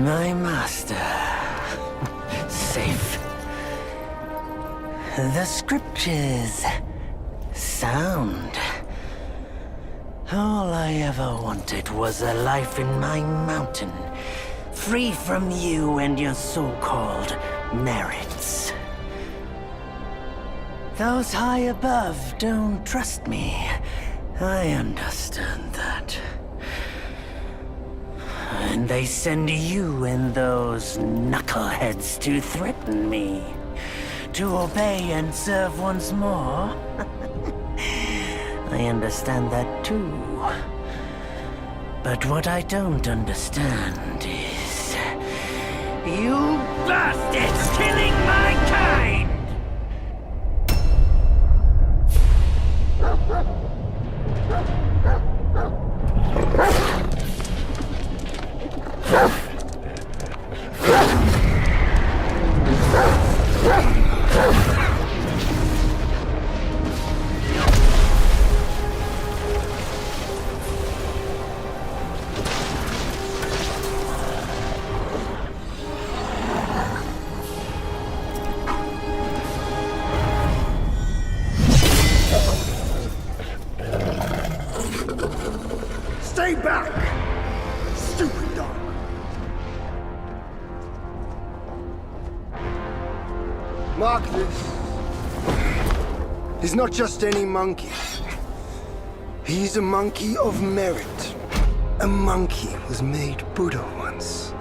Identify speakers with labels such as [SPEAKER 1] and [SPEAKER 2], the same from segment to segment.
[SPEAKER 1] My master. Safe. The scriptures. Sound. All I ever wanted was a life in my mountain, free from you and your so-called merits. Those high above don't trust me. I understand that. And they send you and those knuckleheads to threaten me. To obey and serve once more. I understand that too. But what I don't understand is... you bastards killing my kind!
[SPEAKER 2] Stay back! Stupid dog! Mark this. He's not just any monkey. He's a monkey of merit. A monkey was made Buddha once.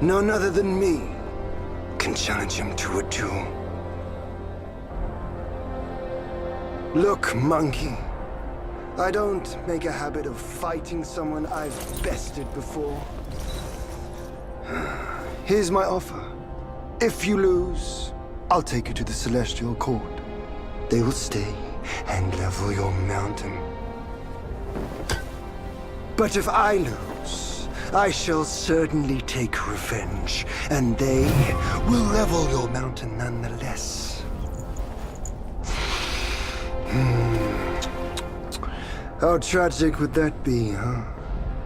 [SPEAKER 2] None other than me can challenge him to a duel. Look, monkey. I don't make a habit of fighting someone I've bested before. Here's my offer. If you lose, I'll take you to the Celestial Court. They will stay and level your mountain. But if I lose, I shall certainly take revenge, and they will level your mountain nonetheless. How tragic would that be, huh?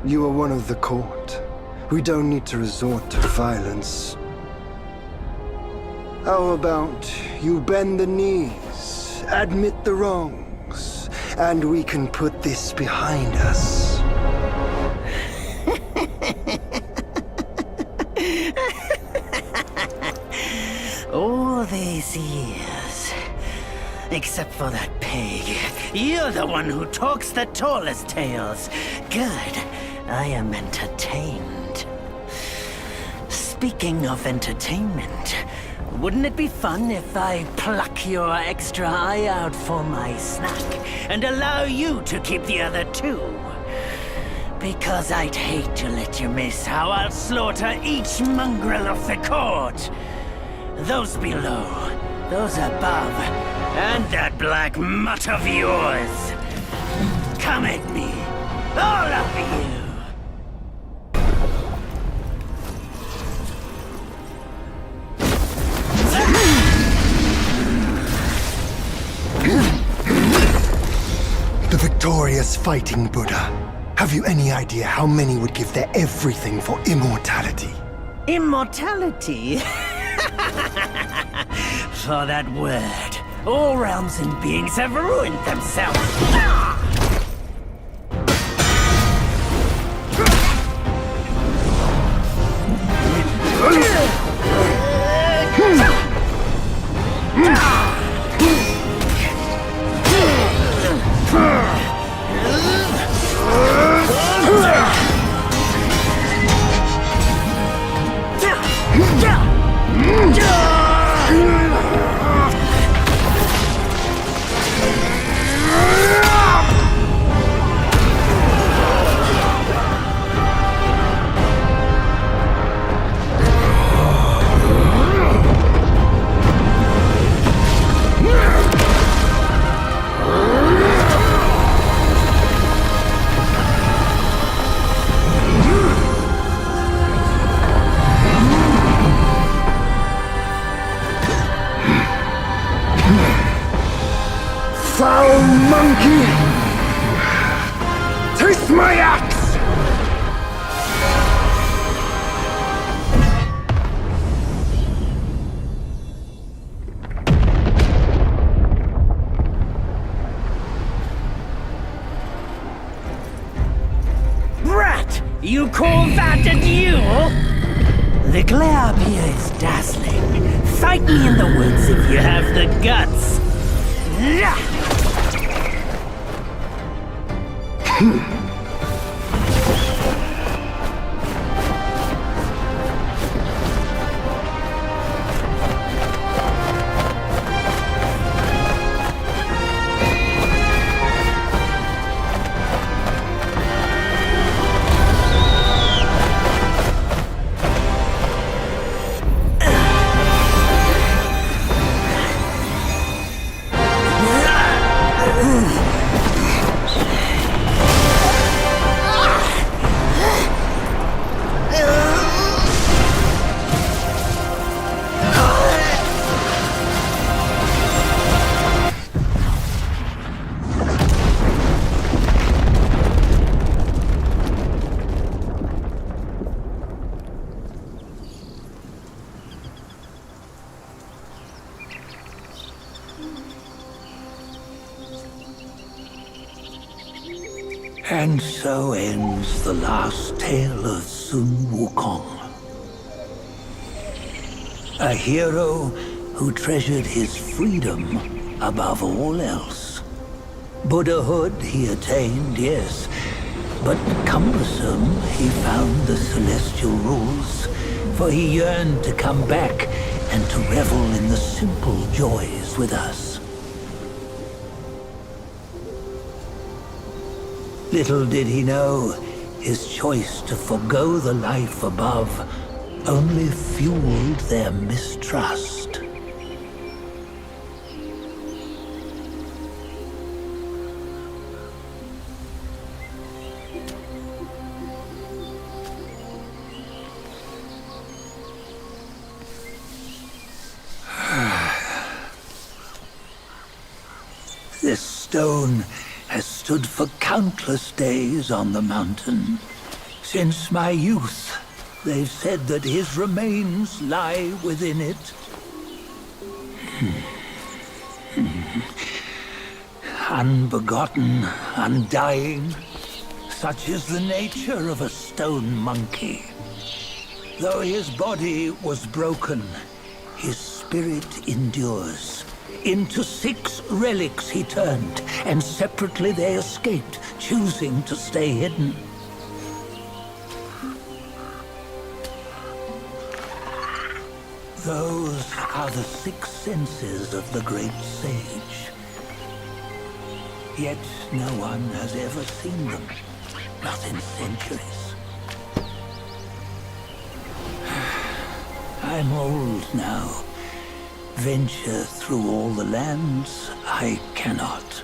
[SPEAKER 2] You are one of the court. We don't need to resort to violence. How about you bend the knees, admit the wrongs, and we can put this behind us?
[SPEAKER 1] All these years, except for that pig, you're the one who talks the tallest tales. Good, I am entertained. Speaking of entertainment, wouldn't it be fun if I pluck your extra eye out for my snack and allow you to keep the other two? Because I'd hate to let you miss how I'll slaughter each mongrel of the court. Those below, those above, and that black mutt of yours. Come at me, all of you.
[SPEAKER 2] The victorious fighting Buddha. Have you any idea how many would give their everything for immortality?
[SPEAKER 1] Immortality? For that word, all realms and beings have ruined themselves.
[SPEAKER 2] Foul monkey! Taste my axe!
[SPEAKER 1] call that a duel? The glare up here is dazzling. Fight me in the woods if you have the guts. And so ends the last tale of Sun Wukong. A hero who treasured his freedom above all else. Buddhahood he attained, yes, but cumbersome he found the celestial rules, for he yearned to come back and to revel in the simple joys with us. Little did he know, his choice to forgo the life above only fueled their mistrust. This stone has stood for countless days on the mountain. Since my youth, they've said that his remains lie within it. Unbegotten, undying, such is the nature of a stone monkey. Though his body was broken, his spirit endures. Into 6 relics he turned, and separately they escaped, choosing to stay hidden. Those are the 6 senses of the great sage. Yet no one has ever seen them, not in centuries. I'm old now. Venture through all the lands I cannot.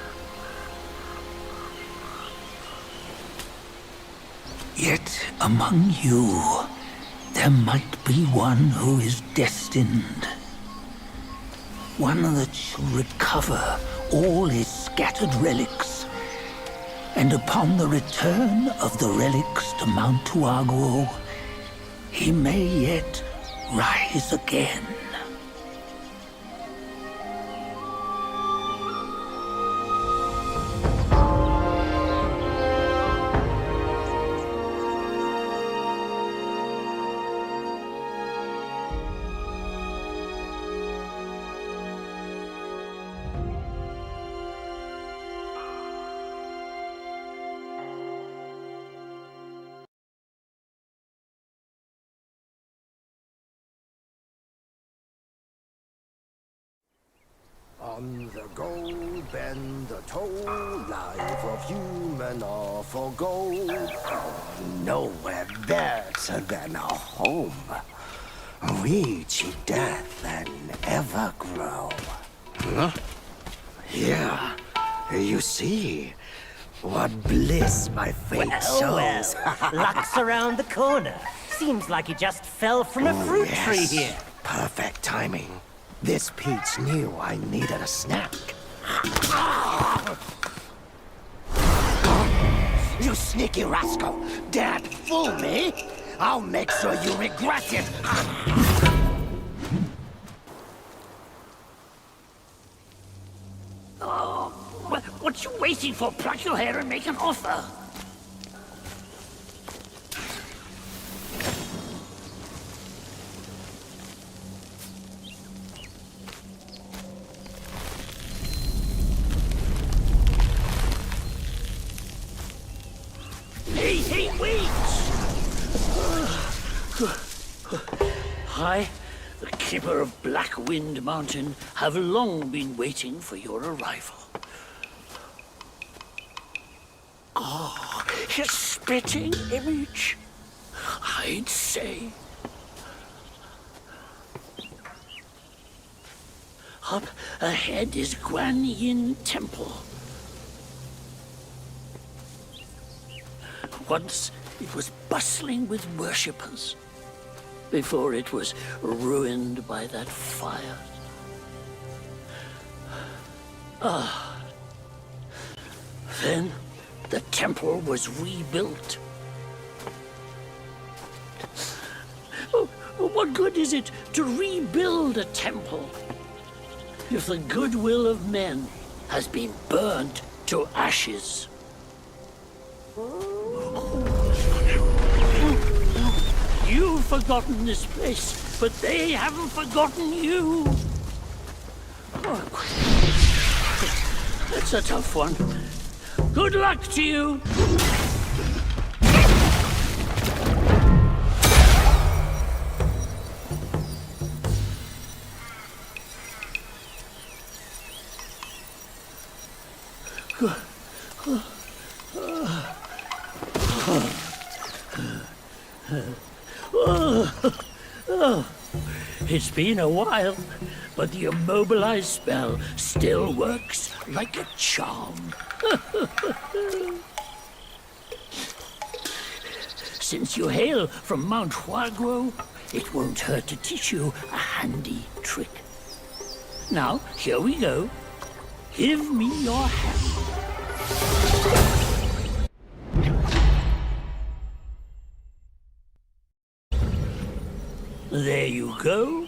[SPEAKER 1] Yet among you, there might be one who is destined. One that shall recover all his scattered relics. And upon the return of the relics to Mount Tuaguo, he may yet rise again.
[SPEAKER 3] On the go, bend the toe, life of human all for gold. Nowhere better than a home. We cheat death and ever grow. Huh? Here, you see, what bliss my fate shows.
[SPEAKER 1] Luck's around the corner. Seems like he just fell from a fruit tree here.
[SPEAKER 3] Perfect timing. This peach knew I needed a snack. You sneaky rascal! Dared fool me? I'll make sure you regret it!
[SPEAKER 1] Oh, what you waiting for? Pluck your hair and make an offer.
[SPEAKER 4] I, the keeper of Black Wind Mountain, have long been waiting for your arrival. Ah, his spitting image, I'd say. Up ahead is Guan Yin Temple. Once it was bustling with worshippers, before it was ruined by that fire. Then the temple was rebuilt. Oh, what good is it to rebuild a temple if the goodwill of men has been burned to ashes? You've forgotten this place, but they haven't forgotten you. Oh, that's a tough one. Good luck to you. It's been a while, but the immobilized spell still works like a charm. Since you hail from Mount Huaguo, it won't hurt to teach you a handy trick. Now, here we go. Give me your hand. There you go.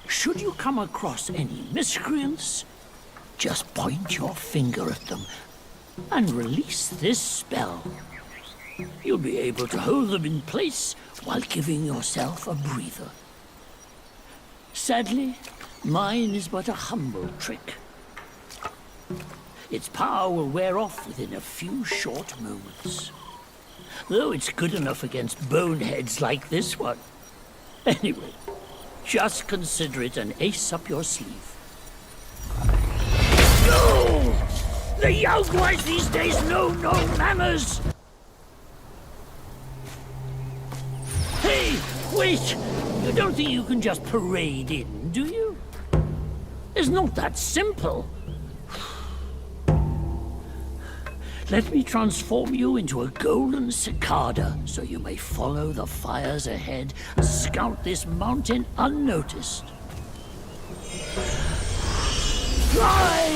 [SPEAKER 4] Should you come across any miscreants, just point your finger at them and release this spell. You'll be able to hold them in place while giving yourself a breather. Sadly, mine is but a humble trick. Its power will wear off within a few short moments, though it's good enough against boneheads like this one. Anyway, just consider it an ace up your sleeve. No! The young boys these days know no manners! Hey, wait! You don't think you can just parade in, do you? It's not that simple. Let me transform you into a golden cicada so you may follow the fires ahead and scout this mountain unnoticed. Fly!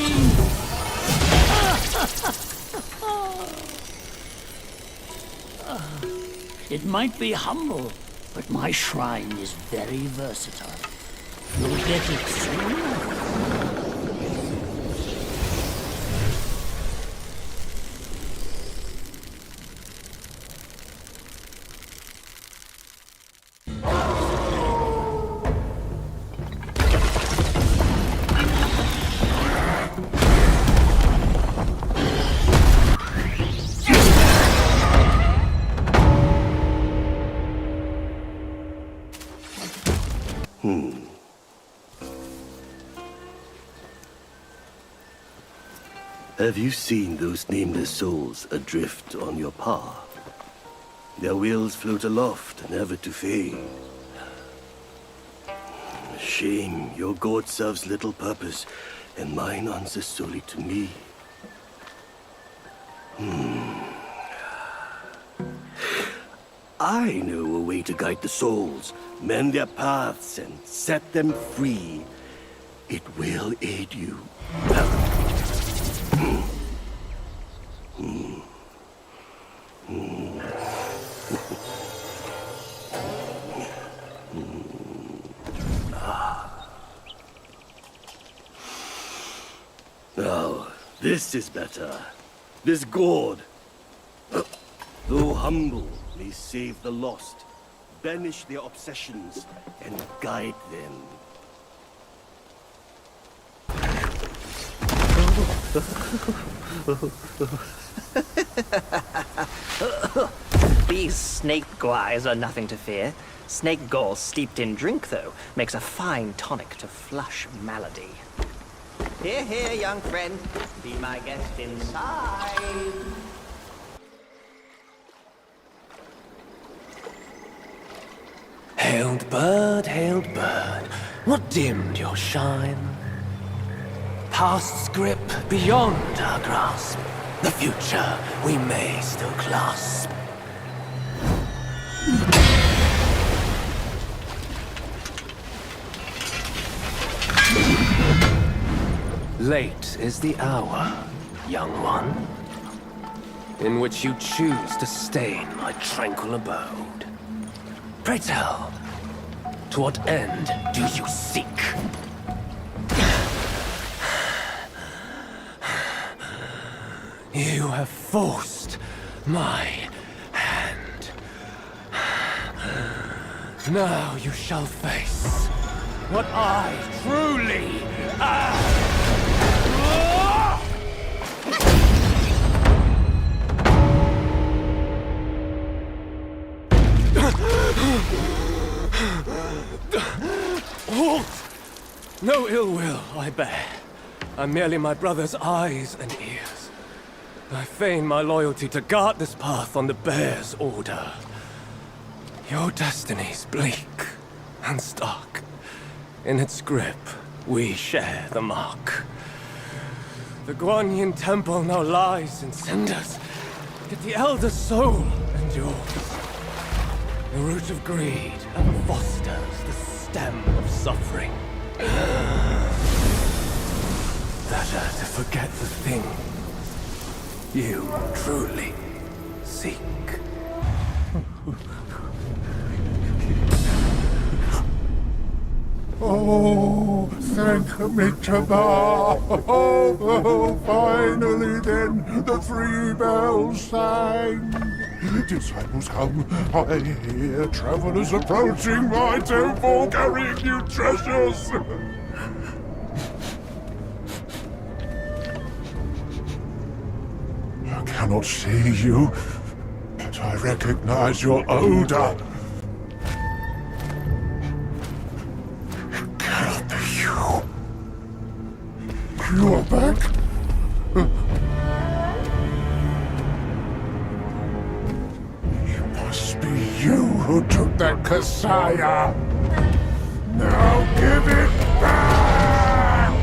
[SPEAKER 4] It might be humble, but my shrine is very versatile. You'll get it soon.
[SPEAKER 5] Have you seen those nameless souls adrift on your path? Their wills float aloft, never to fade. Shame, your god serves little purpose, and mine answers solely to me. I know a way to guide the souls, mend their paths, and set them free. It will aid you. Now, this is better. This gourd, though humble, may save the lost, banish their obsessions, and guide them.
[SPEAKER 6] These snake guys are nothing to fear. Snake gall steeped in drink, though, makes a fine tonic to flush malady. Here, here, young friend. Be my guest inside.
[SPEAKER 7] Hailed bird, what dimmed your shine? Past's grip beyond our grasp, the future we may still clasp. Late is the hour, young one, in which you choose to stain my tranquil abode. Pray tell, to what end do you seek? You have forced my hand. Now you shall face what I truly am. Halt! No ill will I bear. I'm merely my brother's eyes and ears. I feign my loyalty to guard this path on the bear's order. Your destiny's bleak and stark. In its grip, we share the mark. The Guanyin temple now lies in cinders, yet the elder soul endures. The root of greed ever fosters the stem of suffering. Better to forget the thing you truly seek.
[SPEAKER 8] Oh, thank Mitzvah. Oh, finally then the 3 bells sang. Disciples come, I hear travelers approaching my temple carrying new treasures. I cannot see you, but I recognize your odor. It cannot be you. You are back? You who took that Kasaya! Now give it back!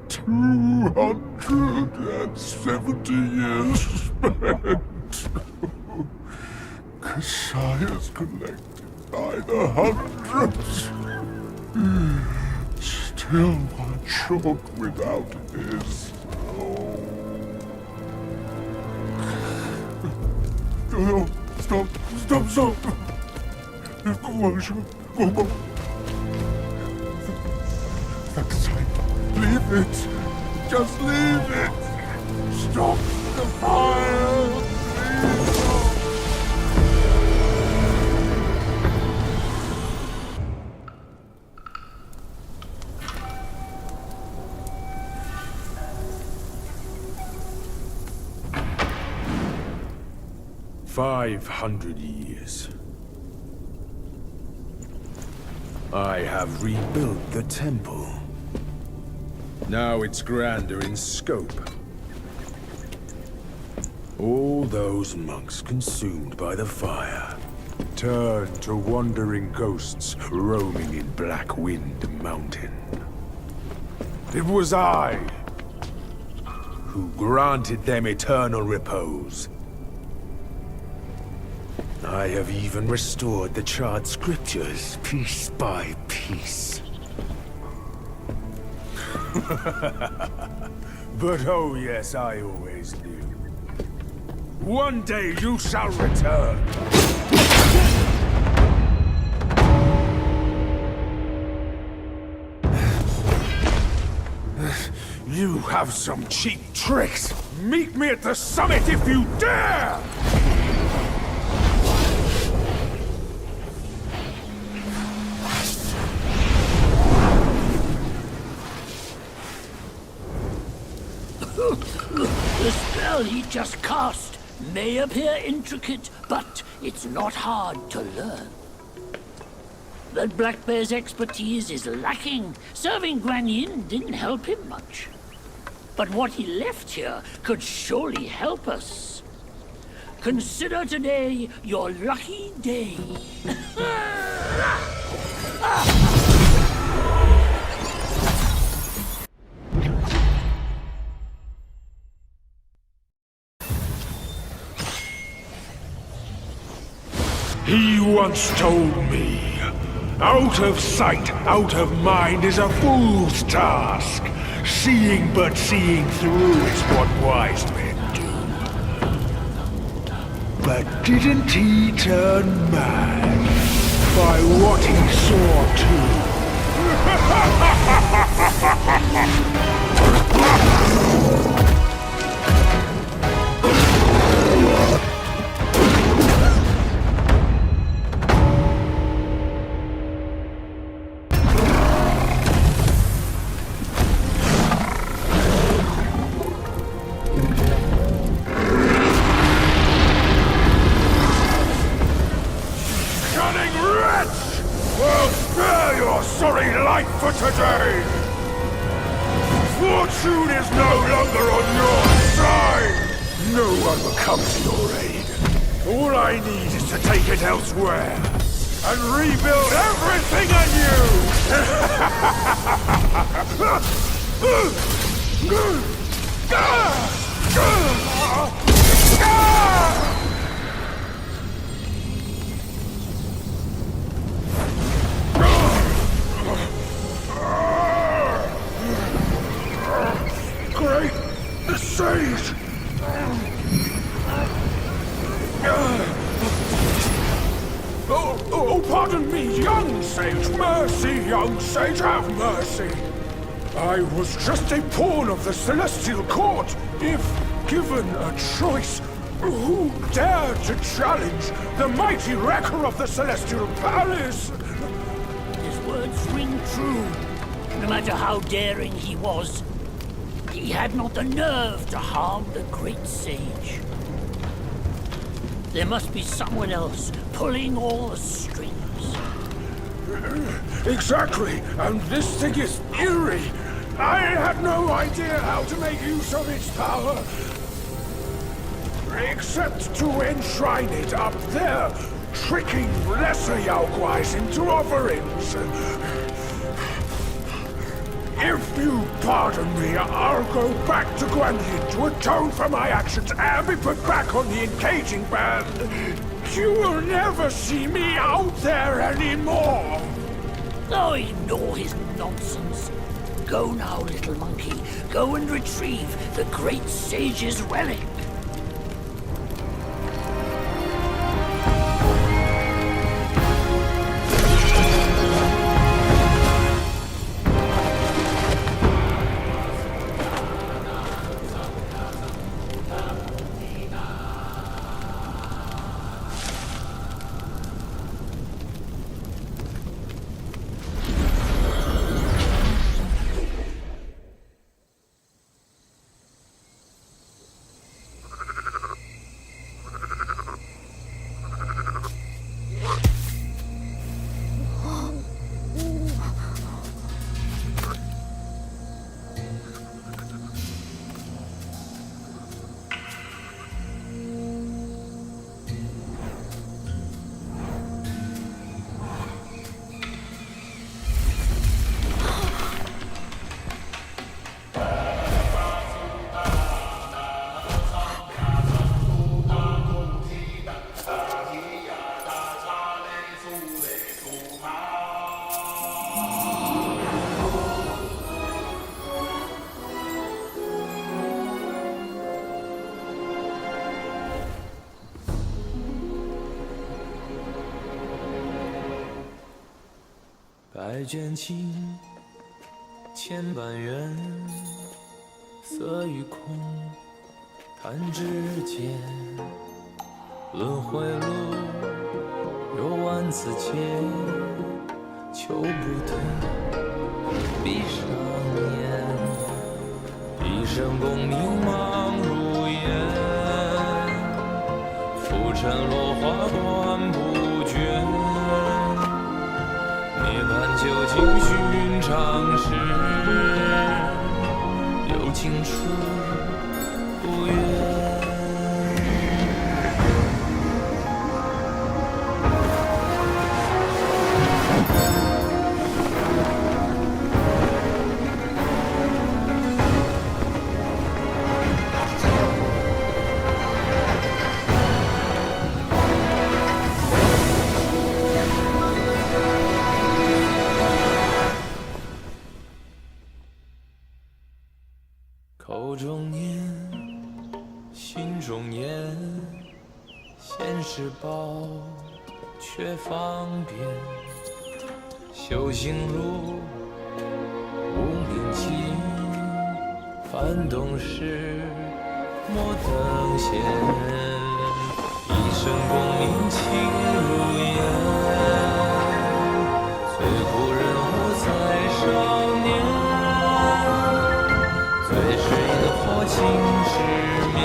[SPEAKER 8] $270 years spent. Kasaya's collected by the hundreds. Still one short without his. Oh, stop! Leave it! Just leave it! Stop the fire!
[SPEAKER 9] Please. 500 years. I have rebuilt the temple. Now it's grander in scope. All those monks consumed by the fire turned to wandering ghosts roaming in Black Wind Mountain. It was I who granted them eternal repose. I have even restored the charred scriptures piece by piece. But oh yes, I always knew. One day you shall return. You have some cheap tricks. Meet me at the summit if you dare!
[SPEAKER 4] The spell he just cast may appear intricate, but it's not hard to learn. That Black Bear's expertise is lacking. Serving Guan Yin didn't help him much. But what he left here could surely help us. Consider today your lucky day.
[SPEAKER 9] He once told me, out of sight, out of mind is a fool's task. Seeing but seeing through is what wise men do. But didn't he turn mad by what he saw too? Today! Fortune is no longer on your side! No one will come to your aid. All I need is to take it elsewhere and rebuild everything anew! Great sage! Oh, pardon me, young sage. Mercy, young sage, have mercy. I was just a pawn of the Celestial Court. If given a choice, who dared to challenge the mighty wrecker of the Celestial Palace?
[SPEAKER 4] His words ring true. No matter how daring he was, he had not the nerve to harm the great sage. There must be someone else pulling all the strings.
[SPEAKER 9] Exactly, and this thing is eerie. I had no idea how to make use of its power. Except to enshrine it up there, tricking lesser Yaoguais into offerings. If you pardon me, I'll go back to Guan Yin to atone for my actions and be put back on the encaging band. You will never see me out there anymore.
[SPEAKER 4] Oh, ignore his nonsense. Go now, little monkey. Go and retrieve the great sage's relic.
[SPEAKER 10] 百卷情，千般缘，色与空，弹指间。轮回路，有万次劫，求不得。闭上眼，闭上生功名忙如烟，浮沉落花断不绝。涅槃究竟寻常事，有情处不远。口中念，心中言，现世报，却方便。修行路，无名尽，幡动时，莫等闲。一生功名情如烟，最后人物在少年。最是萤火情失眠，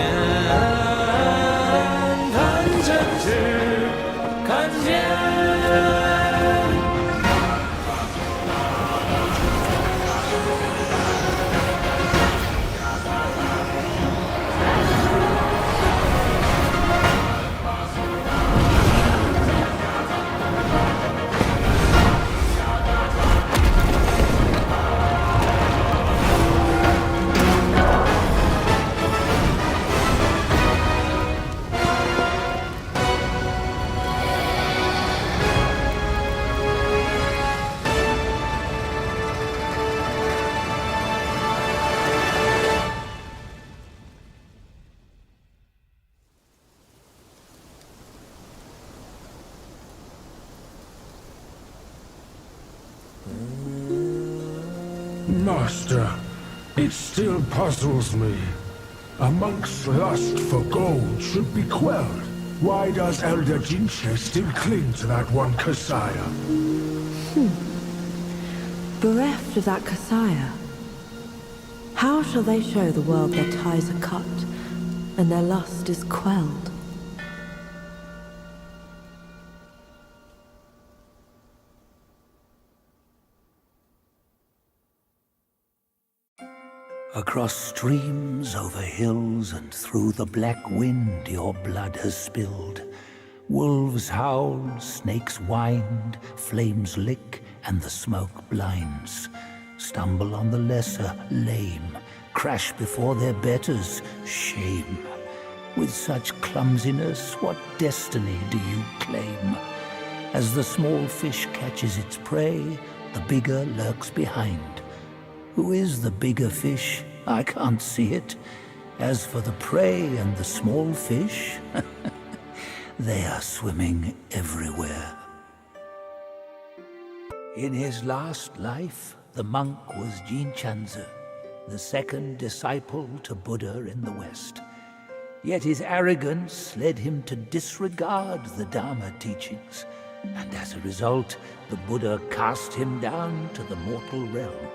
[SPEAKER 10] 谈真挚，看见。
[SPEAKER 8] Master, it still puzzles me. A monk's lust for gold should be quelled. Why does Elder Jinche still cling to that one Kasaya?
[SPEAKER 11] Bereft of that Kasaya, how shall they show the world their ties are cut and their lust is quelled?
[SPEAKER 4] Across streams, over hills, and through the black wind your blood has spilled. Wolves howl, snakes wind, flames lick, and the smoke blinds. Stumble on the lesser, lame, crash before their betters, shame. With such clumsiness, what destiny do you claim? As the small fish catches its prey, the bigger lurks behind. Who is the bigger fish? I can't see it. As for the prey and the small fish, they are swimming everywhere. In his last life, the monk was Jinchanzi, the second disciple to Buddha in the West. Yet his arrogance led him to disregard the Dharma teachings, and as a result, the Buddha cast him down to the mortal realm.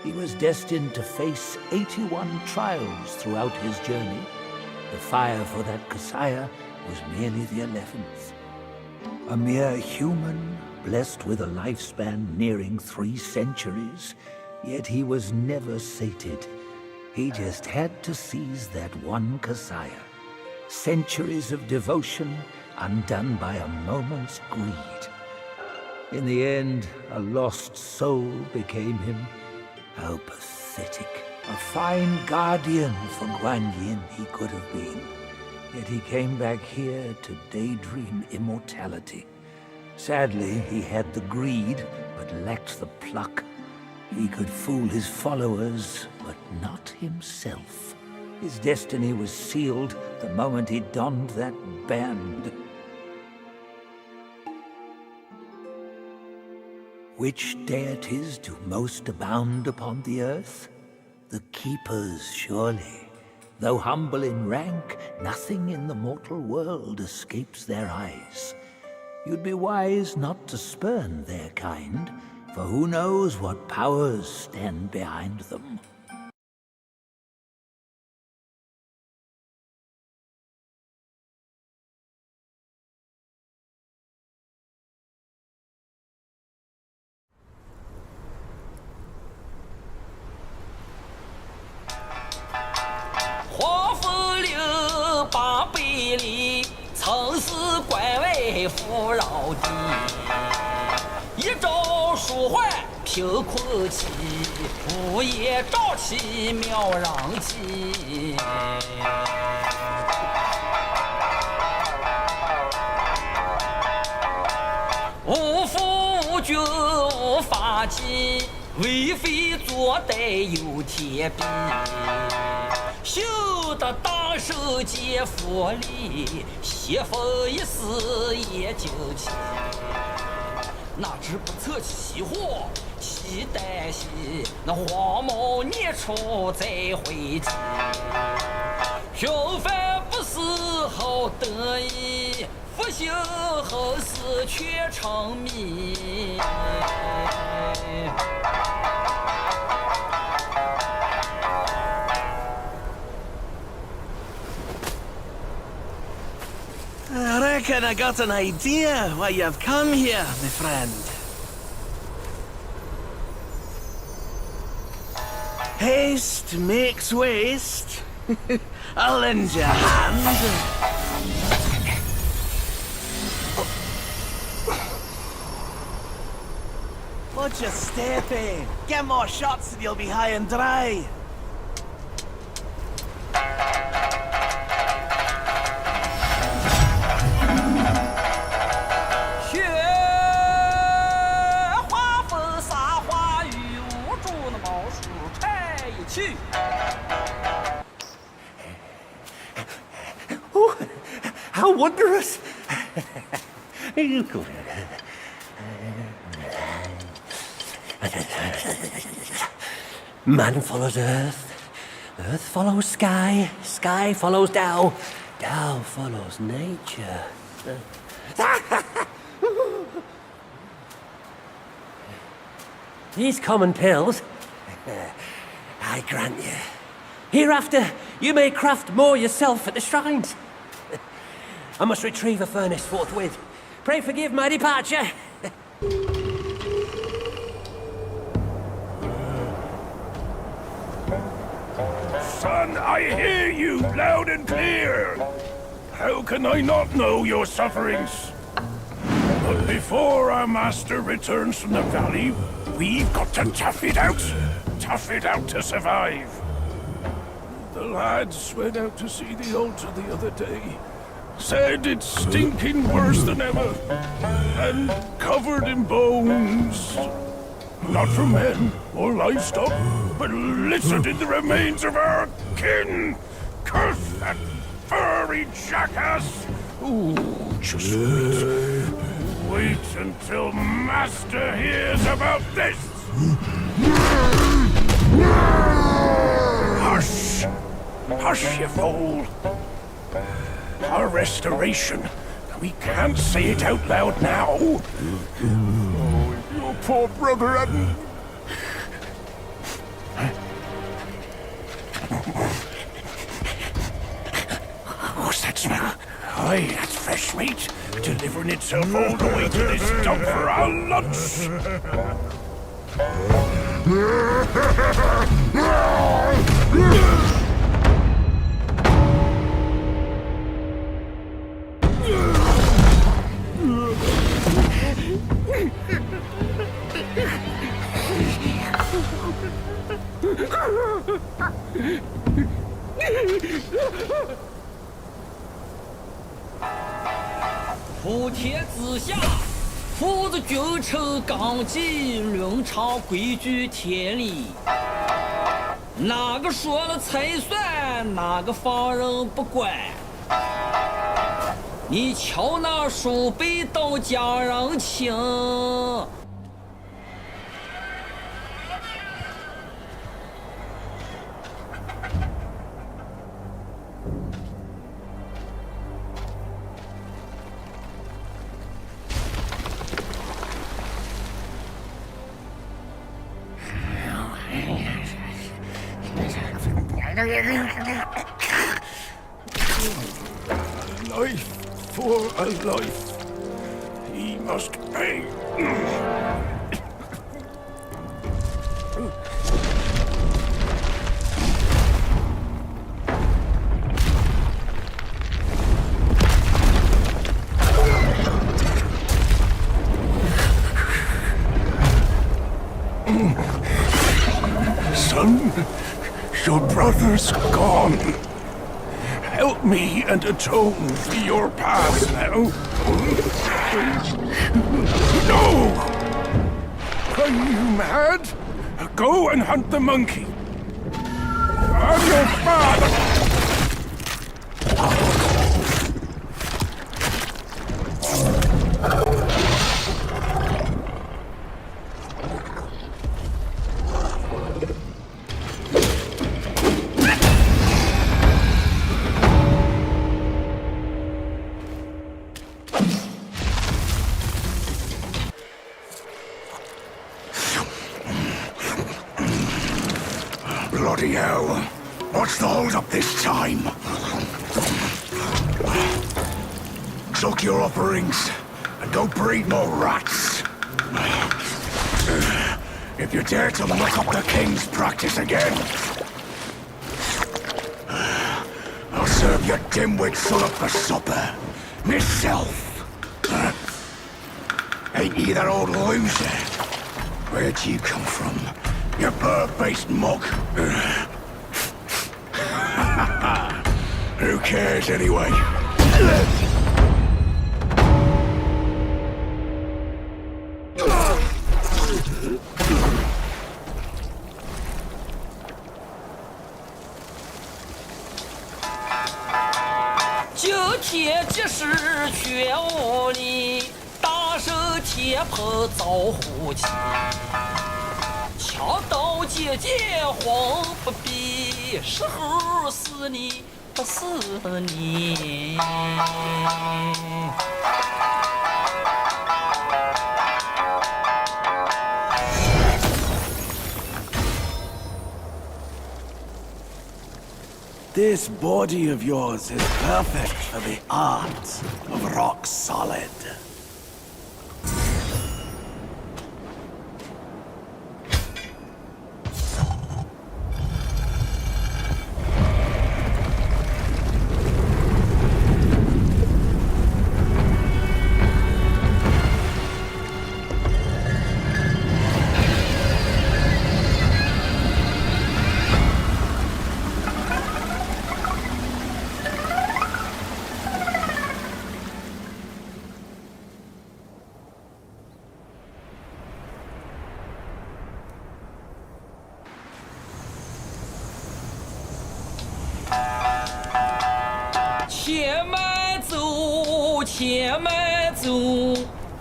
[SPEAKER 4] He was destined to face 81 trials throughout his journey. The fire for that Kasaya was merely the 11th. A mere human, blessed with a lifespan nearing 3 centuries, yet he was never sated. He just had to seize that one Kasaya. Centuries of devotion undone by a moment's greed. In the end, a lost soul became him. How pathetic. A fine guardian for Guan Yin he could have been. Yet he came back here to daydream immortality. Sadly, he had the greed, but lacked the pluck. He could fool his followers, but not himself. His destiny was sealed the moment he donned that band. Which deities do most abound upon the earth? The Keepers, surely. Though humble in rank, nothing in the mortal world escapes their eyes. You'd be wise not to spurn their kind, for who knows what powers stand behind them.
[SPEAKER 10] 为父老弟，一朝舒缓平困期，午夜朝气妙人气。无父无君无法纪，为非作歹有天庇。修得大圣皆福利，邪风一死也惊奇。哪知不测其祸其旦夕，那黄毛孽畜再回击。平凡不死好得意，复兴后死却成谜。
[SPEAKER 1] I reckon I got an idea why you've come here, my friend. Haste makes waste. I'll lend you a hand. Watch your step, eh? Get more shots and you'll be high and dry.
[SPEAKER 10] 去。
[SPEAKER 1] Oh, how wondrous! Man follows earth, earth follows sky, sky follows Tao, Tao follows nature. These common pills, I grant you. Hereafter, you may craft more yourself at the shrines. I must retrieve a furnace forthwith. Pray forgive my departure.
[SPEAKER 9] Son, I hear you loud and clear. How can I not know your sufferings? But before our master returns from the valley, we've got to tough it out. Tough it out to survive. The lads went out to see the altar the other day. Said it's stinking worse than ever. And covered in bones. Not from men or livestock, but littered in the remains of our kin. Curse that furry jackass! Ooh, just wait. Wait until Master hears about this! Hush! Hush, you fool! Our restoration. We can't say it out loud now. Oh, your poor brother hadn't... What's that smell? Aye, that's fresh meat. Delivering itself all the way to this dump for our lunch.
[SPEAKER 10] 普天之下，父子君臣纲纪，伦常规矩天理。哪个说了才算，哪个放任不管？你瞧那鼠辈都讲人情。
[SPEAKER 9] Life for a life. He must pay.
[SPEAKER 8] Your brother's gone. Help me and atone for your past now. No! Are you mad? Go and hunt the monkey. I'm your father! Bloody hell. What's the hold up this time? Suck your offerings and go breed more rats. If you dare to muck up the king's practice again, I'll serve your dimwit son up for supper. Myself. Ain't you that old loser? Where'd you come from? You bird-faced mug. Who cares anyway?
[SPEAKER 10] 今天即是全屋里，大手铁棚造虎旗。枪刀剑剑黄不比，时候是你不是你。
[SPEAKER 5] This body of yours is perfect for the art of rock solid.
[SPEAKER 10] 且慢走，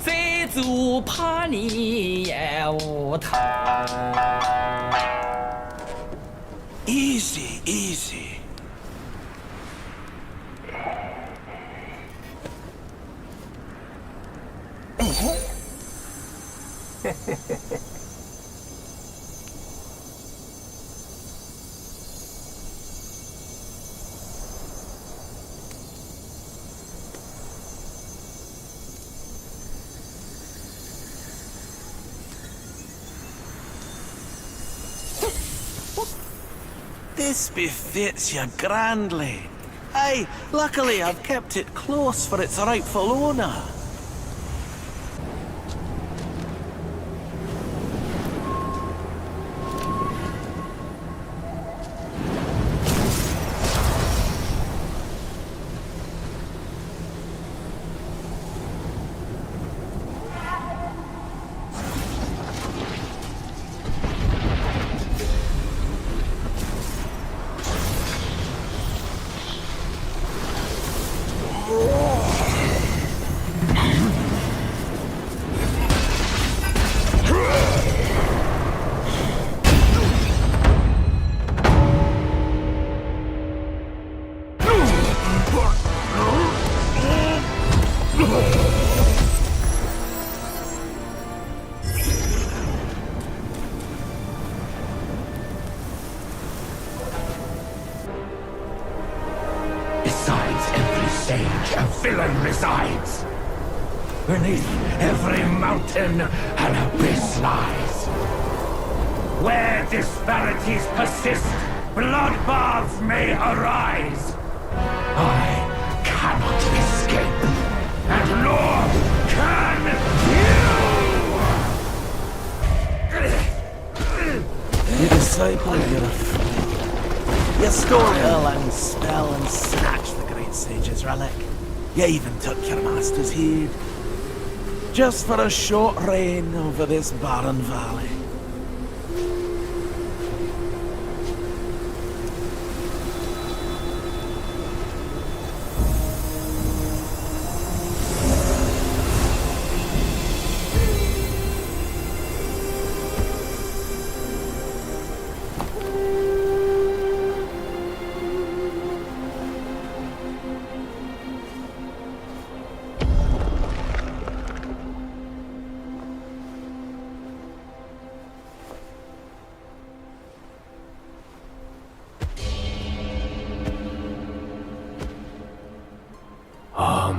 [SPEAKER 10] 再走怕你也无头。
[SPEAKER 5] Easy, easy. This befits you grandly. Aye, luckily I've kept it close for its rightful owner.
[SPEAKER 8] A villain resides. Beneath every mountain an abyss lies. Where disparities persist, bloodbaths may arise. I cannot escape, and nor can you!
[SPEAKER 5] You disciple, you're a fool.
[SPEAKER 12] You stole Hill and Spell and snatched the great sage's relic. You even took your master's heed. Just for a short reign over this barren valley.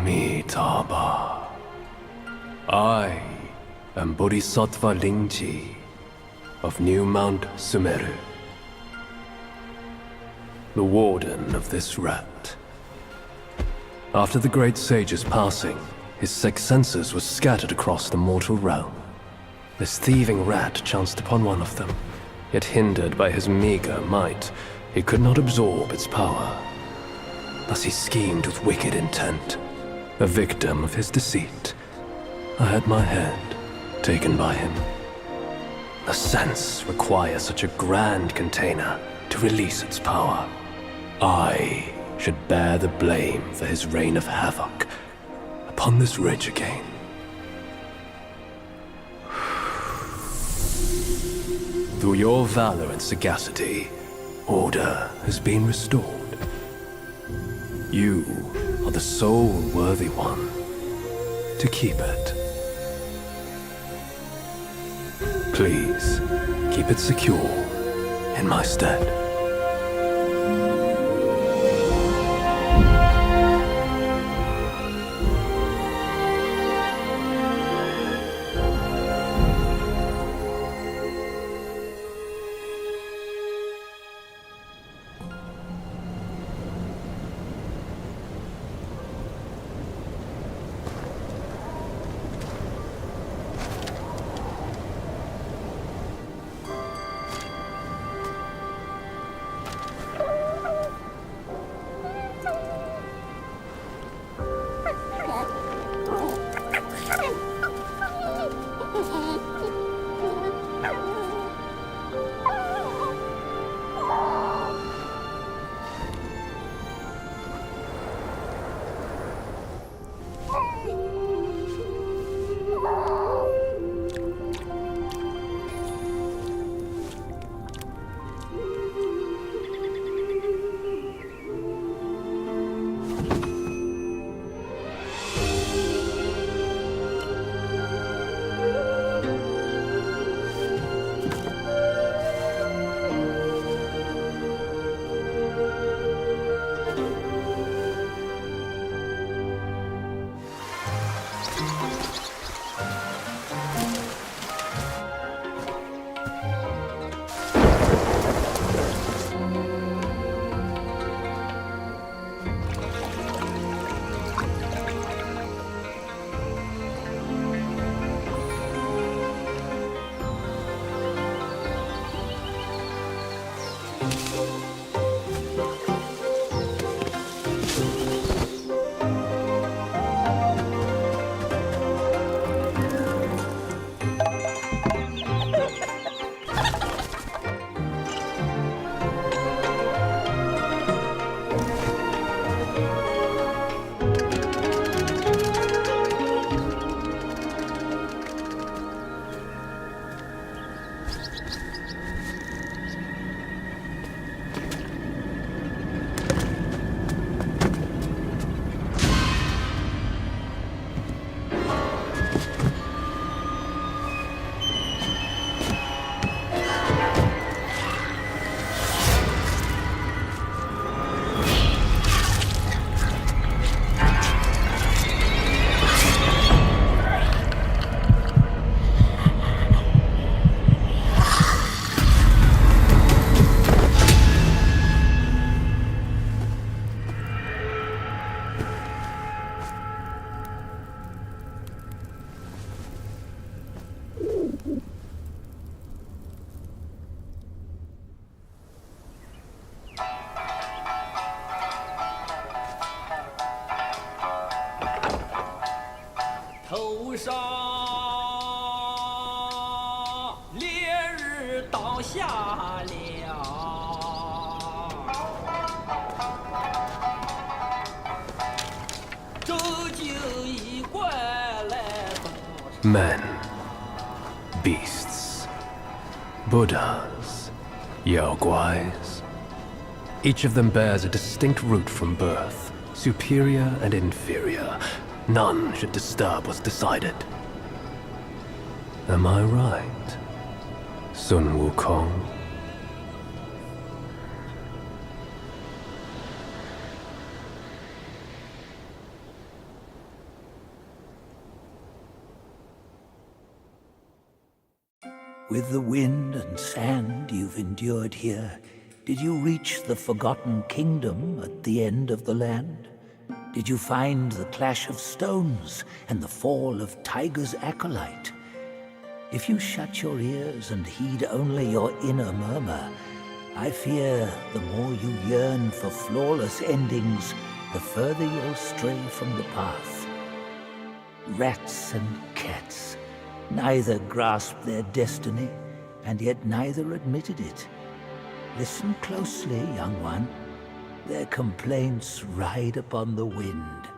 [SPEAKER 7] Amitabha. I am Bodhisattva Lingji of New Mount Sumeru, the warden of this rat. After the great sage's passing, his sixth senses were scattered across the mortal realm. This thieving rat chanced upon one of them, yet hindered by his meager might, he could not absorb its power. Thus he schemed with wicked intent. A victim of his deceit, I had my head taken by him. The sense requires such a grand container to release its power. I should bear the blame for his reign of havoc upon this ridge again. Through your valor and sagacity, order has been restored. You are the sole worthy one to keep it. Please, keep it secure in my stead.
[SPEAKER 10] 上，烈日倒下了。这就一怪来多少。
[SPEAKER 7] Men, beasts, Buddhas, Yaoguais. Each of them bears a distinct root from birth, superior and inferior. None should disturb what's decided. Am I right, Sun Wukong?
[SPEAKER 4] With the wind and sand you've endured here, did you reach the Forgotten Kingdom at the end of the land? Did you find the clash of stones and the fall of Tiger's acolyte? If you shut your ears and heed only your inner murmur, I fear the more you yearn for flawless endings, the further you'll stray from the path. Rats and cats, neither grasped their destiny, and yet neither admitted it. Listen closely, young one. Their complaints ride upon the wind.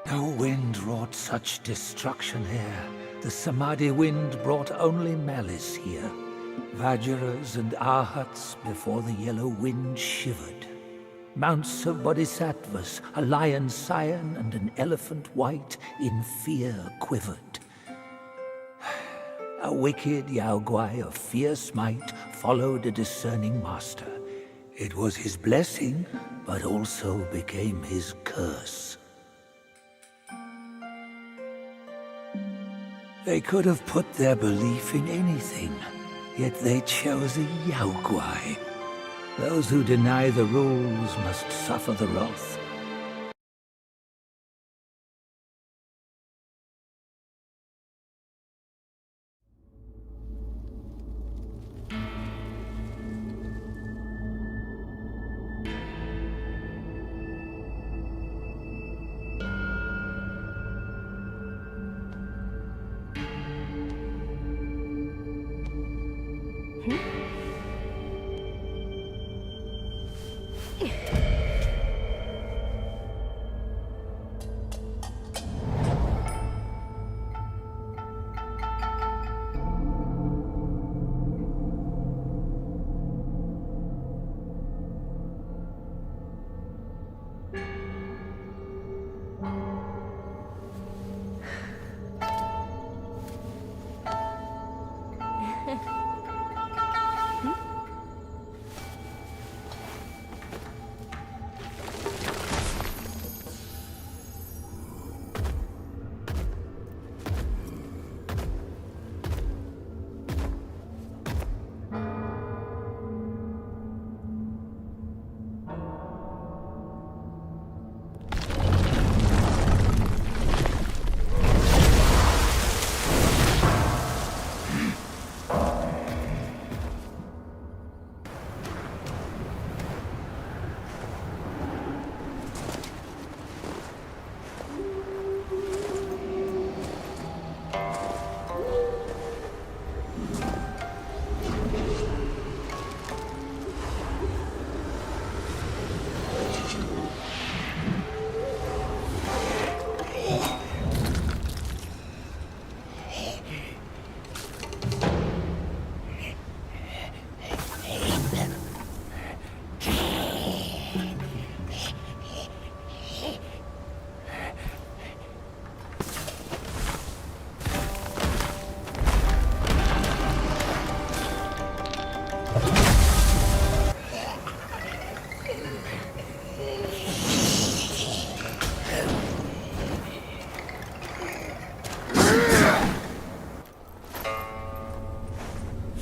[SPEAKER 4] No wind wrought such destruction here. The Samadhi wind brought only malice here. Vajras and Arhats before the yellow wind shivered. Mounts of bodhisattvas, a lion scion and an elephant white, in fear quivered. A wicked Yaoguai of fierce might followed a discerning master. It was his blessing, but also became his curse. They could have put their belief in anything, yet they chose a Yaoguai. Those who deny the rules must suffer the wrath.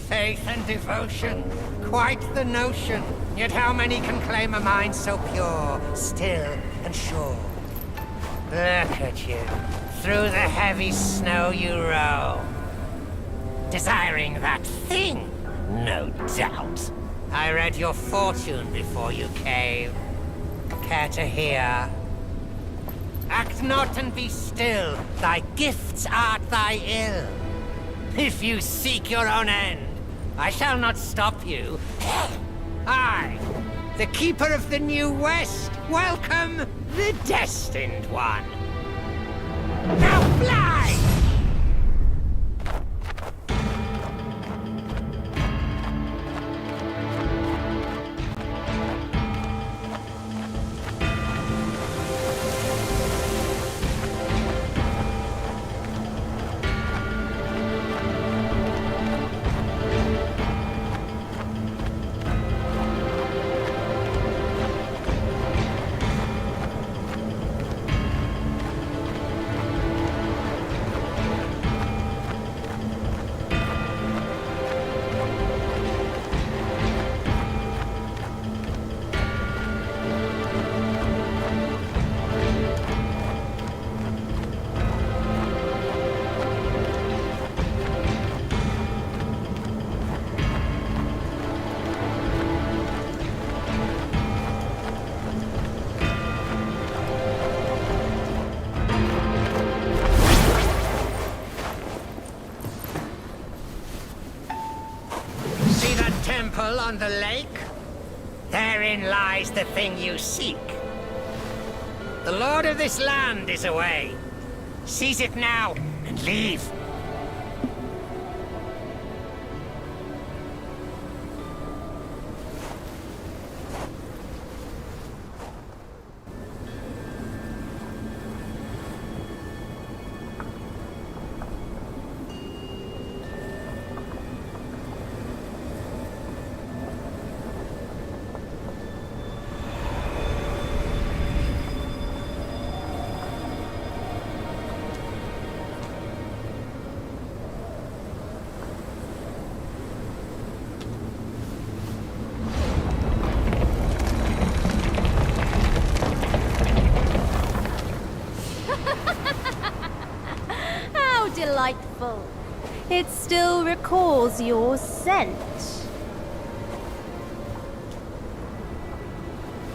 [SPEAKER 3] Faith and devotion, quite the notion. Yet how many can claim a mind so pure, still, and sure? Look at you. Through the heavy snow you roam. Desiring that thing, no doubt. I read your fortune before you came. Care to hear? Act not and be still. Thy gifts art thy ill. If you seek your own end, I shall not stop you. I, the Keeper of the New West, welcome the Destined One. Now fly! Temple on the lake? Therein lies the thing you seek. The lord of this land is away. Seize it now and leave.
[SPEAKER 13] Delightful. It still recalls your scent.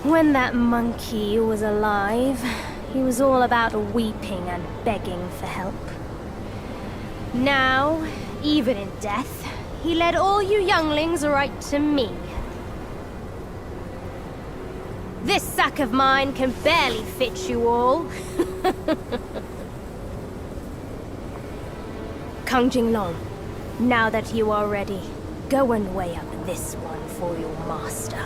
[SPEAKER 13] When that monkey was alive, he was all about weeping and begging for help. Now, even in death, he led all you younglings right to me. This sack of mine can barely fit you all. Kang Jinglong, now that you are ready, go and weigh up this one for your master.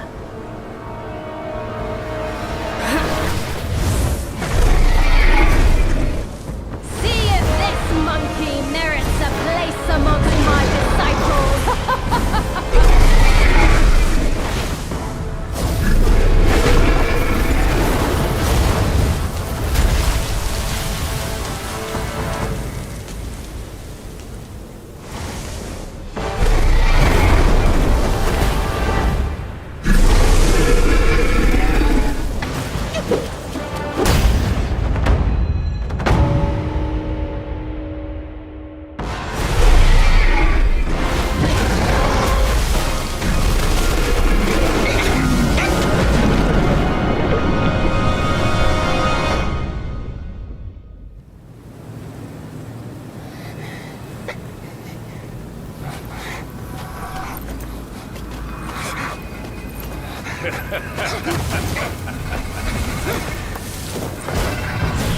[SPEAKER 13] See if this monkey merits a place amongst my disciples!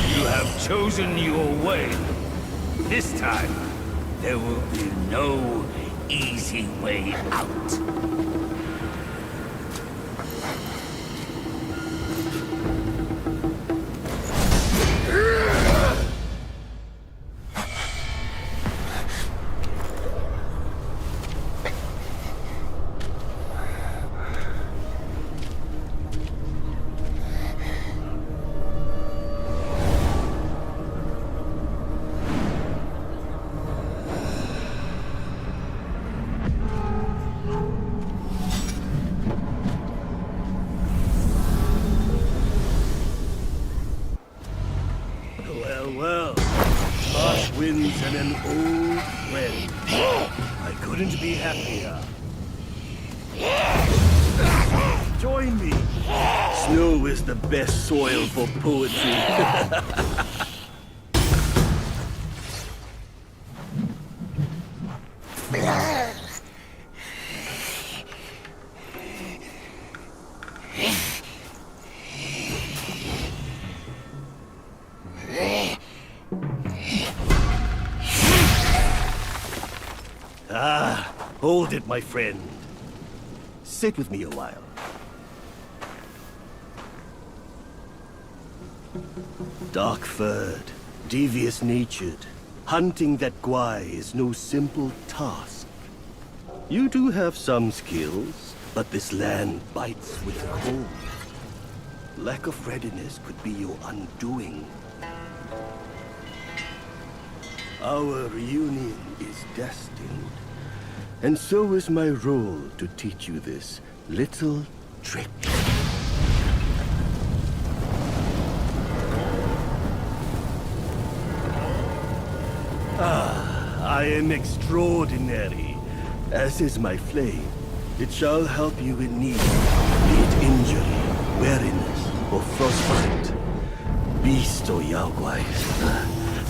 [SPEAKER 14] You have chosen your way. This time, there will be no easy way out.
[SPEAKER 5] Well, harsh winds and an old friend. I couldn't be happier. Join me. Snow is the best soil for poetry. Hold it, my friend. Sit with me a while. Dark-furred, devious-natured, hunting that Gwai is no simple task. You do have some skills, but this land bites with cold. Lack of readiness could be your undoing. Our reunion is destined. And so is my role to teach you this little trick. I am extraordinary, as is my flame. It shall help you in need, be it injury, weariness, or frostbite. Beast or Yaogwai,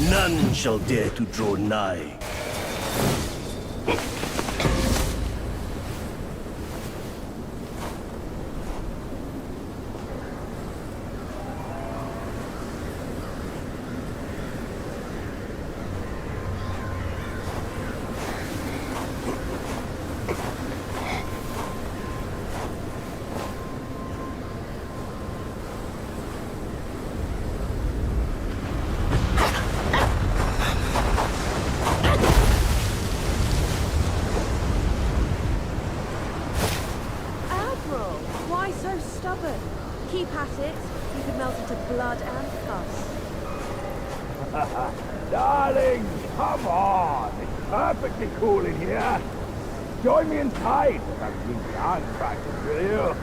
[SPEAKER 5] none shall dare to draw nigh.
[SPEAKER 11] Keep at it. You could melt into blood and pus.
[SPEAKER 14] Darling, come on. It's perfectly cool in here. Join me inside. Have some dance practice, will you?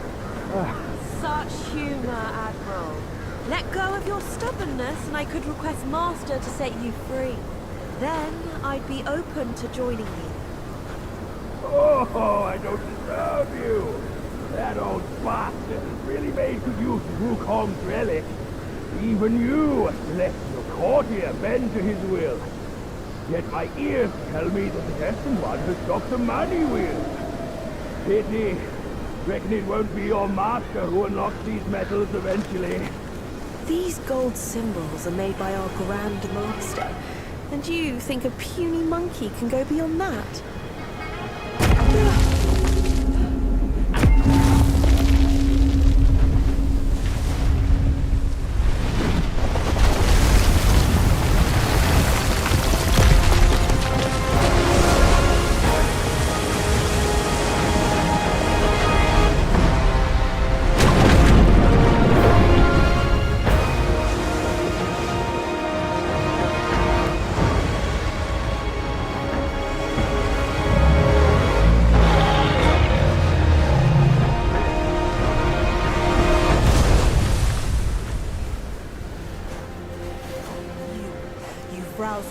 [SPEAKER 11] Such humor, Admiral. Let go of your stubbornness and I could request Master to set you free. Then I'd be open to joining you.
[SPEAKER 14] Oh, I don't deserve you. That old bastard has really made good use of Wukong's relic. Even you, celestial courtier, bend to his will. Yet my ears tell me that the destined one has stopped the money wheel. Pity. Reckon it won't be your master who unlocks these metals eventually.
[SPEAKER 11] These gold symbols are made by our Grand Master. And you think a puny monkey can go beyond that?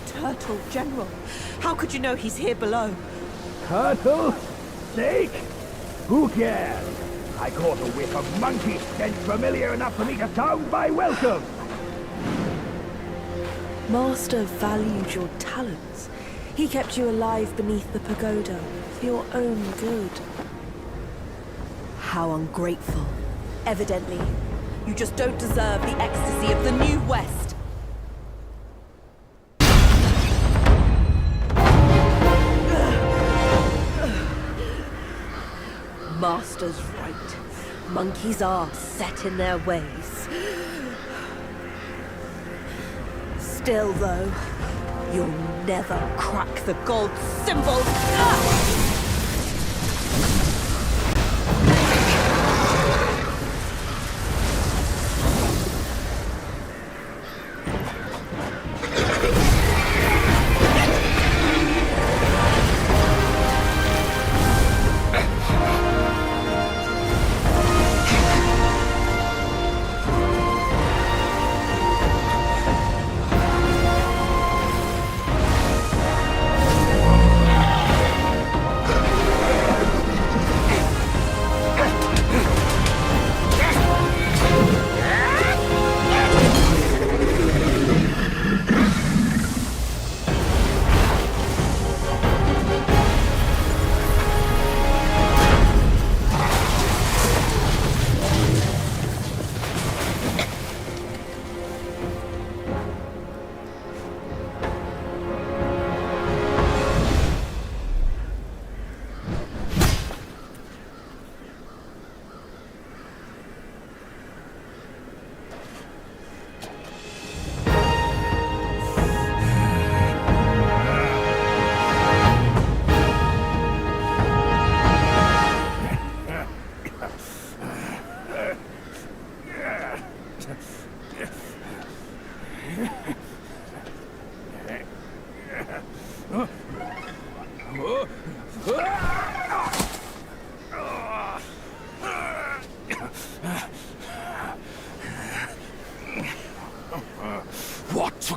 [SPEAKER 11] Turtle General. How could you know he's here below?
[SPEAKER 14] Turtle? Snake? Who cares? I caught a whiff of monkey stench familiar enough for me to sound my welcome.
[SPEAKER 11] Master valued your talents. He kept you alive beneath the pagoda for your own good. How ungrateful. Evidently, you just don't deserve the ecstasy of the New West. Master's right. Monkeys are set in their ways. Still, though, you'll never crack the gold symbol.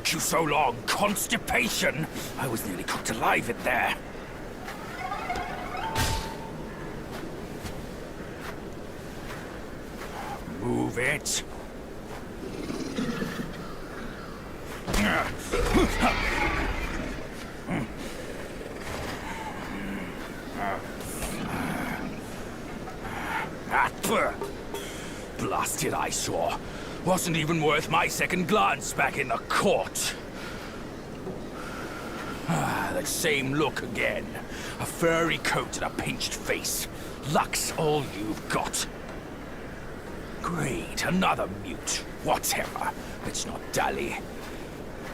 [SPEAKER 14] took you so long? Constipation? I was nearly cooked alive in there. Move it. Blasted eyesore. Wasn't even worth my second glance back in the court. That same look again. A furry coat and a pinched face. Luck's all you've got. Great, another mute. Whatever. Let's not dally.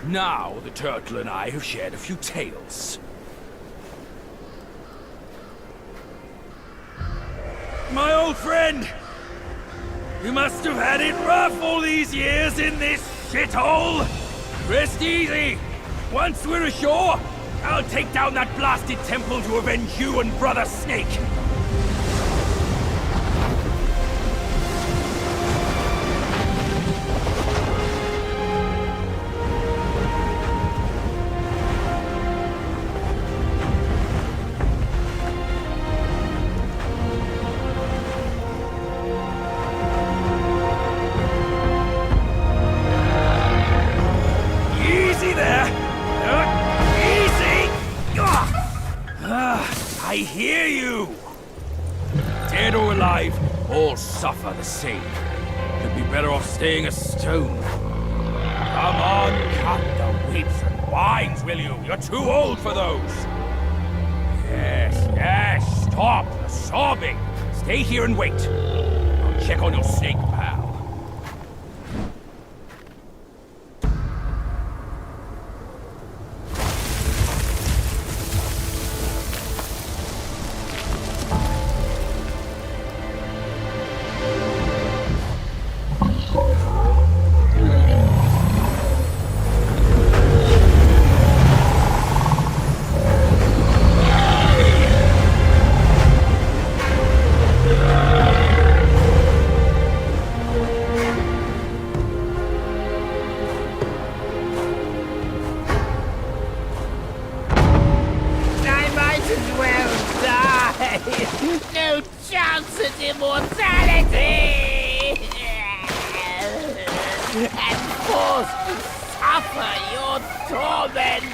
[SPEAKER 14] Now the turtle and I have shared a few tales. My old friend! You must have had it rough all these years in this shithole! Rest easy! Once we're ashore, I'll take down that blasted temple to avenge you and Brother Snake! I hear you! Dead or alive, all suffer the same. You'd be better off staying a stone. Come on, cut the whips and wines, will you? You're too old for those. Yes, stop the sobbing. Stay here and wait. I'll check on your snake, pal.
[SPEAKER 10] No chance at immortality! And forced to suffer your torment!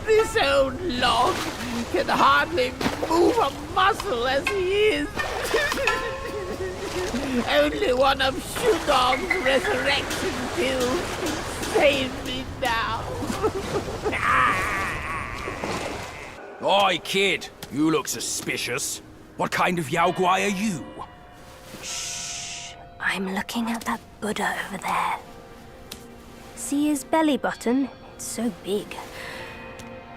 [SPEAKER 10] This old log can hardly move a muscle as he is. Only one of Shudong's resurrection pills can save me now.
[SPEAKER 14] Oi, kid. You look suspicious. What kind of Yao Guai are you?
[SPEAKER 13] Shh. I'm looking at that Buddha over there. See his belly button? It's so big.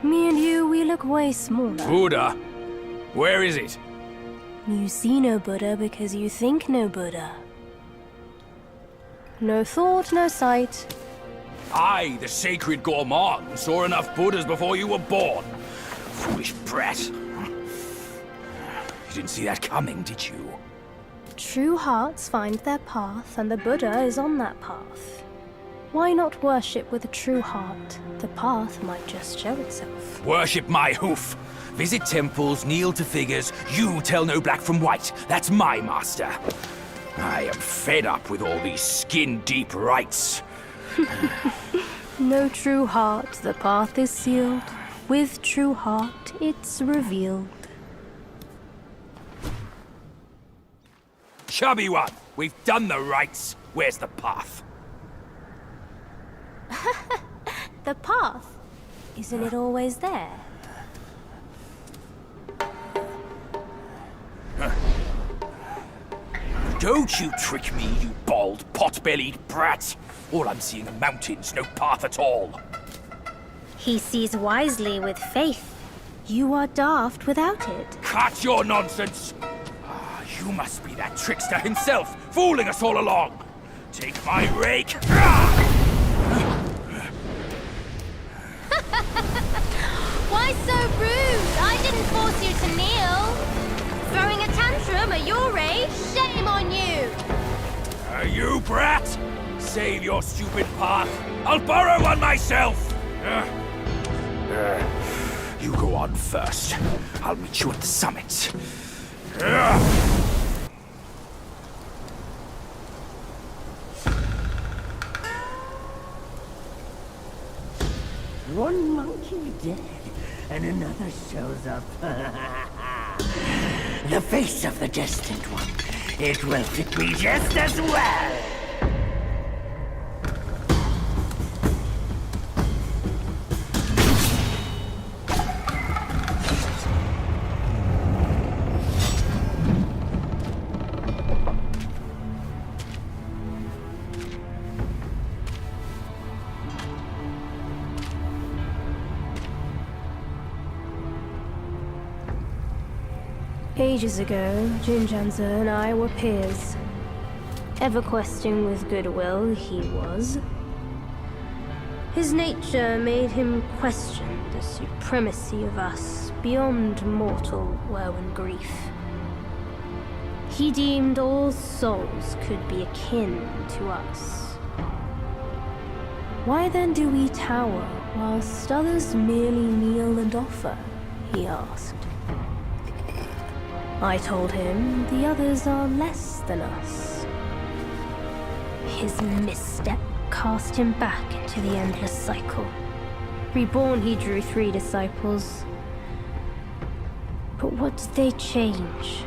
[SPEAKER 13] Me and you, we look way smaller.
[SPEAKER 14] Buddha? Where is it?
[SPEAKER 13] You see no Buddha because you think no Buddha. No thought, no sight.
[SPEAKER 14] I, the sacred gourmand, saw enough Buddhas before you were born. Foolish brat. You didn't see that coming, did you?
[SPEAKER 13] True hearts find their path, and the Buddha is on that path. Why not worship with a true heart? The path might just show itself.
[SPEAKER 14] Worship my hoof. Visit temples, kneel to figures. You tell no black from white. That's my master. I am fed up with all these skin-deep rites.
[SPEAKER 13] No true heart, the path is sealed. With true heart, it's revealed.
[SPEAKER 14] Chubby one, we've done the rites. Where's the path?
[SPEAKER 13] The path? Isn't it always there?
[SPEAKER 14] Don't you trick me, you bald, pot-bellied brat. All I'm seeing are mountains, no path at all.
[SPEAKER 13] He sees wisely with faith. You are daft without it.
[SPEAKER 14] Cut your nonsense! You must be that trickster himself, fooling us all along. Take my rake.
[SPEAKER 13] Why so rude? I didn't force you to kneel. Throwing a tantrum at your age? Shame Shame on you!
[SPEAKER 14] You brat! Save your stupid path. I'll borrow one myself! You go on first. I'll meet you at the summit.
[SPEAKER 1] One monkey dead, and another shows up. The face of the destined one. It will fit me just as well.
[SPEAKER 13] Ages ago, Jinjanza and I were peers. Ever questing with goodwill, he was. His nature made him question the supremacy of us beyond mortal woe and grief. He deemed all souls could be akin to us. Why then do we tower whilst others merely kneel and offer? He asked. I told him the others are less than us. His misstep cast him back into the endless cycle. Reborn, he drew 3 disciples. But what did they change?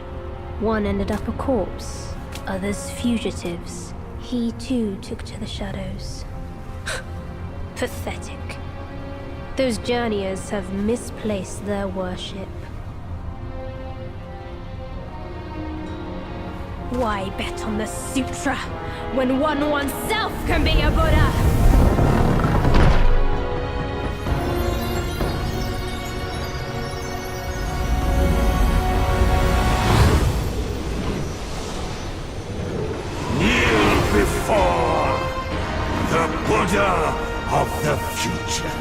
[SPEAKER 13] One ended up a corpse, others fugitives. He too took to the shadows. Pathetic. Those journeyers have misplaced their worship. Why bet on the sutra when one oneself can be a Buddha?
[SPEAKER 14] Kneel before the Buddha of the future.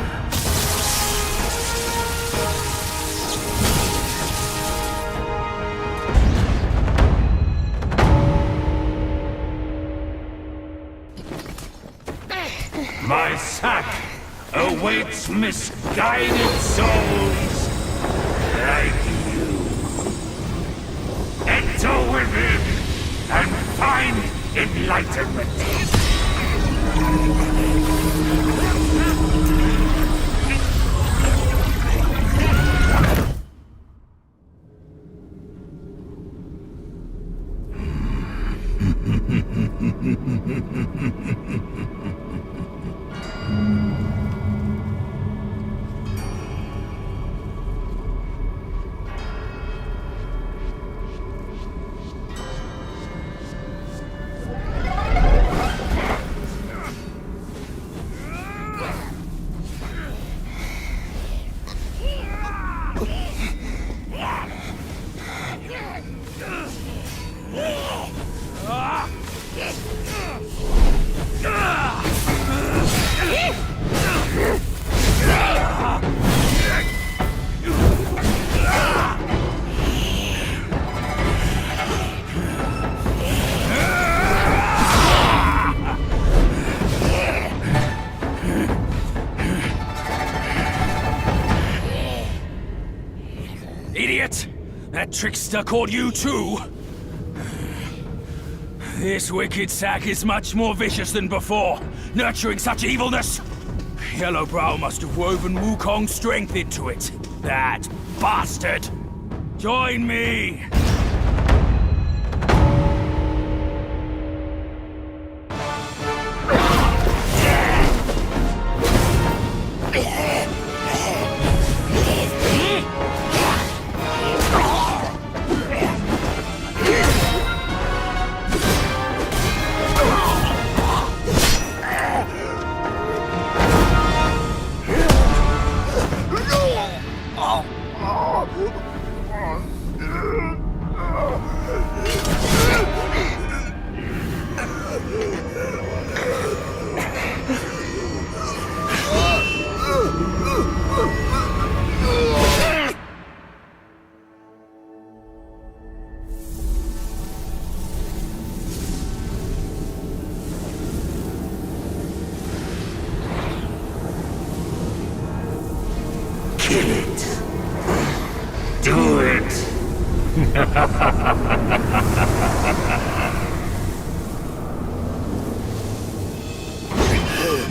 [SPEAKER 14] My sack awaits misguided souls like you. Enter within and find enlightenment. Idiot! That trickster caught you too! This wicked sack is much more vicious than before, nurturing such evilness! Yellowbrow must have woven Wukong's strength into it. That bastard! Join me!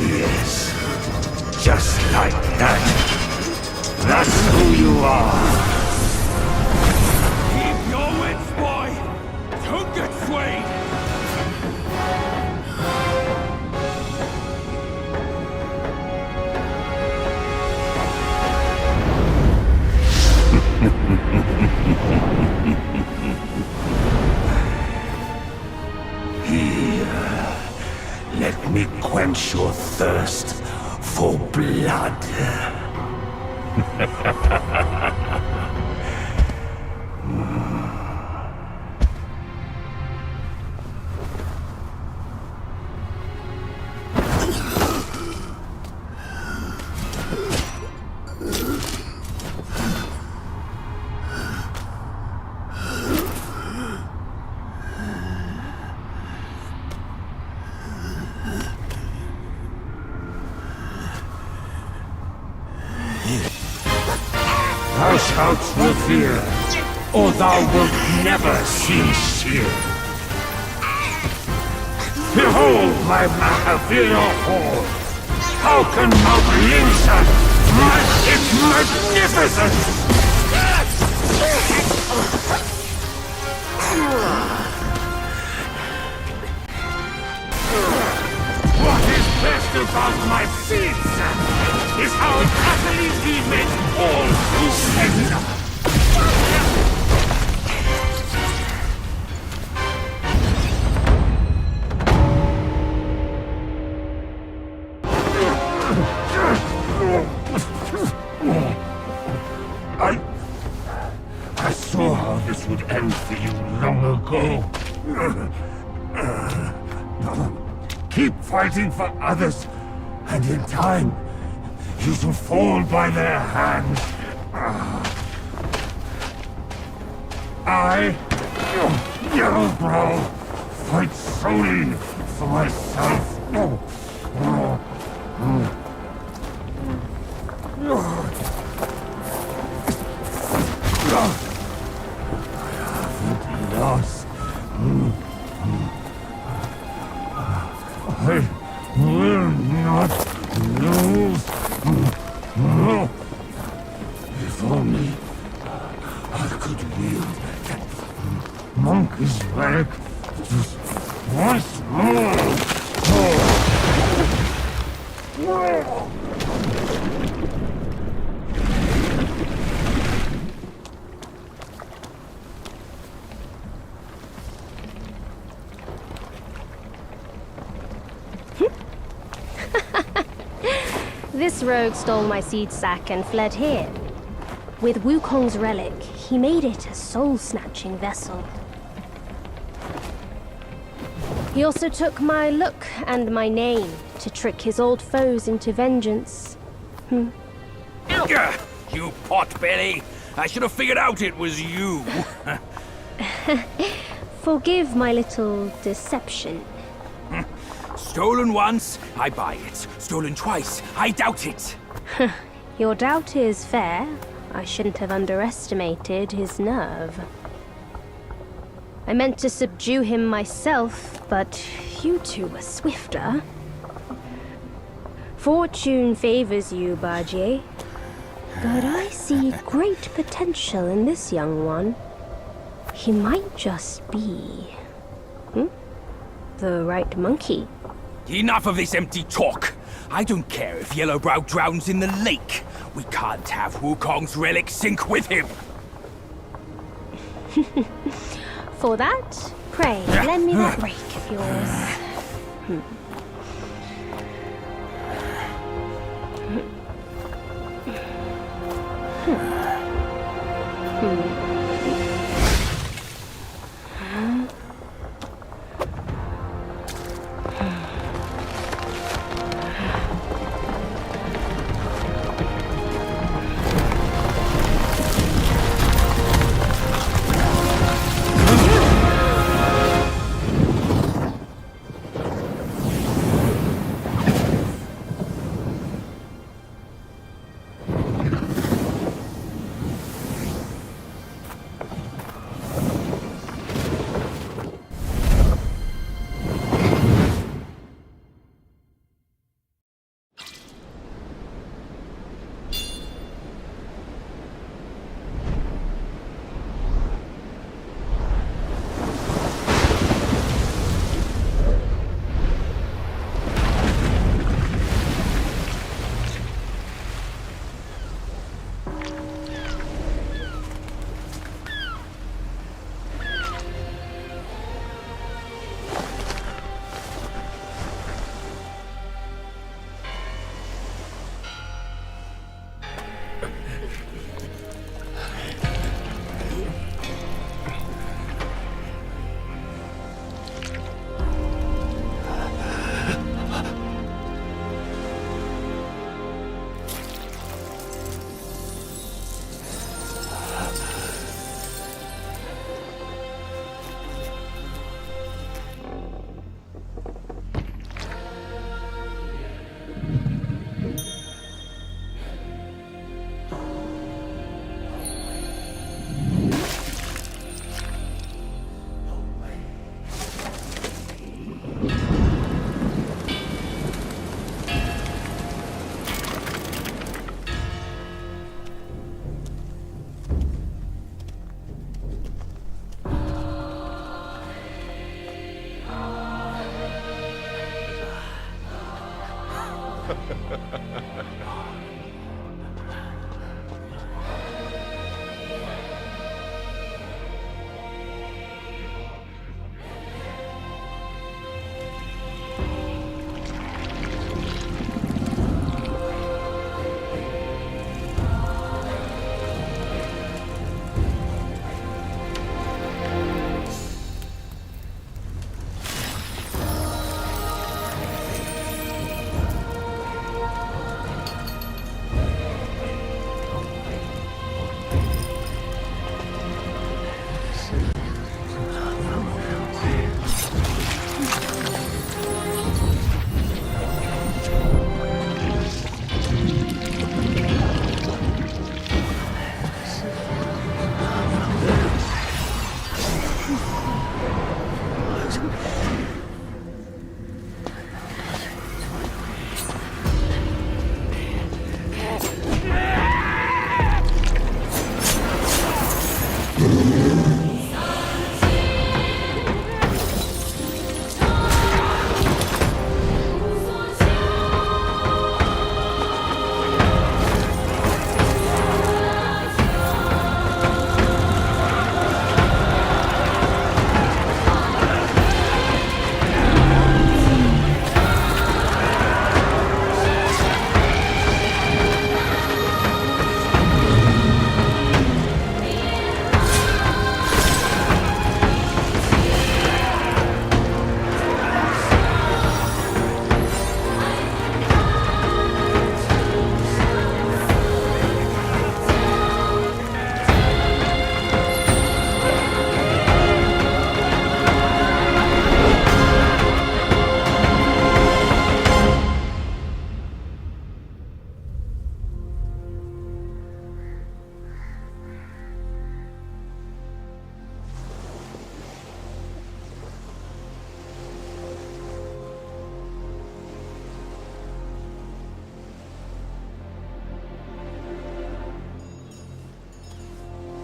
[SPEAKER 8] Yes, just like that. That's who you are. Keep your wits, boy. Don't get swayed. Here, let me quench your thirst for blood. Thou shalt revere, or thou wilt never cease here. Behold my Mahavira hall. How can Mount Linsa match its magnificence? What is best about my feats is how happily we make all who surrender. I saw how this would end for you long ago. Keep fighting for others, and in time, you shall fall by their hands. I, Yellowbrow, fight solely for myself. Lost. I will not lose. If only I could wield that monkey's relic just once more.
[SPEAKER 13] This rogue stole my seed sack and fled here. With Wukong's relic, he made it a soul-snatching vessel. He also took my look and my name to trick his old foes into vengeance.
[SPEAKER 15] You potbelly! I should have figured out it was you!
[SPEAKER 13] Forgive my little deception.
[SPEAKER 15] Stolen once, I buy it. Stolen twice, I doubt it.
[SPEAKER 13] Your doubt is fair. I shouldn't have underestimated his nerve. I meant to subdue him myself, but you two were swifter. Fortune favors you, Bajie. But I see great potential in this young one. He might just be... the right monkey.
[SPEAKER 15] Enough of this empty talk. I don't care if Yellowbrow drowns in the lake. We can't have Wukong's relic sink with him.
[SPEAKER 13] For that, pray, lend me that rake of yours.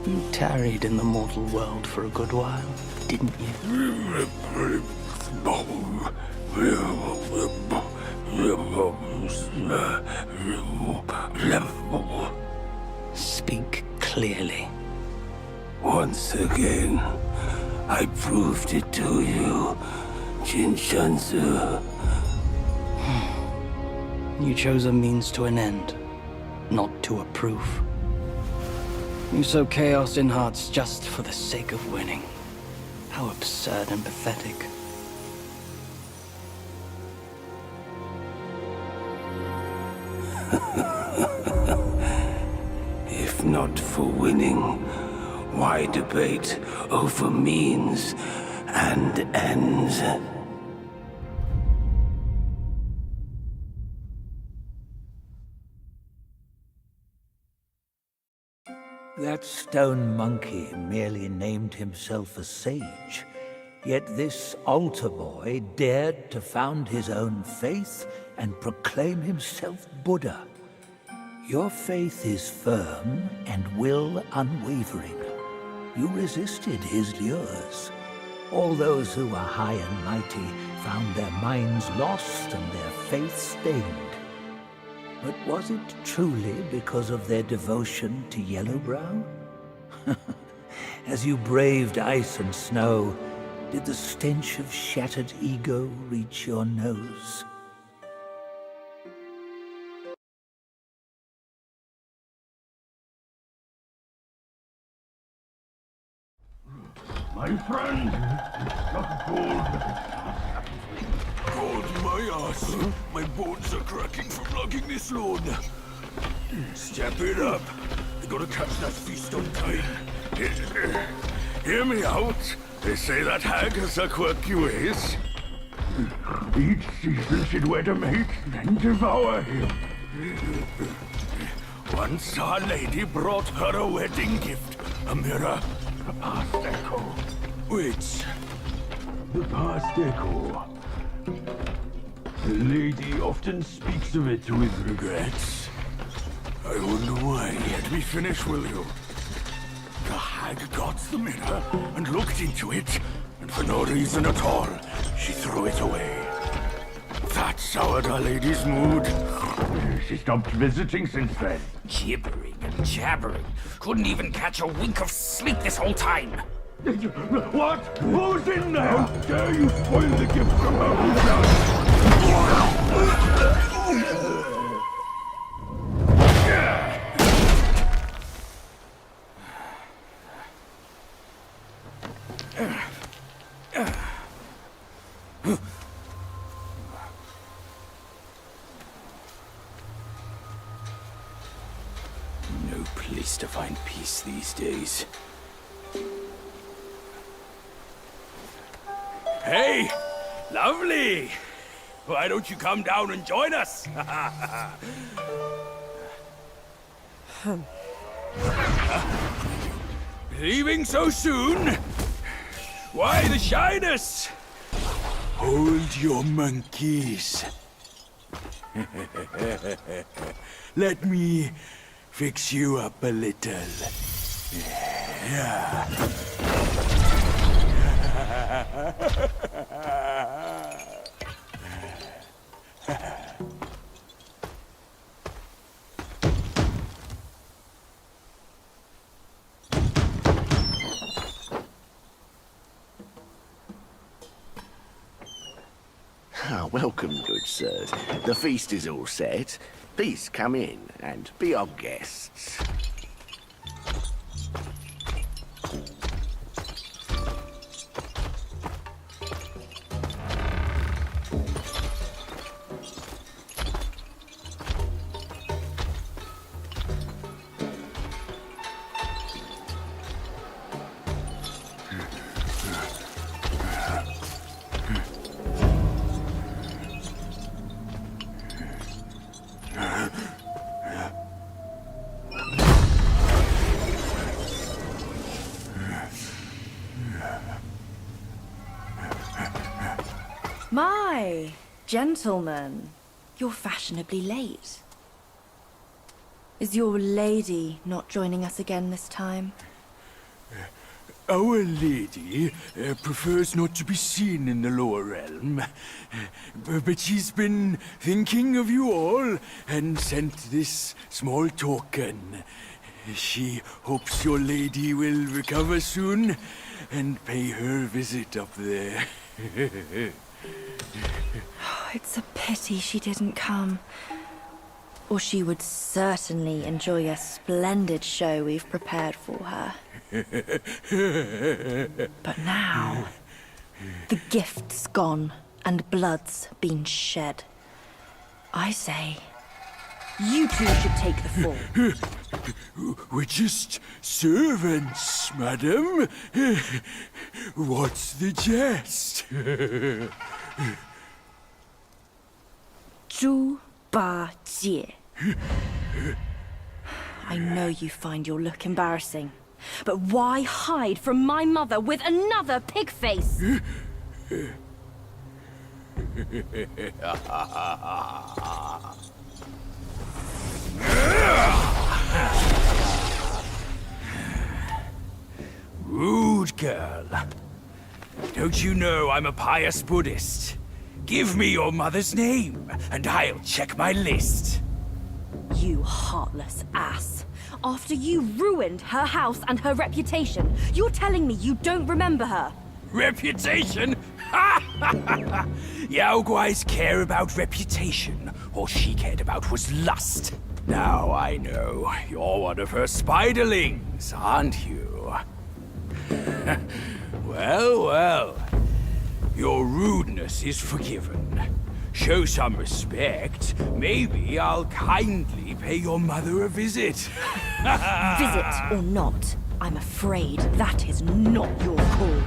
[SPEAKER 1] You tarried in the mortal world for a good while, didn't you? Speak clearly.
[SPEAKER 5] Once again, I proved it to you, Jinshansu.
[SPEAKER 1] You chose a means to an end, not to a proof. You sow chaos in hearts just for the sake of winning. How absurd and pathetic.
[SPEAKER 5] If not for winning, why debate over means and ends?
[SPEAKER 16] That stone monkey merely named himself a sage, yet this altar boy dared to found his own faith and proclaim himself Buddha. Your faith is firm and will unwavering. You resisted his lures. All those who were high and mighty found their minds lost and their faith stained. But was it truly because of their devotion to Yellowbrow? As you braved ice and snow, did the stench of shattered ego reach your nose?
[SPEAKER 14] My friend, not gold.
[SPEAKER 9] God, my ass. My bones are cracking from lugging this load. Step it up. We gotta catch that feast on time. Hear me out. They say that hag has her quirky ways.
[SPEAKER 14] Each season she'd wed a mate, then devour him.
[SPEAKER 9] Once our lady brought her a wedding gift. A mirror.
[SPEAKER 14] The past echo.
[SPEAKER 9] Wait.
[SPEAKER 14] The past echo. The lady often speaks of it with regrets.
[SPEAKER 9] I wonder why. Let me finish, will you? The hag got the mirror and looked into it, and for no reason at all, she threw it away.
[SPEAKER 8] That soured our lady's mood. She stopped visiting since then.
[SPEAKER 15] Gibbering and jabbering. Couldn't even catch a wink of sleep this whole time.
[SPEAKER 8] What? Who's in there? How dare you spoil the gift from her who does?
[SPEAKER 15] No place to find peace these days. Hey! Lovely! Why don't you come down and join us? Leaving so soon? Why the shyness?
[SPEAKER 8] Hold your monkeys. Let me fix you up a little. Yeah.
[SPEAKER 5] Welcome, good sirs. The feast is all set. Please come in and be our guests.
[SPEAKER 17] My gentlemen, you're fashionably late. Is your lady not joining us again this time?
[SPEAKER 8] Our lady prefers not to be seen in the lower realm. But she's been thinking of you all and sent this small token. She hopes your lady will recover soon and pay her visit up there.
[SPEAKER 17] It's a pity she didn't come. Or she would certainly enjoy a splendid show we've prepared for her. But now, the gift's gone and blood's been shed. I say, you two should take the fall.
[SPEAKER 8] We're just servants, madam. What's the jest?
[SPEAKER 17] Zhu Ba Jie. I know you find your look embarrassing, but why hide from my mother with another pig face?
[SPEAKER 15] Rude girl. Don't you know I'm a pious Buddhist? Give me your mother's name, and I'll check my list.
[SPEAKER 17] You heartless ass. After you ruined her house and her reputation, you're telling me you don't remember her?
[SPEAKER 15] Reputation? Yao Guai's care about reputation. All she cared about was lust. Now I know. You're one of her spiderlings, aren't you? Well, well. Your rudeness is forgiven. Show some respect. Maybe I'll kindly pay your mother a visit.
[SPEAKER 17] Visit or not, I'm afraid that is not your call.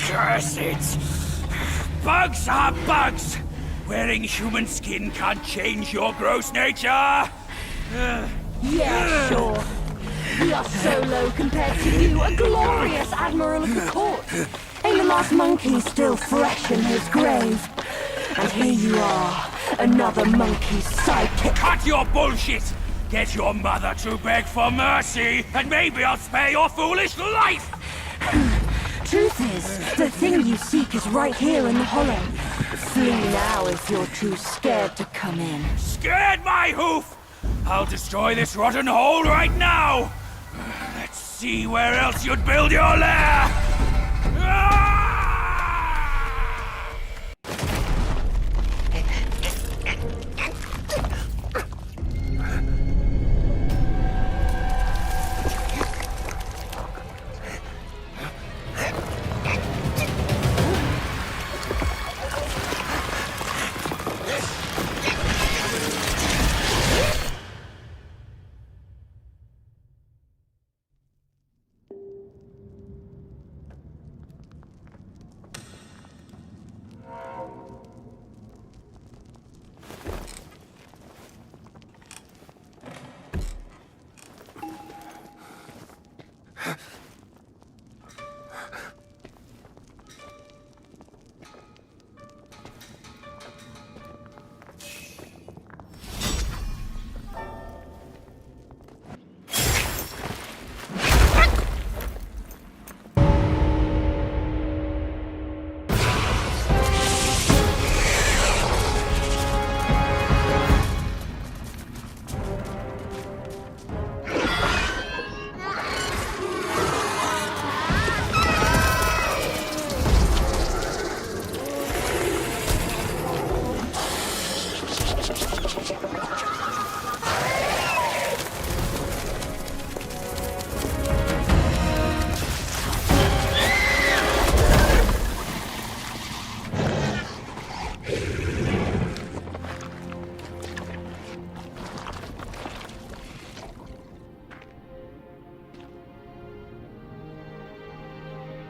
[SPEAKER 15] Curse it! Bugs are bugs! Wearing human skin can't change your gross nature!
[SPEAKER 17] Yeah, sure. We are so low compared to you, a glorious admiral of the court. Ain't the last monkey still fresh in his grave? And here you are, another monkey's sidekick.
[SPEAKER 15] Cut your bullshit! Get your mother to beg for mercy, and maybe I'll spare your foolish life!
[SPEAKER 17] Truth is, the thing you seek is right here in the hollow. Flee now if you're too scared to come in.
[SPEAKER 15] Scared my hoof! I'll destroy this rotten hole right now! Let's see where else you'd build your lair!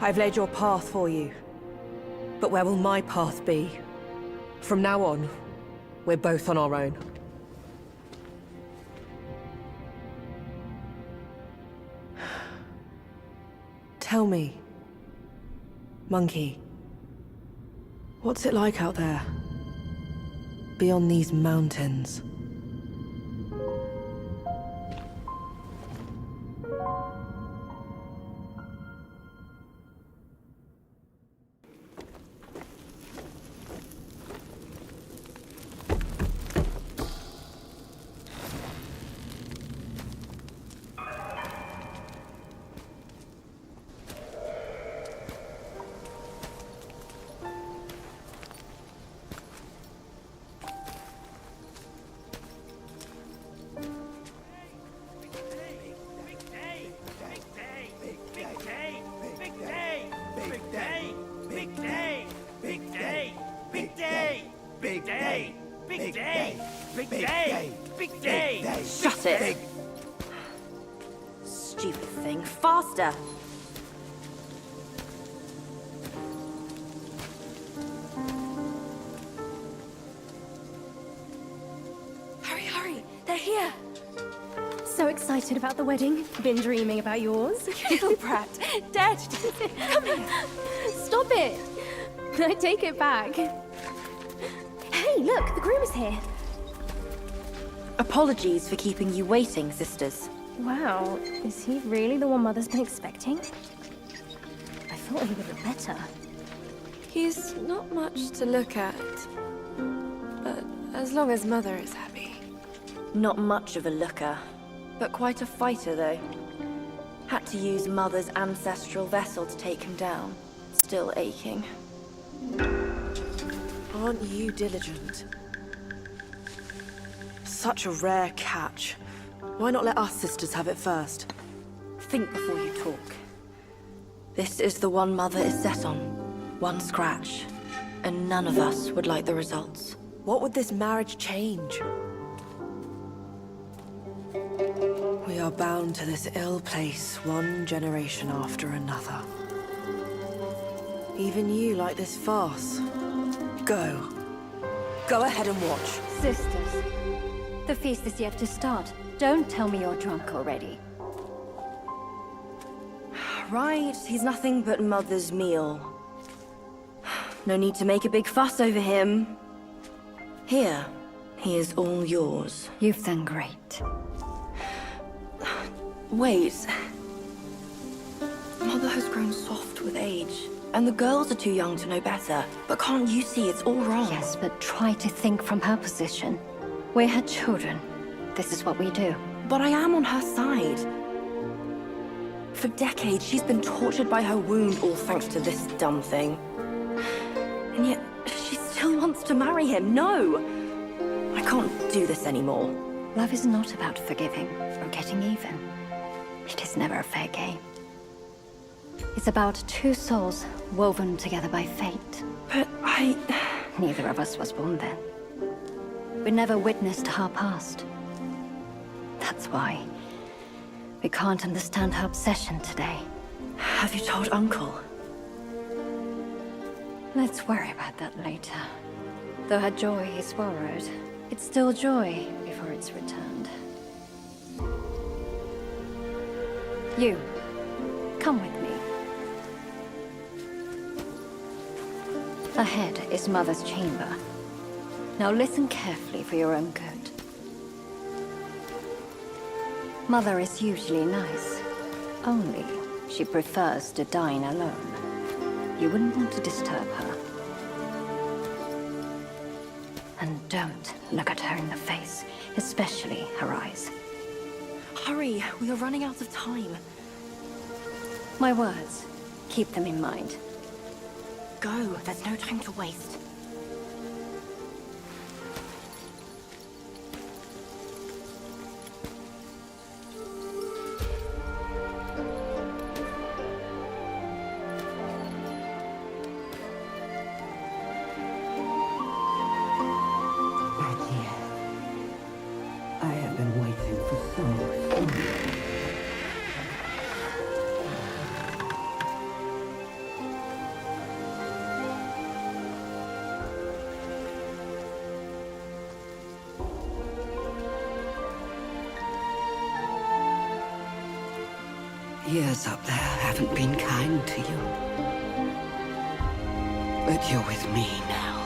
[SPEAKER 11] I've laid your path for you. But where will my path be? From now on, we're both on our own. Tell me, Monkey, what's it like out there? Beyond these mountains?
[SPEAKER 17] Shut it! Stupid thing. Faster!
[SPEAKER 13] Hurry, hurry! They're here! So excited about the wedding. Been dreaming about yours.
[SPEAKER 17] You little brat. Dead.
[SPEAKER 13] Come here. Stop it. I take it back. Hey, look, the groom is here.
[SPEAKER 17] Apologies for keeping you waiting, sisters.
[SPEAKER 13] Wow, is he really the one Mother's been expecting? I thought he would look better.
[SPEAKER 18] He's not much to look at, but as long as Mother is happy.
[SPEAKER 17] Not much of a looker, but quite a fighter, though. Had to use Mother's ancestral vessel to take him down. Still aching.
[SPEAKER 11] Aren't you diligent? Such a rare catch. Why not let us sisters have it first?
[SPEAKER 17] Think before you talk. This is the one Mother is set on. One scratch. And none of us would like the results.
[SPEAKER 11] What would this marriage change? We are bound to this ill place one generation after another. Even you like this farce.
[SPEAKER 19] Go. Go ahead and watch.
[SPEAKER 20] Sisters, the feast is yet to start. Don't tell me you're drunk already.
[SPEAKER 19] Right, he's nothing but Mother's meal. No need to make a big fuss over him. Here, he is all yours.
[SPEAKER 20] You've done great.
[SPEAKER 19] Wait. Mother has grown soft with age, and the girls are too young to know better. But can't you see it's all wrong?
[SPEAKER 20] Yes, but try to think from her position. We're her children. This is what we do.
[SPEAKER 19] But I am on her side. For decades, she's been tortured by her wound, all thanks to this dumb thing. And yet, she still wants to marry him. No! I can't do this anymore.
[SPEAKER 20] Love is not about forgiving or getting even. It is never a fair game. It's about two souls woven together by fate.
[SPEAKER 19] But
[SPEAKER 20] Neither of us was born then. We never witnessed her past. That's why we can't understand her obsession today.
[SPEAKER 19] Have you told Uncle?
[SPEAKER 20] Let's worry about that later. Though her joy is borrowed, it's still joy before it's returned. You, come with me. Ahead is Mother's chamber. Now listen carefully for your own good. Mother is usually nice. Only she prefers to dine alone. You wouldn't want to disturb her. And don't look at her in the face, especially her eyes.
[SPEAKER 19] Hurry, we are running out of time.
[SPEAKER 20] My words, keep them in mind.
[SPEAKER 19] Go, there's no time to waste.
[SPEAKER 21] I have been waiting for so long. Years up there haven't been kind to you. But you're with me now.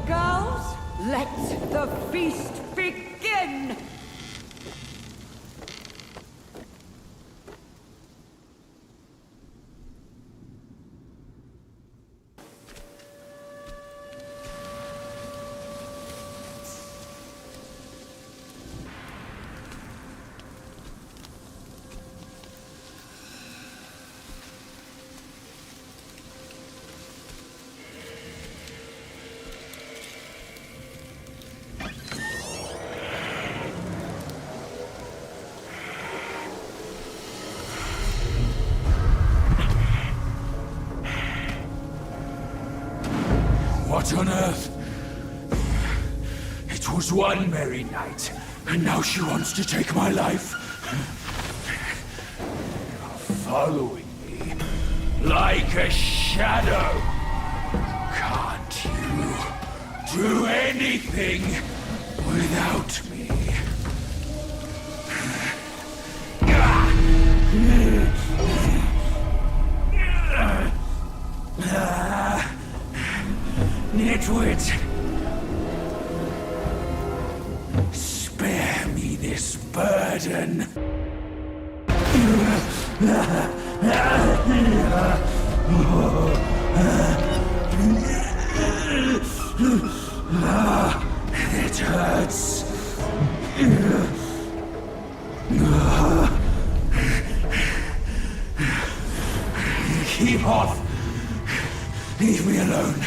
[SPEAKER 17] Girls, let the feast begin!
[SPEAKER 15] What on earth? It was one merry night, and now she wants to take my life. You're following me like a shadow. Can't you do anything without me? Nitwit! Spare me this burden! It hurts! Keep off! Leave me alone!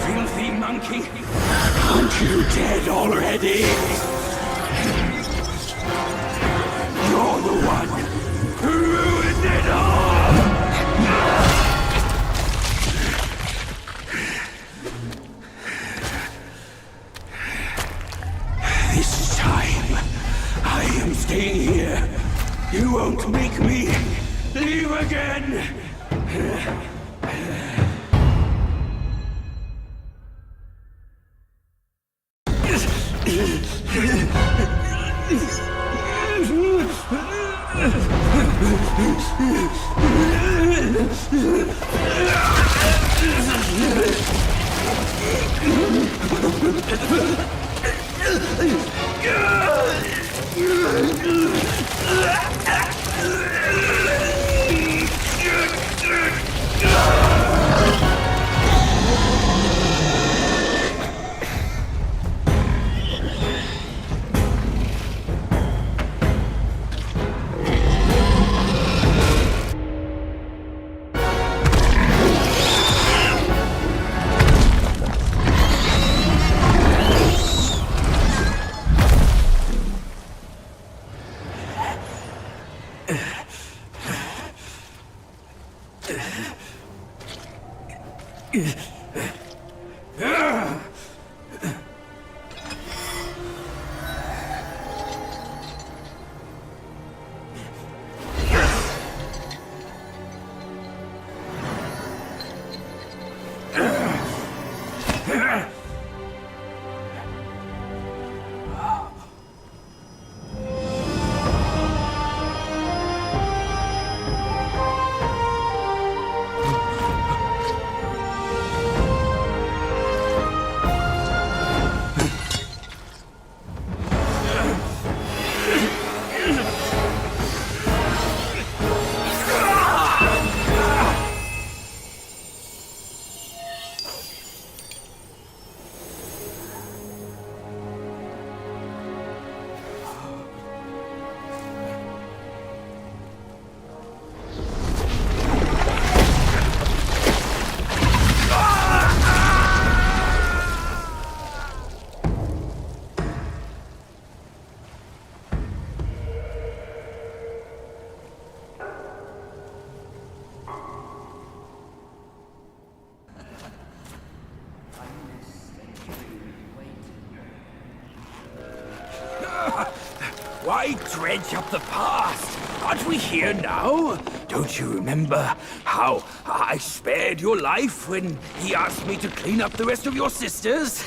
[SPEAKER 15] Filthy monkey! Aren't you dead already? You're the one who ruined it all! This time, I am staying here. You won't make me leave again! Why dredge up the past? Aren't we here now? Don't you remember how I spared your life when he asked me to clean up the rest of your sisters?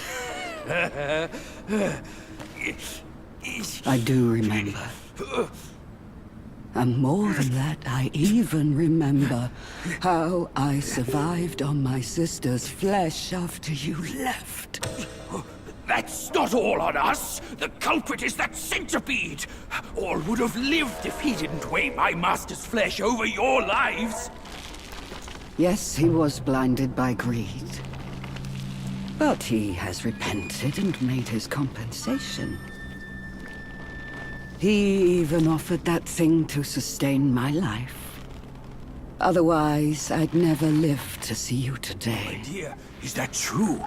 [SPEAKER 21] I do remember. And more than that, I even remember how I survived on my sister's flesh after you left.
[SPEAKER 15] That's not all on us! The culprit is that centipede! All would have lived if he didn't weigh my master's flesh over your lives!
[SPEAKER 21] Yes, he was blinded by greed. But he has repented and made his compensation. He even offered that thing to sustain my life. Otherwise, I'd never live to see you today.
[SPEAKER 15] My dear, is that true?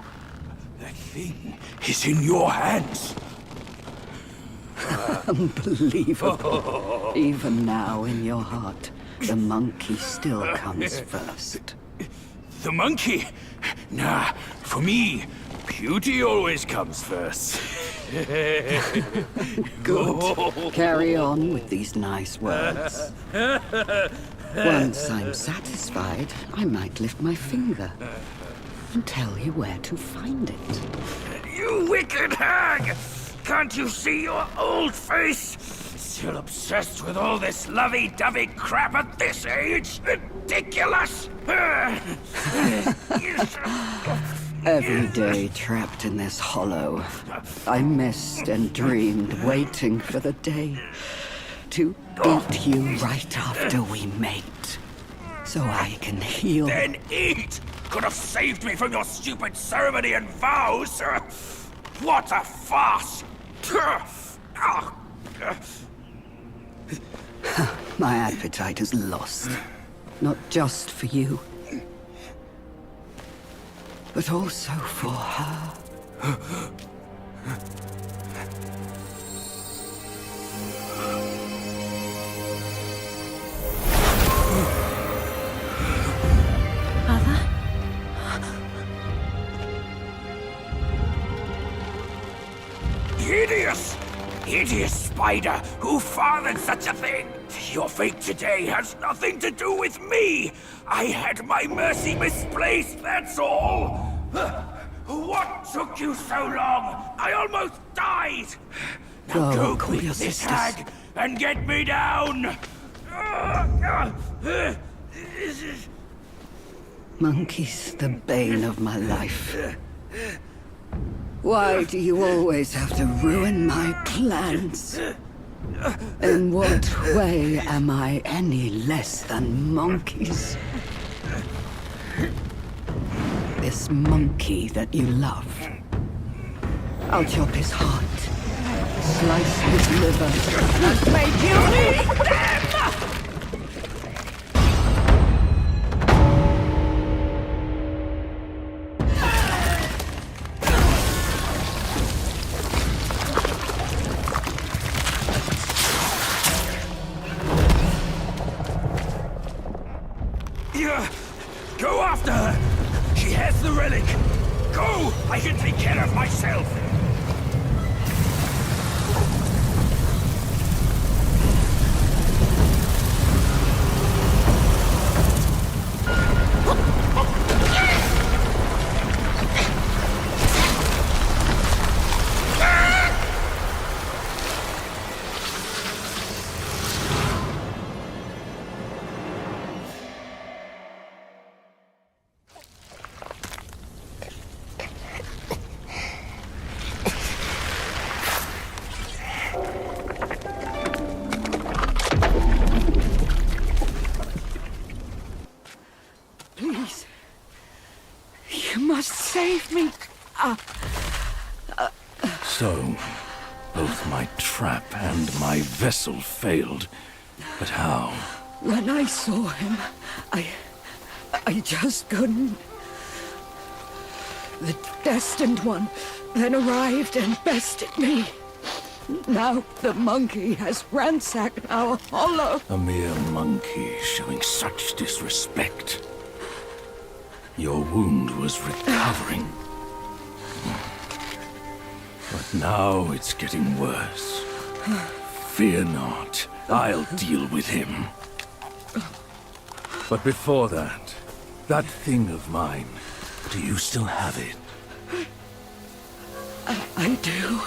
[SPEAKER 15] That thing is in your hands.
[SPEAKER 21] Unbelievable. Even now, in your heart, the monkey still comes first.
[SPEAKER 15] The monkey? Nah, for me, beauty always comes first.
[SPEAKER 21] Good. Carry on with these nice words. Once I'm satisfied, I might lift my finger and tell you where to find it.
[SPEAKER 15] You wicked hag! Can't you see your old face? Still obsessed with all this lovey-dovey crap at this age? Ridiculous!
[SPEAKER 21] Every day trapped in this hollow, I missed and dreamed, waiting for the day to eat you right after we mate, so I can heal.
[SPEAKER 15] Then eat! Could have saved me from your stupid ceremony and vows! What a farce!
[SPEAKER 21] My appetite is lost. Not just for you, but also for her.
[SPEAKER 15] Hideous! Hideous spider! Who fathered such a thing? Your fate today has nothing to do with me! I had my mercy misplaced, that's all! What took you so long? I almost died! Now go quick this hag and get me down!
[SPEAKER 21] Monkeys, the bane of my life. Why do you always have to ruin my plans? In what way am I any less than monkeys? This monkey that you love. I'll chop his heart, slice his liver, and make you eat them!
[SPEAKER 15] Go after her! She has the relic! Go! I can take care of myself!
[SPEAKER 21] Please. You must save me.
[SPEAKER 2] So, both my trap and my vessel failed. But how?
[SPEAKER 21] When I saw him, I just couldn't. The destined one then arrived and bested me. Now the monkey has ransacked our hollow.
[SPEAKER 2] A mere monkey showing such disrespect. Your wound was recovering. But now it's getting worse. Fear not. I'll deal with him. But before that, that thing of mine, do you still have it?
[SPEAKER 21] I do.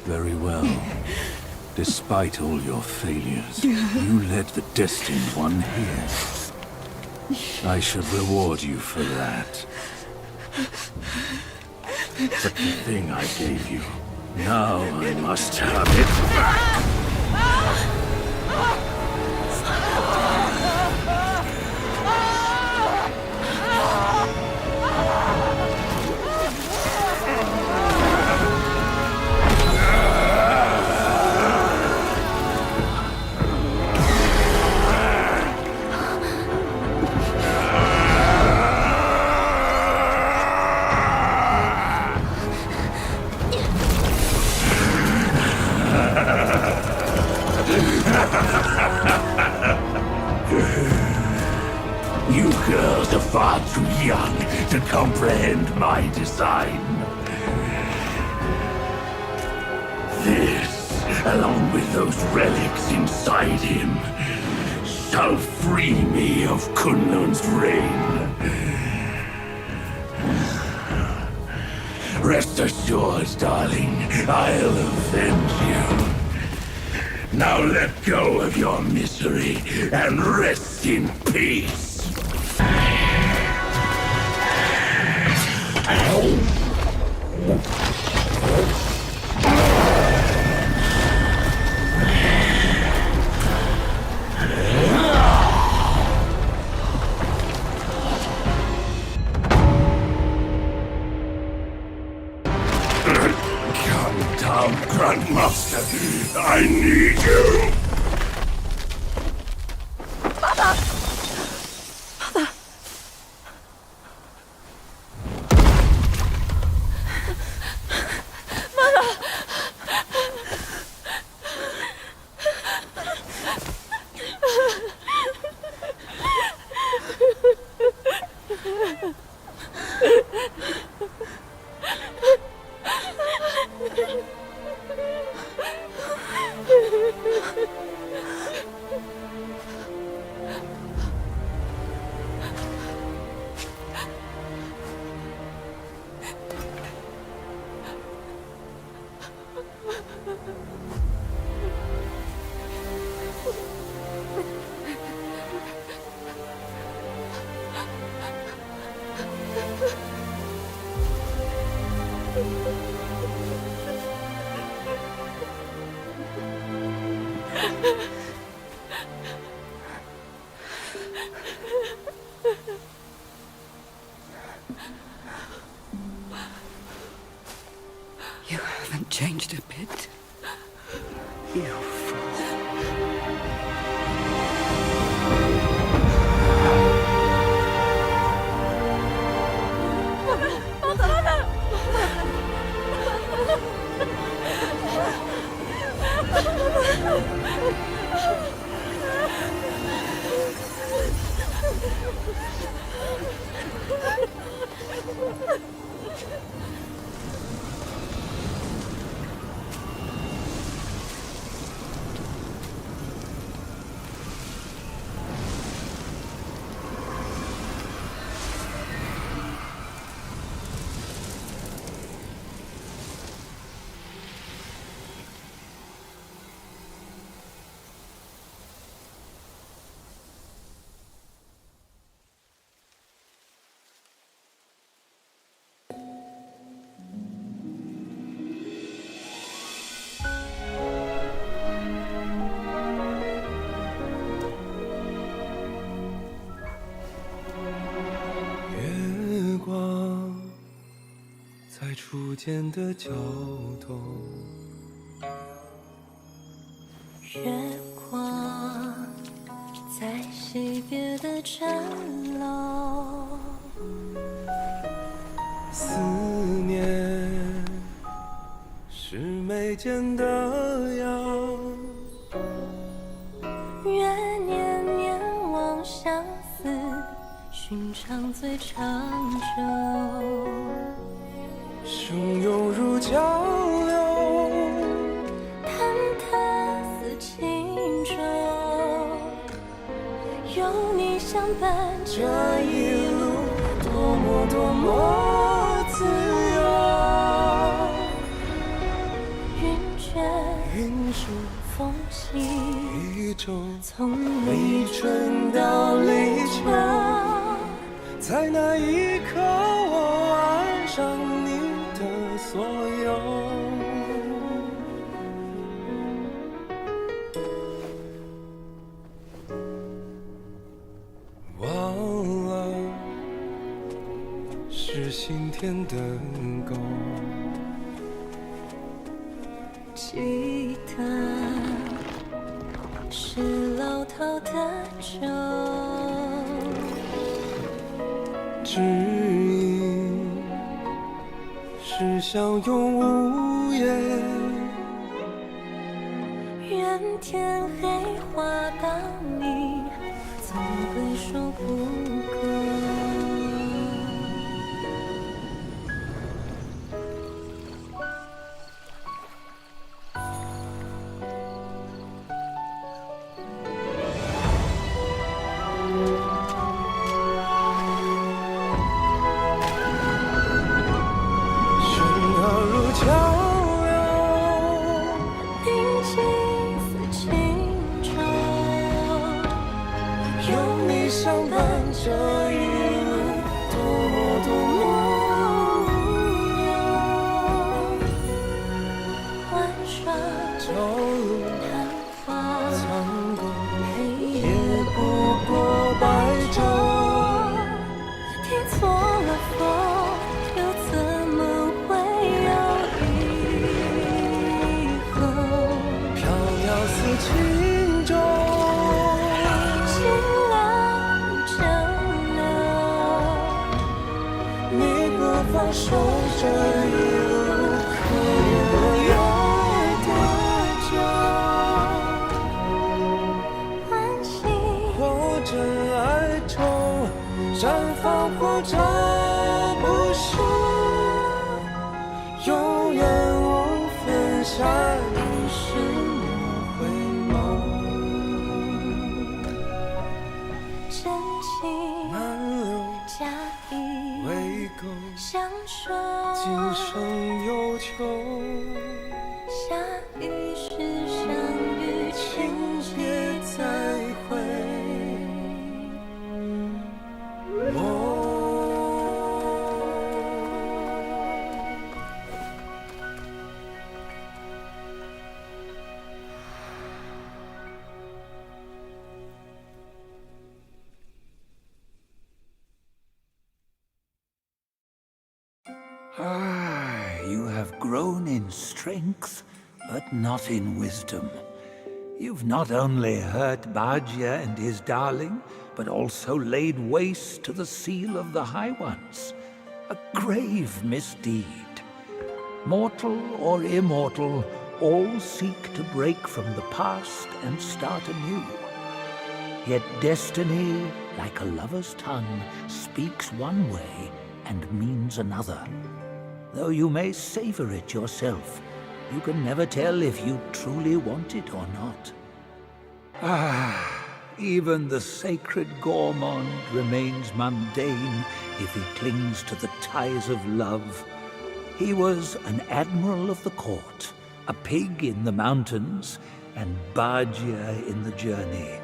[SPEAKER 2] Very well. Despite all your failures, you led the Destined One here. I should reward you for that. But the thing I gave you, now I must have it back! You girls are far too young to comprehend my design. This, along with those relics inside him, shall free me of Kunlun's reign. Rest assured, darling, I'll avenge you. Now let go of your misery and rest in peace. Come down, Grandmaster. I need you.
[SPEAKER 21] You haven't changed a bit. You fool.
[SPEAKER 7] 月光在初见的角落，
[SPEAKER 6] 月光在惜别的站楼，
[SPEAKER 7] 思念是眉间的痒，
[SPEAKER 6] 愿念念望相思，寻常最长久。
[SPEAKER 7] 汹涌如江流，
[SPEAKER 6] 忐忑似轻舟，有你相伴，这一路多么多么自由。云卷
[SPEAKER 7] 云舒
[SPEAKER 6] 风息，
[SPEAKER 7] 一周，
[SPEAKER 6] 从
[SPEAKER 7] 立春到立秋，在那一刻我爱上你的所有。忘了是心田的沟，
[SPEAKER 6] 记得是老饕的酒，
[SPEAKER 7] 知音是相拥无言，
[SPEAKER 6] 愿天黑花当你总会说不够。
[SPEAKER 7] 这一路多么多么无聊，
[SPEAKER 6] 玩耍
[SPEAKER 7] 朝露
[SPEAKER 6] 昙花
[SPEAKER 7] 苍狗，
[SPEAKER 6] 黑
[SPEAKER 7] 也不过白昼。
[SPEAKER 6] 听错了风，又怎么会有以后？
[SPEAKER 7] 飘渺似轻舟。放手这一路，可怜我有多久？
[SPEAKER 6] 安心，
[SPEAKER 7] 或真爱中，绽放或者不朽，永远无分下一世莫回眸。
[SPEAKER 6] 真情
[SPEAKER 7] 难留
[SPEAKER 6] 假意
[SPEAKER 7] 为垢。
[SPEAKER 6] 相守，
[SPEAKER 7] 今生有求，
[SPEAKER 6] 下一世相遇，
[SPEAKER 7] 请别再会。
[SPEAKER 16] You have grown in strength, but not in wisdom. You've not only hurt Bajia and his darling, but also laid waste to the seal of the High Ones. A grave misdeed. Mortal or immortal, all seek to break from the past and start anew. Yet destiny, like a lover's tongue, speaks one way and means another. Though you may savor it yourself, you can never tell if you truly want it or not. Even the sacred gourmand remains mundane if he clings to the ties of love. He was an admiral of the court, a pig in the mountains, and Bajia in the journey.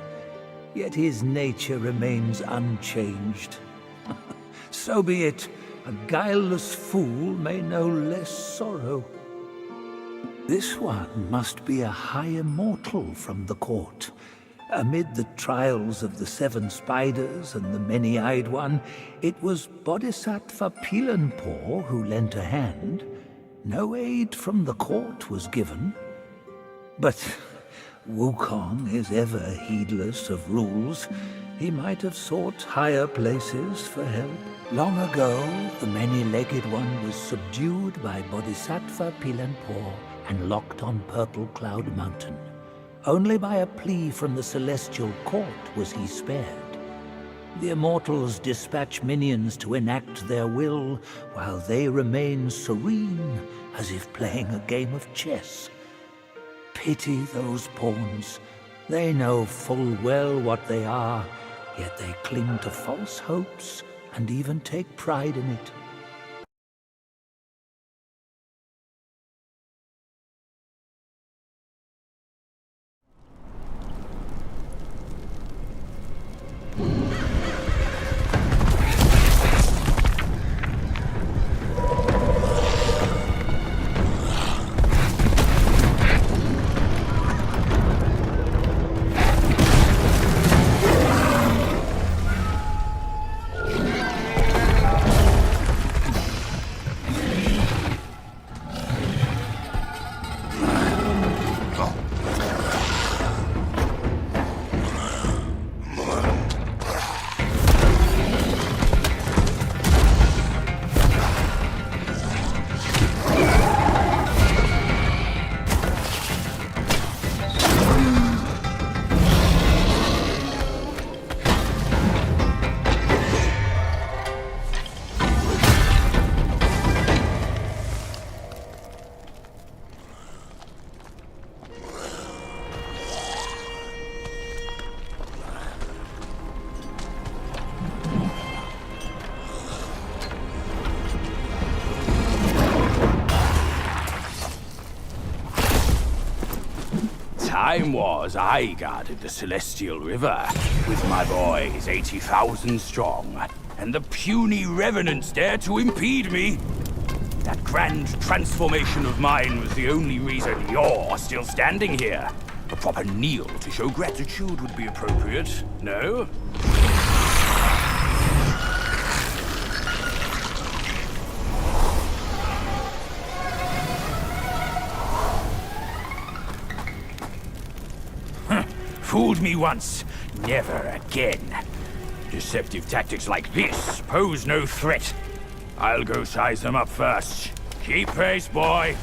[SPEAKER 16] Yet his nature remains unchanged. So be it. A guileless fool may know less sorrow. This one must be a high immortal from the court. Amid the trials of the 7 spiders and the many-eyed one, it was Bodhisattva Pilanpor who lent a hand. No aid from the court was given. But Wukong is ever heedless of rules. He might have sought higher places for help. Long ago, the many-legged one was subdued by Bodhisattva Pilanpor and locked on Purple Cloud Mountain. Only by a plea from the Celestial Court was he spared. The Immortals dispatch minions to enact their will, while they remain serene, as if playing a game of chess. Pity those pawns. They know full well what they are, yet they cling to false hopes and even take pride in it.
[SPEAKER 15] Time was I guarded the Celestial River with my boys 80,000 strong, and the puny revenants dared to impede me. That grand transformation of mine was the only reason you're still standing here. A proper kneel to show gratitude would be appropriate, no? Fooled me once, never again. Deceptive tactics like this pose no threat. I'll go size them up first. Keep pace, boy.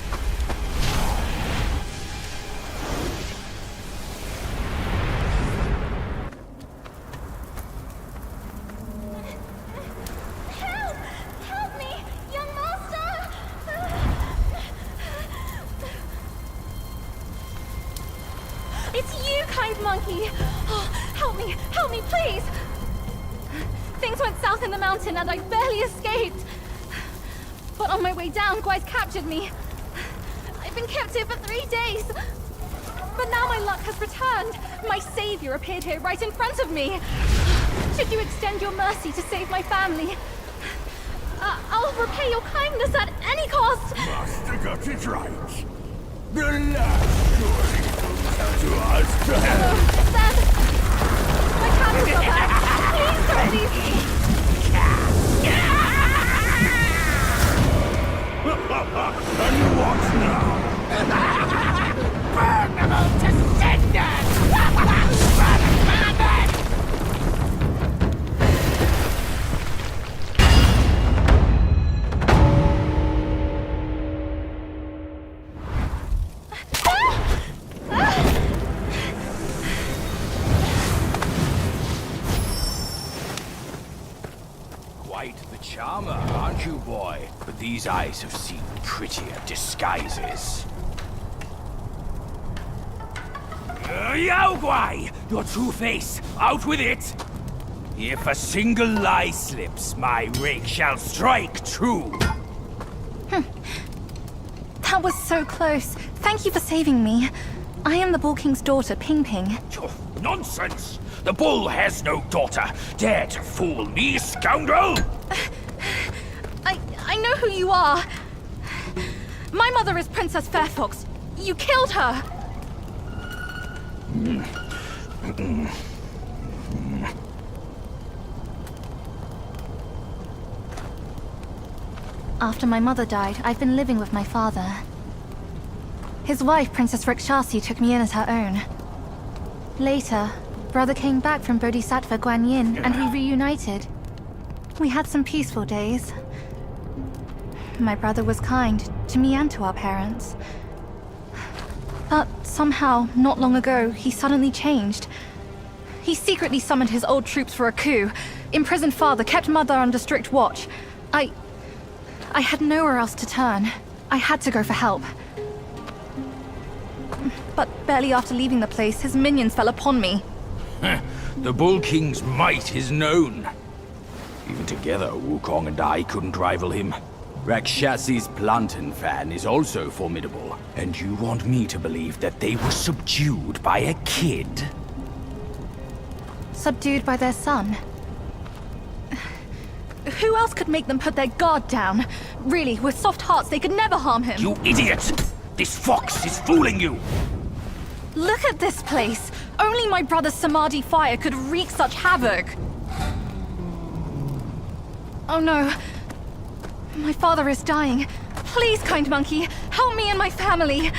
[SPEAKER 6] It's you, kind monkey! Oh, help me, please! Things went south in the mountain and I barely escaped. But on my way down, Guai's captured me. I've been kept here for 3 days. But now my luck has returned. My savior appeared here right in front of me. Should you extend your mercy to save my family? I'll repay your kindness at any cost.
[SPEAKER 14] Master got it right. The last surely comes to us.
[SPEAKER 6] Sam! My candles are back! Please don't leave me!
[SPEAKER 15] quite the charmer, aren't you, boy? But these eyes have seen prettier disguises. Yao Guai! Your true face! Out with it! If a single lie slips, my rake shall strike true!
[SPEAKER 6] That was so close. Thank you for saving me. I am the Bull King's daughter, Ping Ping.
[SPEAKER 15] Oh, nonsense! The bull has no daughter! Dare to fool me, scoundrel!
[SPEAKER 6] I know who you are. My mother is Princess Fairfox. You killed her! After my mother died, I've been living with my father. His wife, Princess Rakshasi, took me in as her own. Later, brother came back from Bodhisattva Guanyin, and we reunited. We had some peaceful days. My brother was kind to me and to our parents. But somehow, not long ago, he suddenly changed. He secretly summoned his old troops for a coup, imprisoned father, kept mother under strict watch. I had nowhere else to turn. I had to go for help. But barely after leaving the place, his minions fell upon me.
[SPEAKER 15] The Bull King's might is known. Even together, Wukong and I couldn't rival him. Rakshasi's plantain fan is also formidable. And you want me to believe that they were subdued by a kid?
[SPEAKER 6] Subdued by their son. Who else could make them put their guard down? Really, with soft hearts, they could never harm him.
[SPEAKER 15] You idiot! This fox is fooling you!
[SPEAKER 6] Look at this place! Only my brother's Samadhi fire could wreak such havoc! Oh no. My father is dying. Please, kind monkey, help me and my family!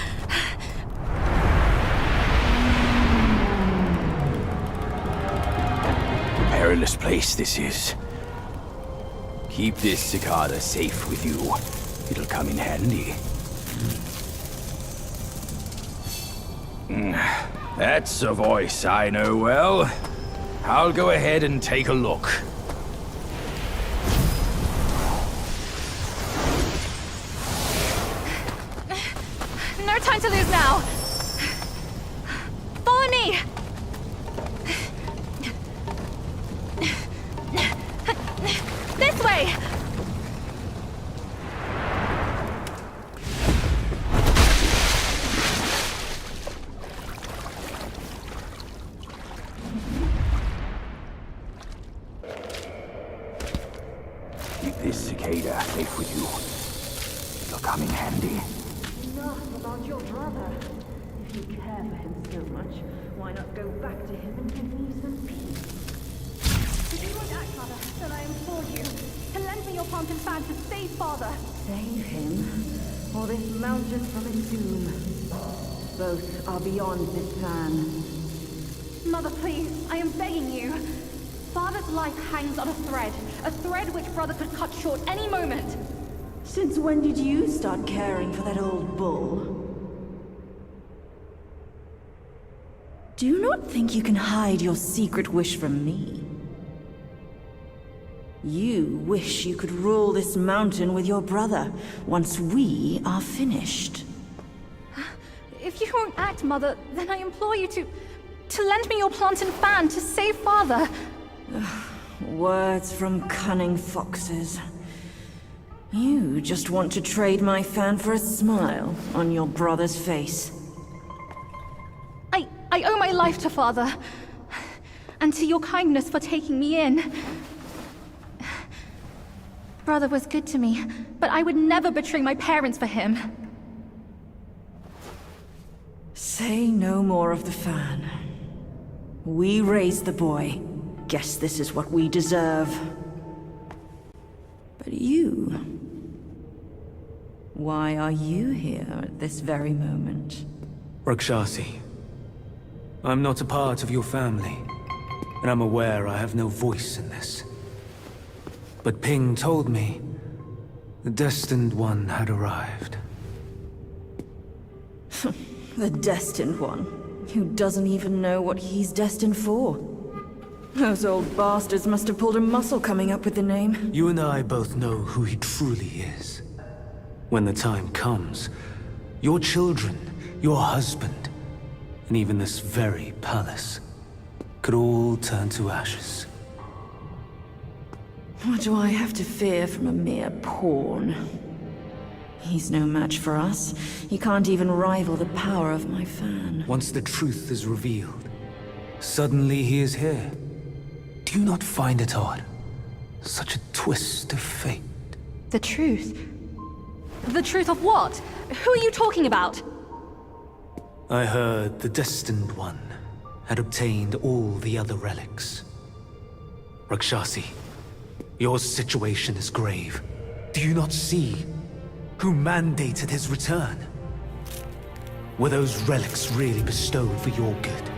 [SPEAKER 15] Perilous place this is. Keep this cicada safe with you. It'll come in handy. That's a voice I know well. I'll go ahead and take a look.
[SPEAKER 6] No time to lose now! Follow me! This way!
[SPEAKER 15] Keep this cicada safe with you. It'll come in handy.
[SPEAKER 11] Enough about your brother. If you care for him so much, why not go back to him and give me some peace?
[SPEAKER 6] If you won't act, Mother, then I implore you to lend me your plantain fan to save Father.
[SPEAKER 11] Save him, or this mountain from its doom. Both are beyond this plan.
[SPEAKER 6] Mother, please, I am begging you. Father's life hangs on a thread which brother could cut short any moment.
[SPEAKER 11] Since when did you start caring for that old bull? Do not think you can hide your secret wish from me. You wish you could rule this mountain with your brother once we are finished.
[SPEAKER 6] If you won't act, Mother, then I implore you to lend me your plantain fan to save Father.
[SPEAKER 11] Words from cunning foxes. You just want to trade my fan for a smile on your brother's face.
[SPEAKER 6] I owe my life to Father, and to your kindness for taking me in. Brother was good to me, but I would never betray my parents for him.
[SPEAKER 11] Say no more of the fan. We raised the boy. Guess this is what we deserve. But you... why are you here at this very moment?
[SPEAKER 7] Rakshasi, I'm not a part of your family, and I'm aware I have no voice in this. But Ping told me the Destined One had arrived.
[SPEAKER 11] The Destined One, who doesn't even know what he's destined for.
[SPEAKER 12] Those old bastards must have pulled a muscle coming up with the name.
[SPEAKER 22] You and I both know who he truly is. When the time comes, your children, your husband, and even this very palace could all turn to ashes.
[SPEAKER 12] What do I have to fear from a mere pawn? He's no match for us. He can't even rival the power of my fan.
[SPEAKER 22] Once the truth is revealed, suddenly he is here. Do you not find it odd? Such a twist of fate.
[SPEAKER 6] The truth? The truth of what? Who are you talking about?
[SPEAKER 22] I heard the Destined One had obtained all the other relics. Rakshasi, your situation is grave. Do you not see who mandated his return? Were those relics really bestowed for your good?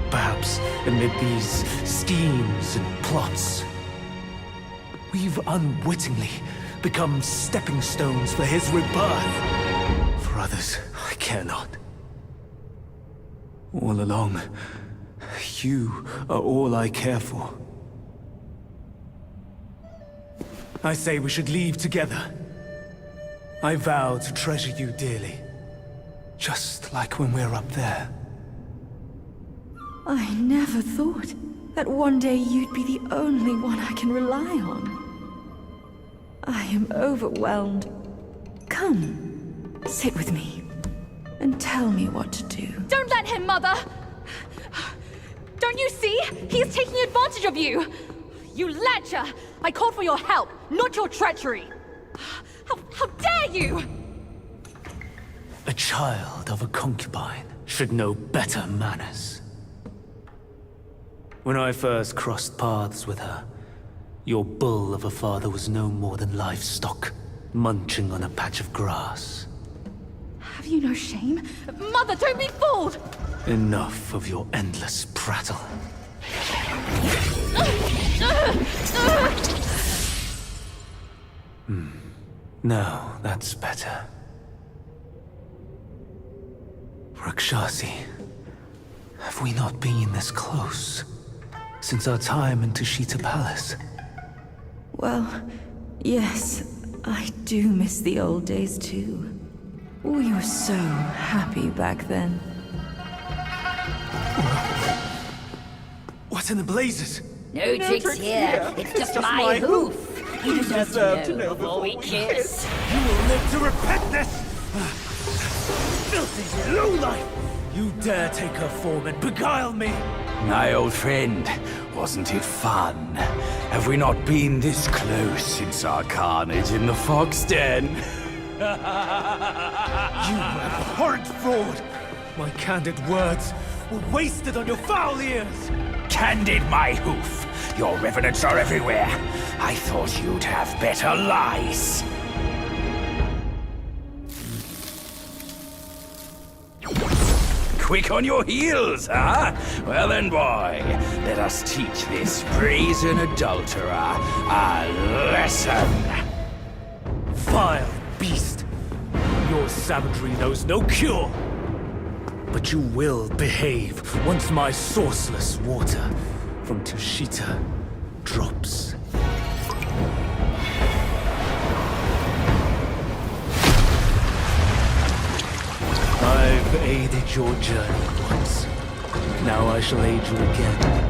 [SPEAKER 22] Perhaps amid these schemes and plots, we've unwittingly become stepping stones for his rebirth. For others, I care not. All along, you are all I care for. I say we should leave together. I vow to treasure you dearly, just like when we're up there.
[SPEAKER 12] I never thought that one day you'd be the only one I can rely on. I am overwhelmed. Come, sit with me, and tell me what to do.
[SPEAKER 6] Don't let him, Mother! Don't you see? He is taking advantage of you! You lecher! I called for your help, not your treachery! How dare you!
[SPEAKER 22] A child of a concubine should know better manners. When I first crossed paths with her, your bull of a father was no more than livestock, munching on a patch of grass.
[SPEAKER 6] Have you no shame? Mother, don't be fooled!
[SPEAKER 22] Enough of your endless prattle. Now, that's better. Rakshasi, have we not been this close since our time in Tushita Palace?
[SPEAKER 12] Well, yes, I do miss the old days too. We were so happy back then.
[SPEAKER 22] What in the blazes?
[SPEAKER 23] No tricks here. It's just my hoof. You deserve to know before we kiss.
[SPEAKER 22] You will live to repent this! Filthy lowlife! You dare take her form and beguile me!
[SPEAKER 15] My old friend, wasn't it fun? Have we not been this close since our carnage in the fox den?
[SPEAKER 22] You abhorrent fraud! My candid words were wasted on your foul ears!
[SPEAKER 15] Candid, my hoof! Your revenants are everywhere. I thought you'd have better lies. Quick on your heels, huh? Well then, boy, let us teach this brazen adulterer a lesson.
[SPEAKER 22] Vile beast! Your savagery knows no cure! But you will behave once my sourceless water from Tushita drops. I've aided your journey once. Now I shall aid you again.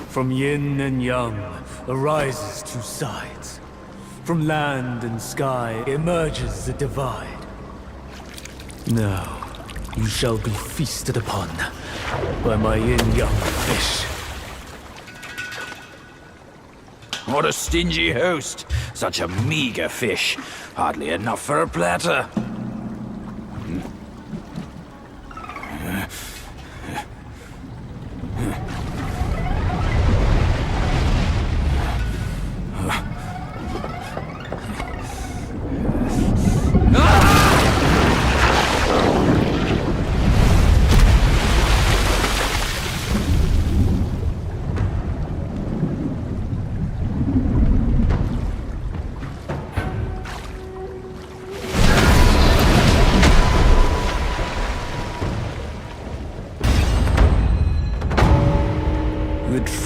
[SPEAKER 22] From yin and yang arises two sides. From land and sky emerges a divide. Now, you shall be feasted upon by my yin-yang fish.
[SPEAKER 15] What a stingy host. Such a meager fish. Hardly enough for a platter.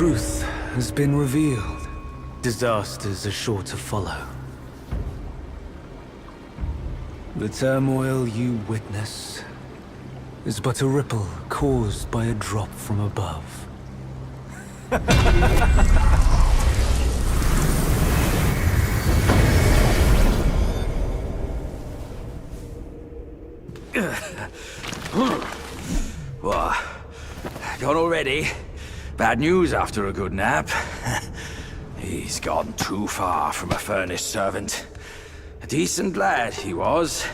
[SPEAKER 22] truth has been revealed, disasters are sure to follow. The turmoil you witness is but a ripple caused by a drop from above.
[SPEAKER 15] What? Gone already? Bad news after a good nap. He's gone too far from a furnace servant. A decent lad he was.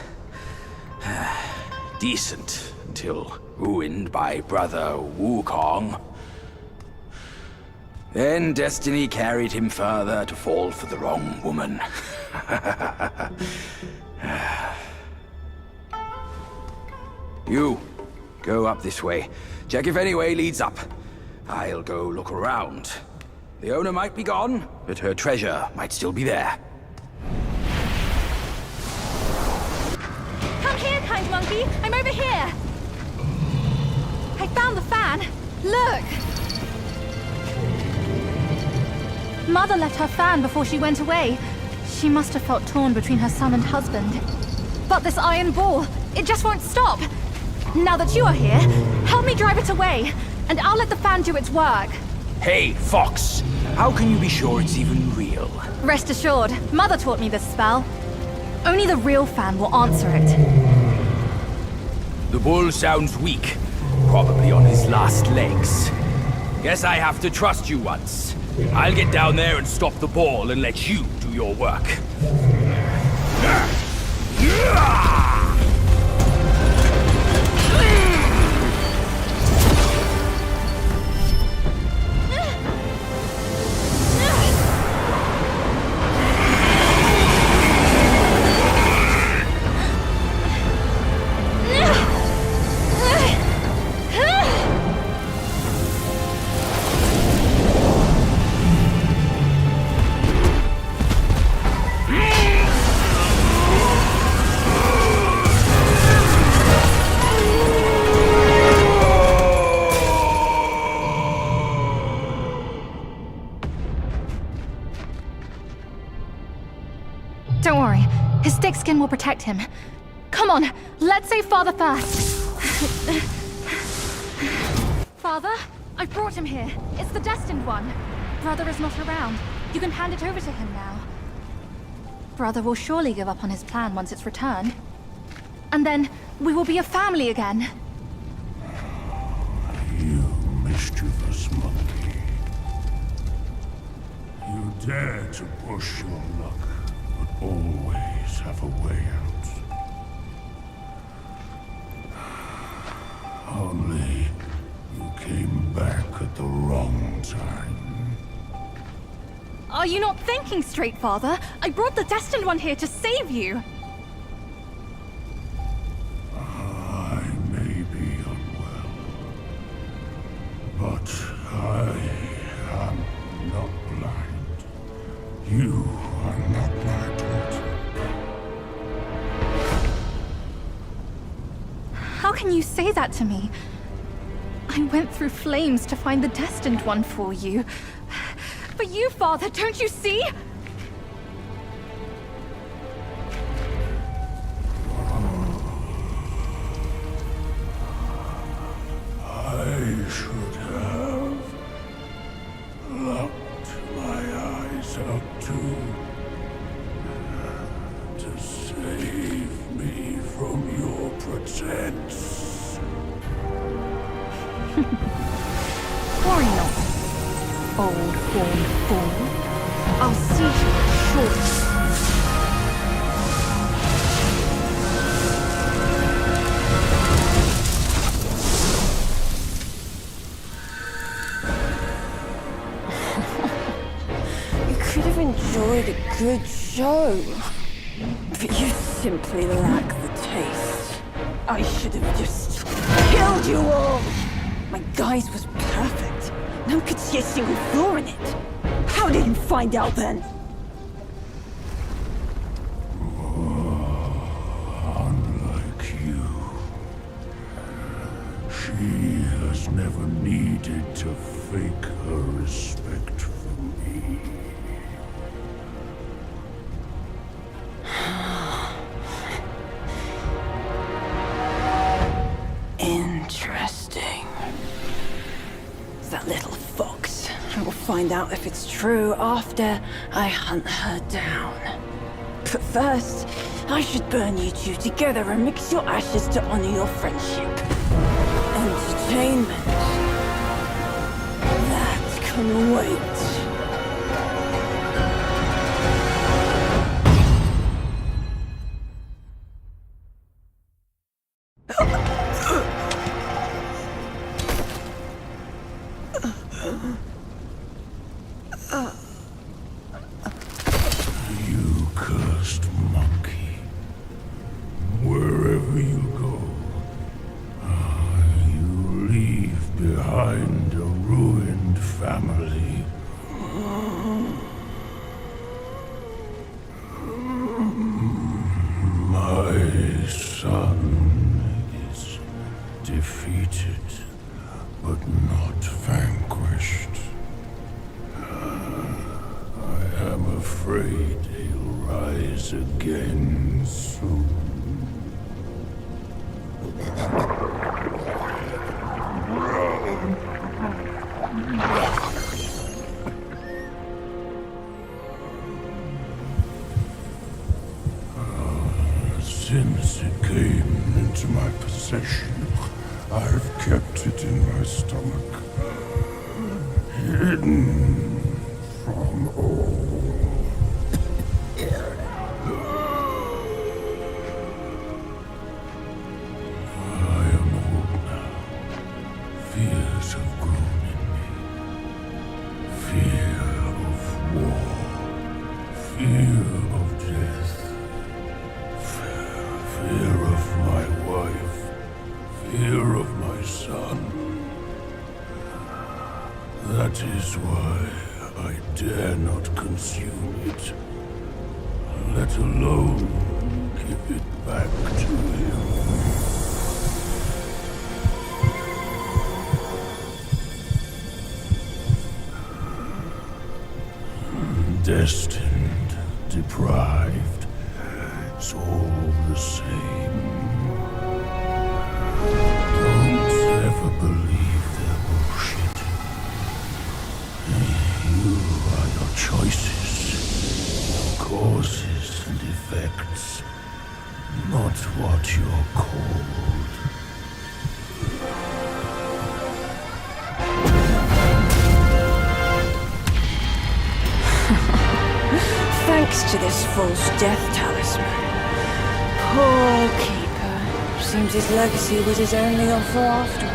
[SPEAKER 15] Decent until ruined by brother Wukong. Then destiny carried him further to fall for the wrong woman. You, go up this way. Check if any way leads up. I'll go look around. The owner might be gone, but her treasure might still be there.
[SPEAKER 6] Come here, kind monkey. I'm over here. I found the fan. Look. Mother left her fan before she went away. She must have felt torn between her son and husband. But this iron ball, it just won't stop. Now that you are here, help me drive it away, and I'll let the fan do its work.
[SPEAKER 15] Hey, Fox! How can you be sure it's even real?
[SPEAKER 6] Rest assured, Mother taught me this spell. Only the real fan will answer it.
[SPEAKER 15] The bull sounds weak. Probably on his last legs. Guess I have to trust you once. I'll get down there and stop the ball and let you do your work.
[SPEAKER 6] Don't worry, his thick skin will protect him. Come on, let's save Father first. Father, I brought him here. It's the destined one. Brother is not around. You can hand it over to him now. Brother will surely give up on his plan once it's returned. And then we will be a family again.
[SPEAKER 8] You mischievous monkey. You dare to push your luck, but always have a way out. Only you came back at the wrong time.
[SPEAKER 6] Are you not thinking straight, Father? I brought the destined one here to save you.
[SPEAKER 8] I may be unwell, but I am not blind. You are not my daughter.
[SPEAKER 6] How can you say that to me? I went through flames to find the destined one for you. But you, Father, don't you see?
[SPEAKER 8] I should have locked my eyes up to save me from your pretense.
[SPEAKER 6] Worry not, old horned fool. I'll see you shortly.
[SPEAKER 17] You could have enjoyed a good show, but you simply lack the taste. I should have just killed you all. My guise was perfect. No one could see a single flaw in it. How did you find out then?
[SPEAKER 8] Unlike you, she has never needed to fake her respect for me.
[SPEAKER 3] Interesting. That little fox. I will find out if it's true after I hunt her down. But first, I should burn you two together and mix your ashes to honor your friendship. Entertainment. That can wait.
[SPEAKER 8] You cursed monkey. Wherever you go, you leave behind a ruined family. My son is defeated, but not vanquished. I am afraid he'll rise again soon. Since it came into my possession, I've kept it in my stomach, hidden from all. I am old now. Fears have grown in me. Fear of war. Fear of death. Fear of my wife. Fear of my son. That is why I dare not consume it, let alone give it back to him. Destined, deprived, it's all the same. Don't ever believe their bullshit. You are your choices, your causes and effects, not what you're called.
[SPEAKER 3] Thanks to this false death talisman. Poor keeper. Seems his legacy was his only offer after all.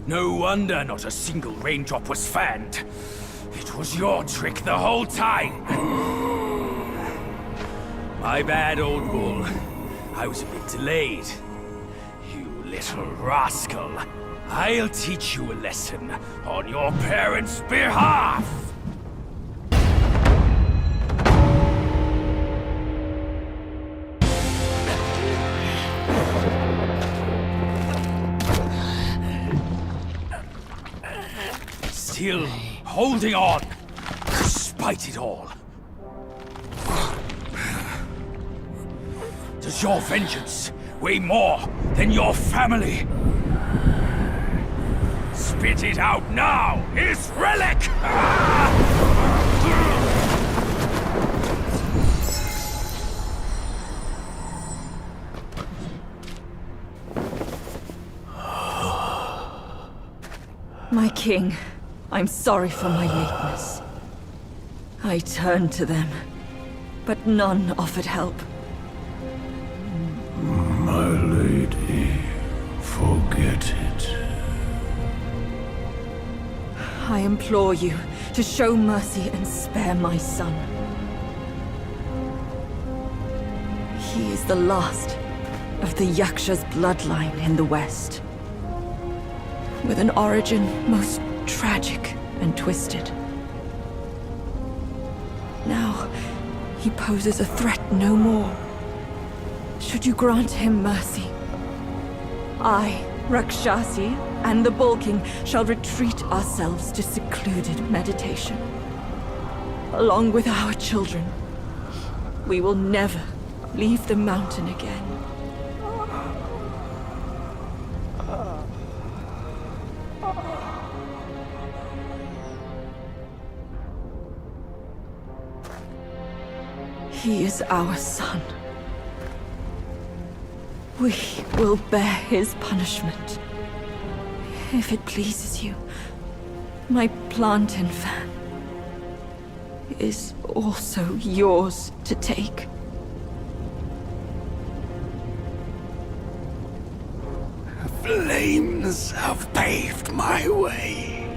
[SPEAKER 15] No wonder not a single raindrop was fanned. It was your trick the whole time. My bad, old bull. I was a bit delayed. You little rascal. I'll teach you a lesson on your parents' behalf. Still holding on, despite it all. Does your vengeance weigh more than your family? Spit it out now, his relic!
[SPEAKER 12] My king, I'm sorry for my lateness. I turned to them, but none offered help.
[SPEAKER 9] My lady, forget it.
[SPEAKER 12] I implore you to show mercy and spare my son. He is the last of the Yaksha's bloodline in the West, with an origin most tragic and twisted. Now, he poses a threat no more. Should you grant him mercy, I, Rakshasi, and the Bull King shall retreat ourselves to secluded meditation. Along with our children, we will never leave the mountain again. He is our son. We will bear his punishment. If it pleases you, my plantain fan is also yours to take.
[SPEAKER 9] Flames have paved my way.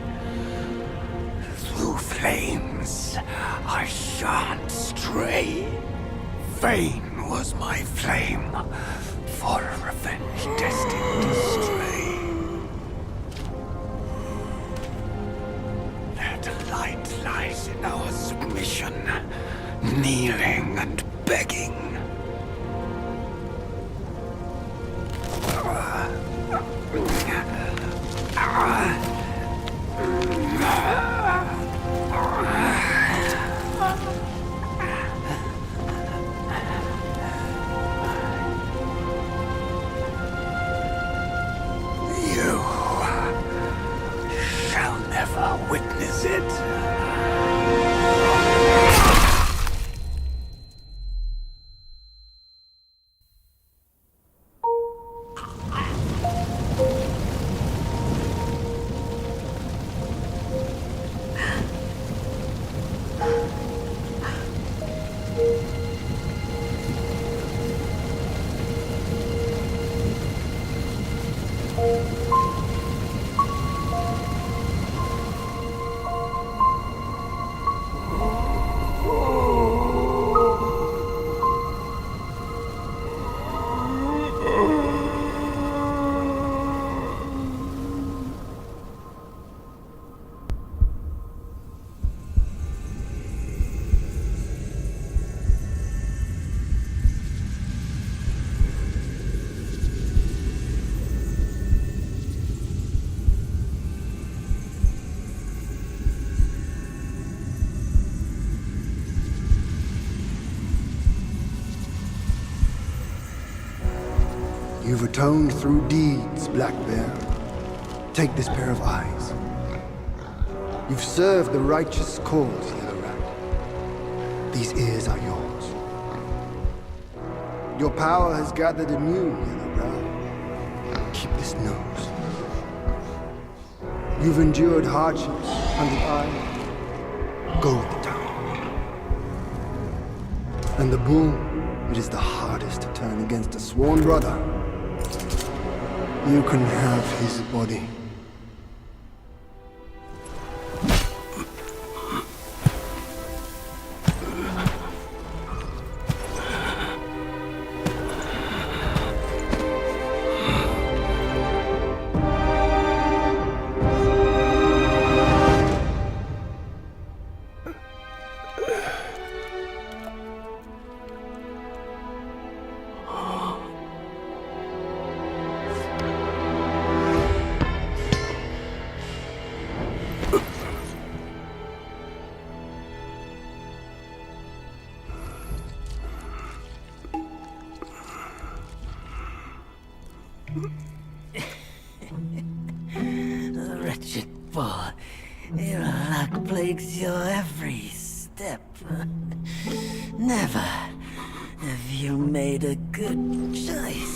[SPEAKER 9] Through flames, I shan't stray. Vain was my flame, for revenge destined to stray. Their delight lies in our submission, kneeling and begging. You shall never witness it.
[SPEAKER 1] You've atoned through deeds, Black Bear. Take this pair of eyes. You've served the righteous cause, Yellow Rat. These ears are yours. Your power has gathered anew, Yellow Brow. Keep this nose. You've endured hardships under eye. Go with the tongue. And the bull, it is the hardest to turn against a sworn brother. You can have his body.
[SPEAKER 4] wretched boy. Your luck plagues your every step. Never have you made a good choice.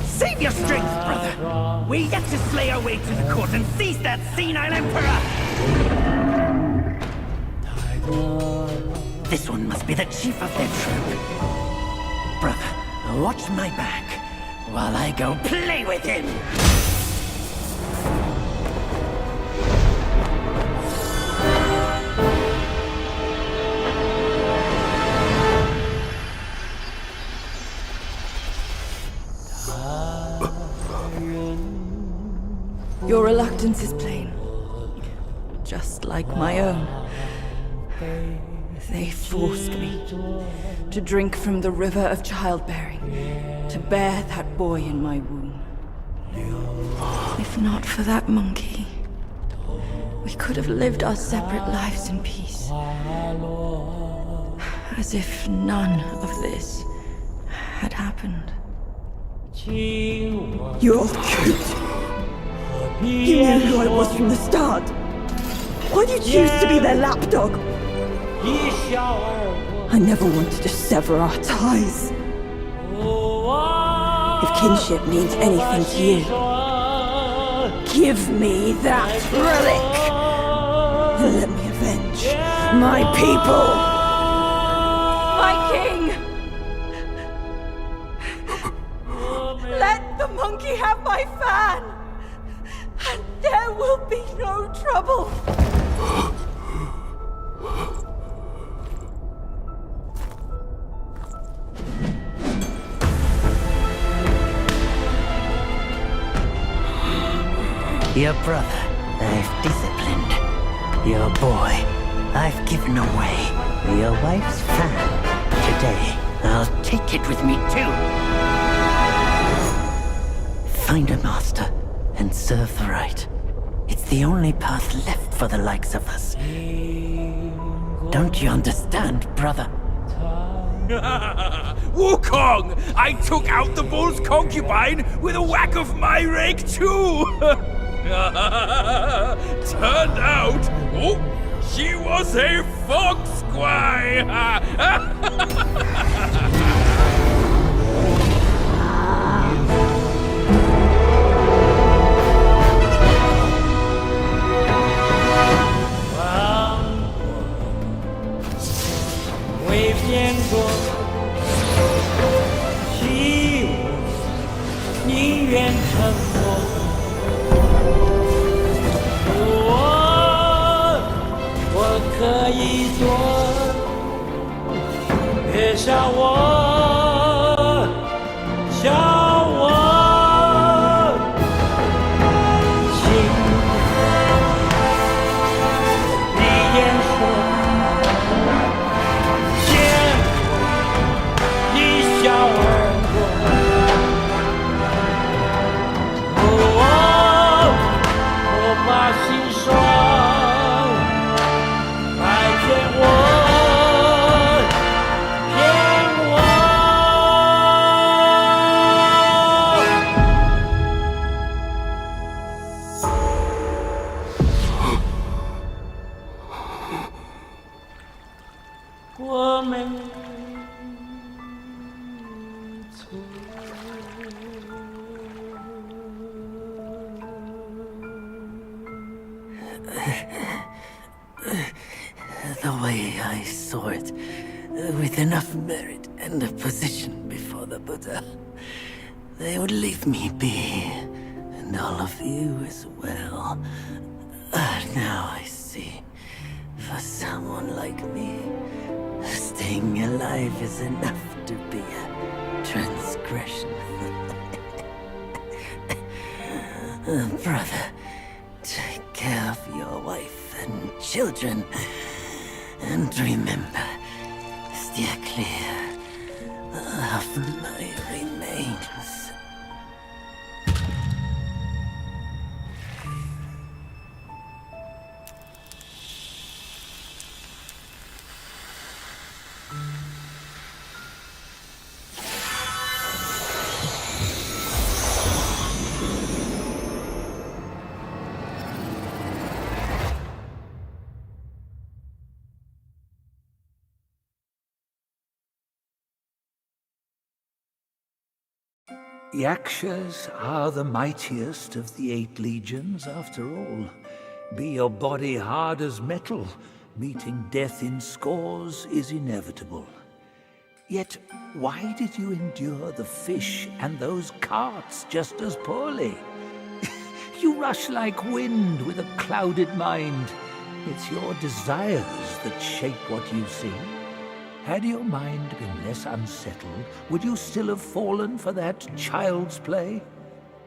[SPEAKER 15] Save your strength, brother! We're yet to slay our way to the court and seize that senile emperor! This one must be the chief of their troop. Brother, watch my back while I go play with him!
[SPEAKER 12] Your reluctance is plain, just like my own. They forced me to drink from the river of childbearing, to bear that boy in my womb. If not for that monkey, we could have lived our separate lives in peace. As if none of this had happened.
[SPEAKER 11] You old coot! You knew who I was from the start! Why'd you choose to be their lapdog? I never wanted to sever our ties. If kinship means anything to you, give me that relic! And let me avenge my people!
[SPEAKER 12] My king! Let the monkey have my fan! And there will be no trouble!
[SPEAKER 4] Your brother, I've disciplined. Your boy, I've given away. Your wife's fan. Today, I'll take it with me too. Find a master and serve the right. It's the only path left for the likes of us. Don't you understand, brother?
[SPEAKER 15] Wukong! I took out the bull's concubine with a whack of my rake too! Turned out, she was a fox squire!
[SPEAKER 4] The way I saw it, with enough merit and a position before the Buddha, they would leave me be, and all of you as well. Now I see, for someone like me, staying alive is enough to be a transgression. Brother, take care of your wife and children. And remember, steer clear of my
[SPEAKER 16] Yakshas are the mightiest of the 8 legions, after all. Be your body hard as metal, meeting death in scores is inevitable. Yet, why did you endure the fish and those carts just as poorly? You rush like wind with a clouded mind. It's your desires that shape what you see. Had your mind been less unsettled, would you still have fallen for that child's play?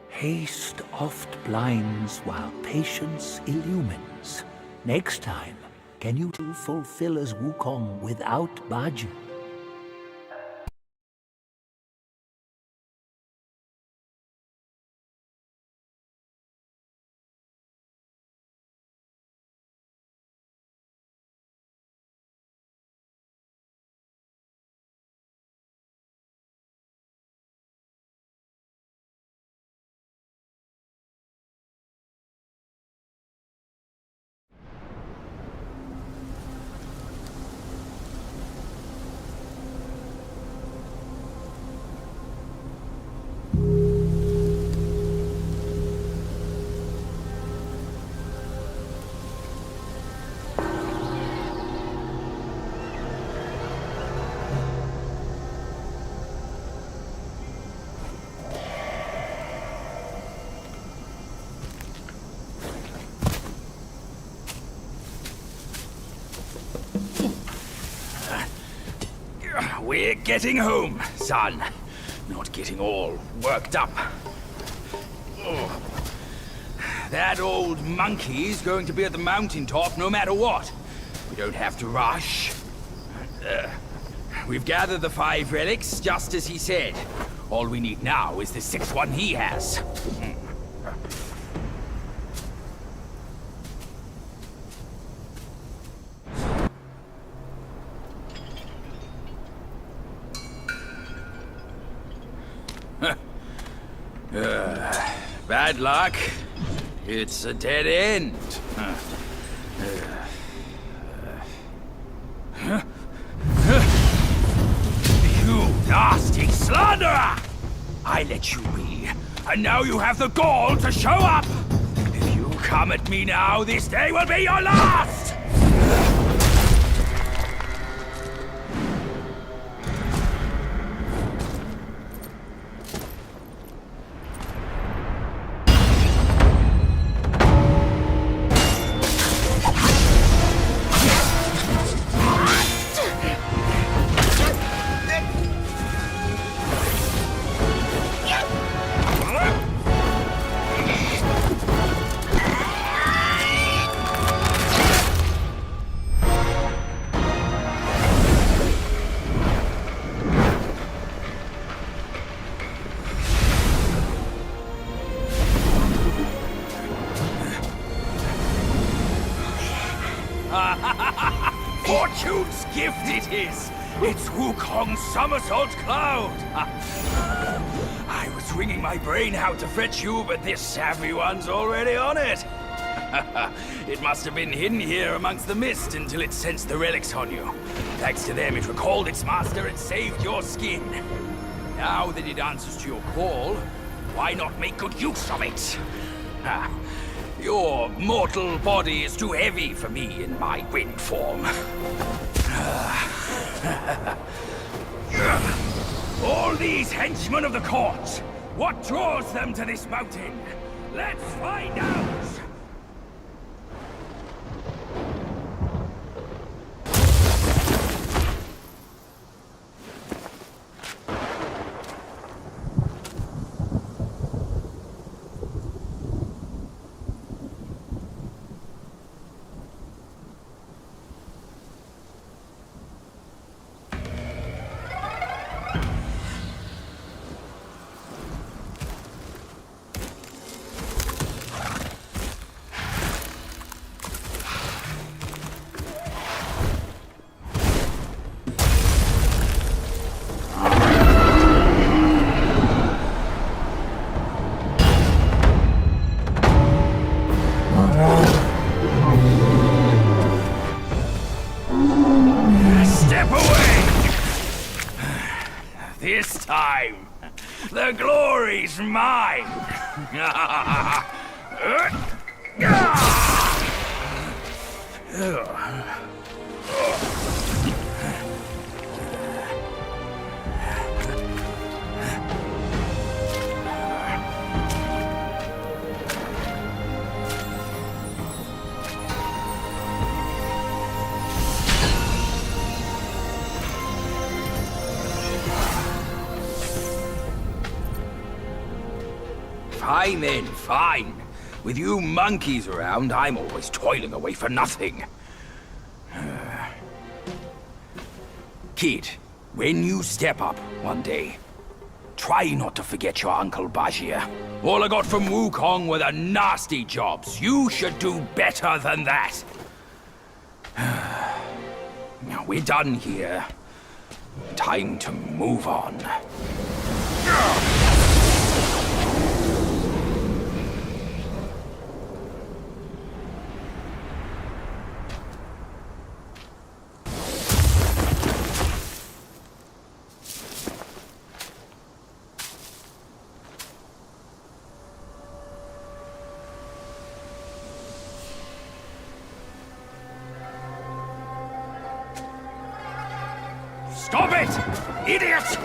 [SPEAKER 16] Haste oft blinds while patience illumines. Next time, can you fulfill as Wukong without Baju?
[SPEAKER 15] We're getting home, son. Not getting all worked up. Oh. That old monkey's going to be at the mountaintop no matter what. We don't have to rush. We've gathered the 5 relics, just as he said. All we need now is the 6th one he has. Bad luck. It's a dead end. You nasty slanderer! I let you be, and now you have the gall to show up! If you come at me now, this day will be your last! Fortune's gift it is! It's Wukong's somersault cloud! I was wringing my brain how to fetch you, but this savvy one's already on it! It must have been hidden here amongst the mist until it sensed the relics on you. Thanks to them, it recalled its master and saved your skin. Now that it answers to your call, why not make good use of it? Your mortal body is too heavy for me in my wind form. All these henchmen of the court, what draws them to this mountain? Let's find out! Step away! This time, The glory's mine! Fine then, fine. With you monkeys around, I'm always toiling away for nothing. Kid, when you step up one day, try not to forget your Uncle Bajir. All I got from Wukong were the nasty jobs. You should do better than that. Now we're done here. Time to move on. Stop it! Idiot!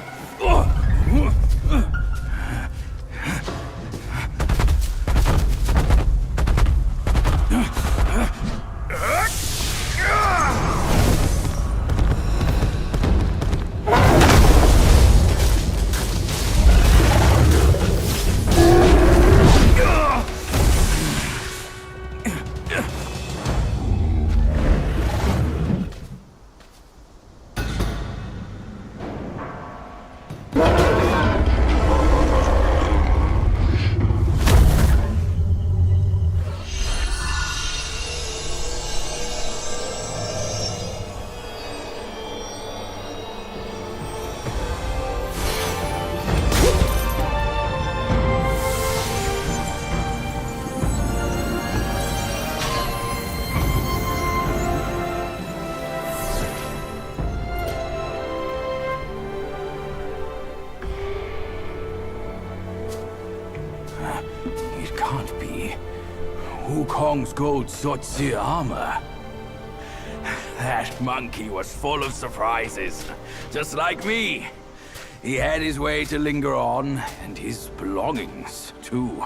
[SPEAKER 15] It can't be. Wukong's gold Zotzi armor. That monkey was full of surprises. Just like me. He had his way to linger on, and his belongings, too.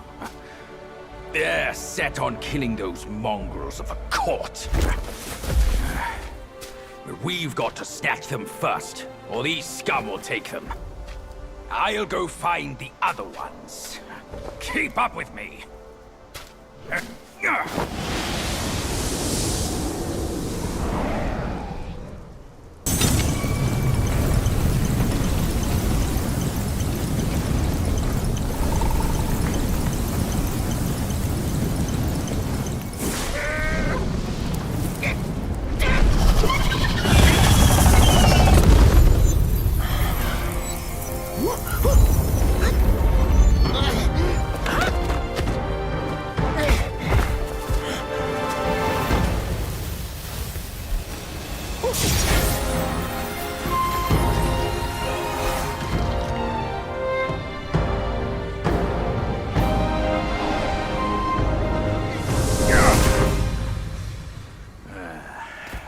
[SPEAKER 15] They're set on killing those mongrels of a court. But we've got to snatch them first, or these scum will take them. I'll go find the other ones. Keep up with me.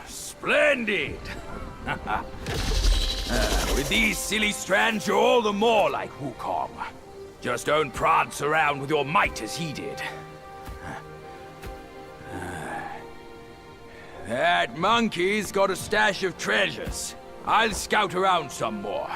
[SPEAKER 15] Splendid! With these silly strands, you're all the more like Wukong. Just don't prance around with your might as he did. That monkey's got a stash of treasures. I'll scout around some more.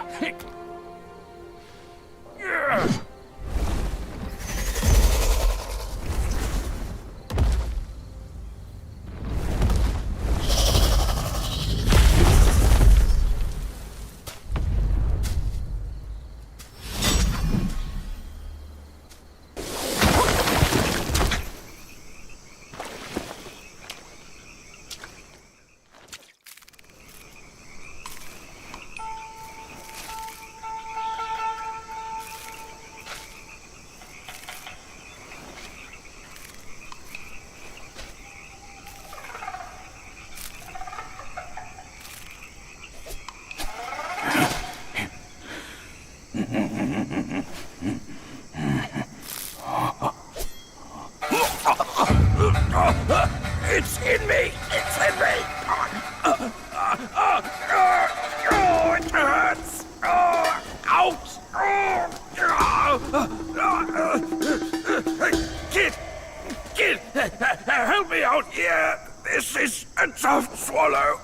[SPEAKER 15] in me! It's in me! It hurts! Ouch! Kid! Help me out here! This is a tough swallow!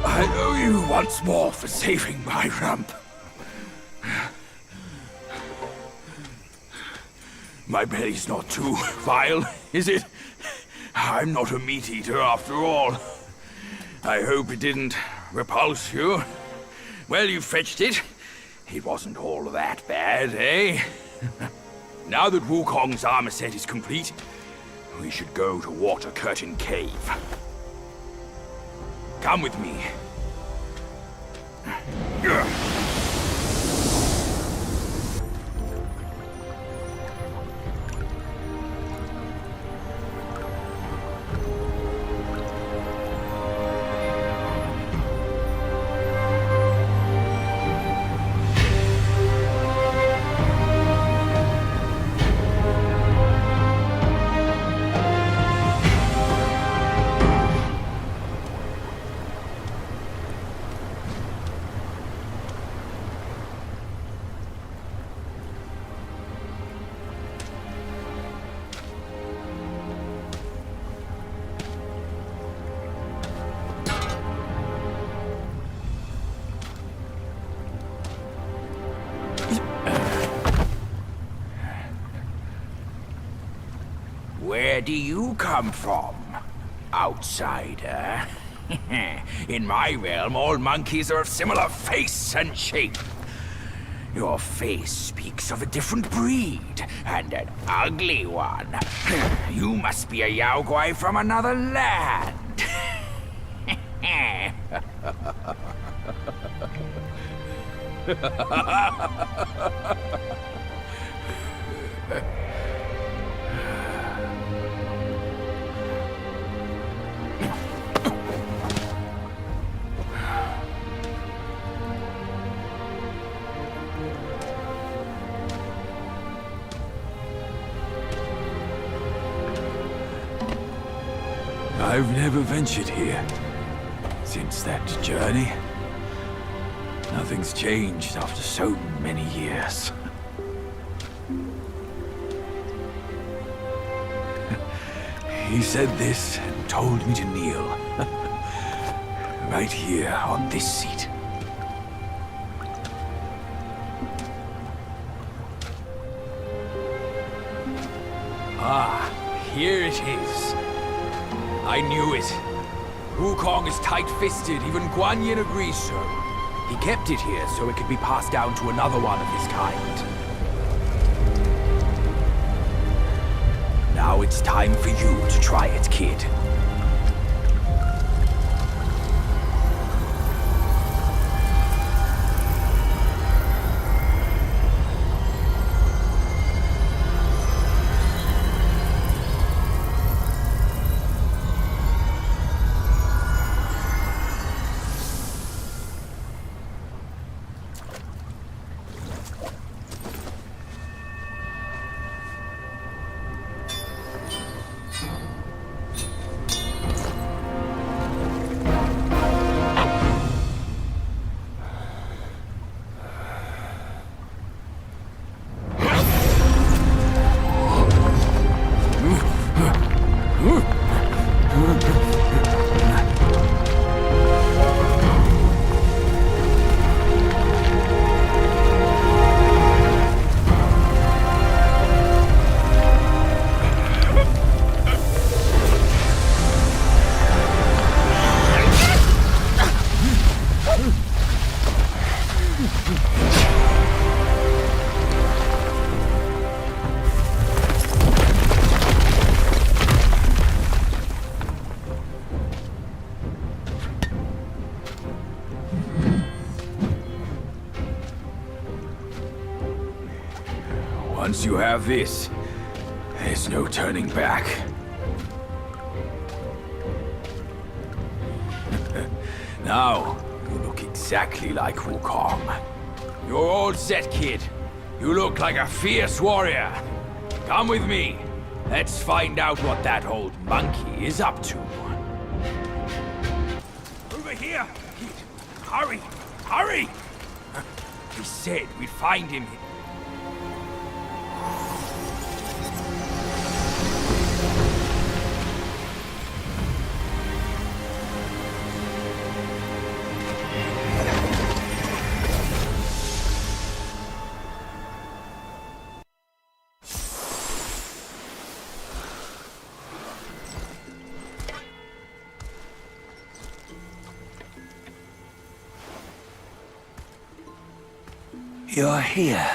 [SPEAKER 15] I owe you once more for saving my rump. My belly's not too vile, is it? I'm not a meat eater after all. I hope it didn't repulse you. Well, you fetched it. It wasn't all that bad, eh? Now that Wukong's armor set is complete, we should go to Water Curtain Cave. Come with me. Where do you come from, outsider? In my realm, all monkeys are of similar face and shape. Your face speaks of a different breed, and an ugly one. You must be a Yao Guai from another land.
[SPEAKER 2] I've never ventured here since that journey. Nothing's changed after so many years. He said this and told me to kneel. Right here on this seat. Ah, here it is. I knew it.
[SPEAKER 15] Wukong is tight-fisted, even Guan Yin agrees so. He kept it here so it could be passed down to another one of his kind. Now it's time for you to try it, kid. Once you have this, there's no turning back. Now, you look exactly like Wukong. You're all set, kid. You look like a fierce warrior. Come with me. Let's find out what that old monkey is up to. Over here, kid. Hurry! Hurry! He said we'd find him.
[SPEAKER 16] You're here.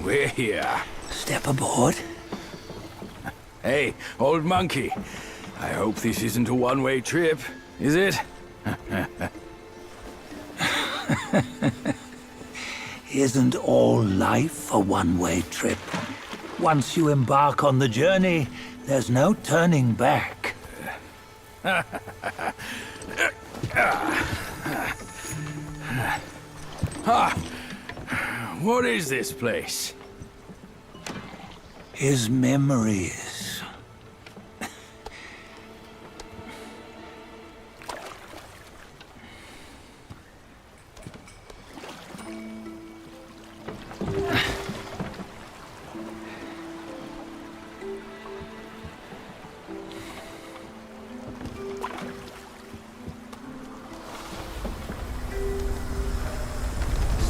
[SPEAKER 15] We're here.
[SPEAKER 16] Step aboard.
[SPEAKER 15] Hey, old monkey. I hope this isn't a one-way trip, is it?
[SPEAKER 16] Isn't all life a one-way trip? Once you embark on the journey, there's no turning back.
[SPEAKER 15] What is this place?
[SPEAKER 16] His memories.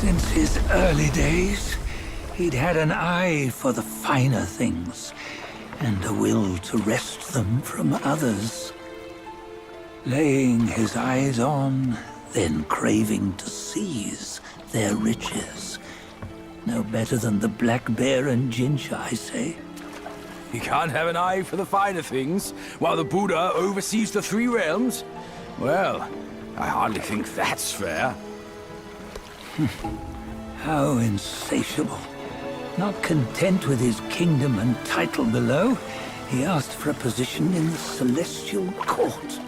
[SPEAKER 16] Since his early days, he'd had an eye for the finer things, and a will to wrest them from others. Laying his eyes on, then craving to seize their riches. No better than the black bear and Jincha, I say.
[SPEAKER 15] You can't have an eye for the finer things, while the Buddha oversees the three realms? Well, I hardly think that's fair.
[SPEAKER 16] How insatiable. Not content with his kingdom and title below, he asked for a position in the Celestial Court.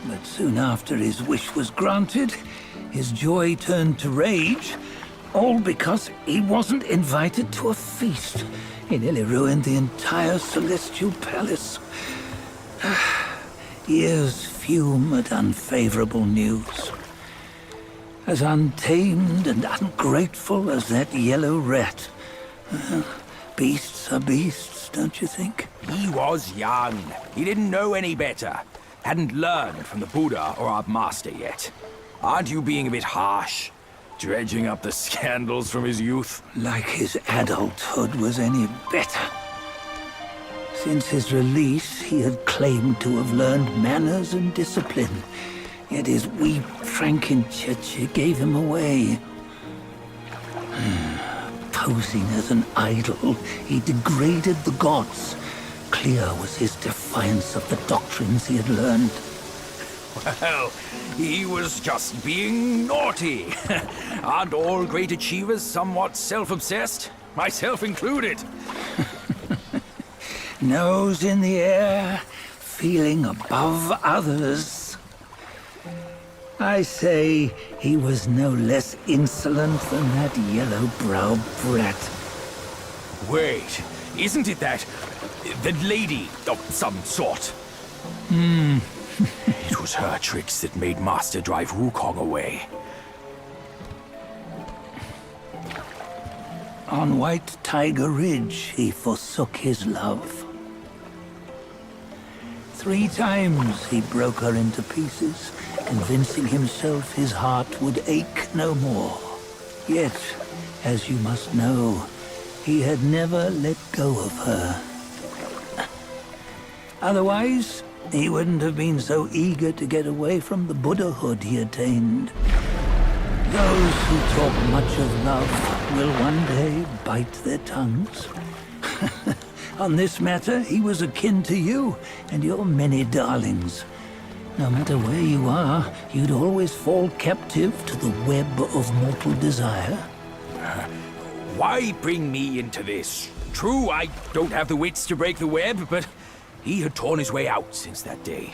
[SPEAKER 16] But soon after his wish was granted, his joy turned to rage, all because he wasn't invited to a feast. He nearly ruined the entire Celestial Palace. Ears fume at unfavorable news. As untamed and ungrateful as that yellow rat. Beasts are beasts, don't you think?
[SPEAKER 15] He was young. He didn't know any better. Hadn't learned from the Buddha or our master yet. Aren't you being a bit harsh? Dredging up the scandals from his youth?
[SPEAKER 16] Like his adulthood was any better. Since his release, he had claimed to have learned manners and discipline. Yet his weak Frankenchurch gave him away. Posing as an idol, he degraded the gods. Clear was his defiance of the doctrines he had learned.
[SPEAKER 15] Well, he was just being naughty. Aren't all great achievers somewhat self-obsessed? Myself included.
[SPEAKER 16] Nose in the air, feeling above others. I say he was no less insolent than that yellow-browed brat.
[SPEAKER 15] Wait, isn't it that lady of some sort? It was her tricks that made Master drive Wukong away.
[SPEAKER 16] On White Tiger Ridge, he forsook his love. 3 times he broke her into pieces, convincing himself his heart would ache no more. Yet, as you must know, he had never let go of her. Otherwise, he wouldn't have been so eager to get away from the Buddhahood he attained. Those who talk much of love will one day bite their tongues. On this matter, he was akin to you and your many darlings. No matter where you are, you'd always fall captive to the web of mortal desire.
[SPEAKER 15] Why bring me into this? True, I don't have the wits to break the web, but he had torn his way out since that day.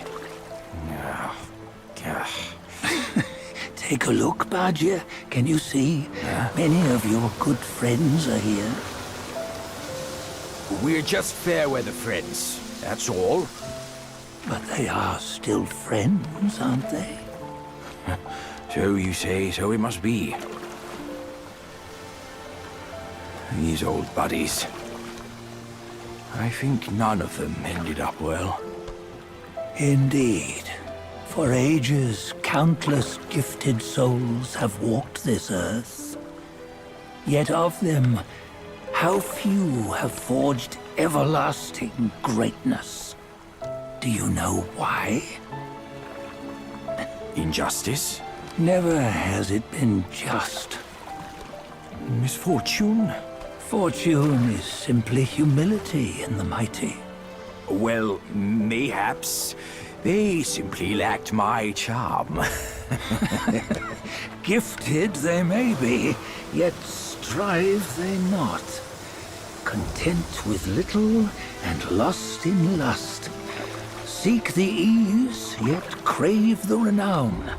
[SPEAKER 16] Take a look, Badger. Can you see? Many of your good friends are here.
[SPEAKER 15] We're just fair-weather friends, that's all.
[SPEAKER 16] But they are still friends, aren't they?
[SPEAKER 15] So you say, so it must be. These old buddies. I think none of them ended up well.
[SPEAKER 16] Indeed. For ages, countless gifted souls have walked this earth. Yet of them, how few have forged everlasting greatness? Do you know why?
[SPEAKER 15] Injustice?
[SPEAKER 16] Never has it been just.
[SPEAKER 15] Misfortune?
[SPEAKER 16] Fortune is simply humility in the mighty.
[SPEAKER 15] Well, mayhaps they simply lacked my charm.
[SPEAKER 16] Gifted they may be, yet strive they not. Content with little and lost in lust. Seek the ease, yet crave the renown.